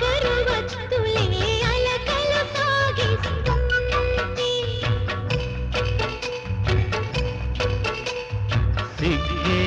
గరువత్తులే అలకల సాగిస్తుంటే సిగ్గే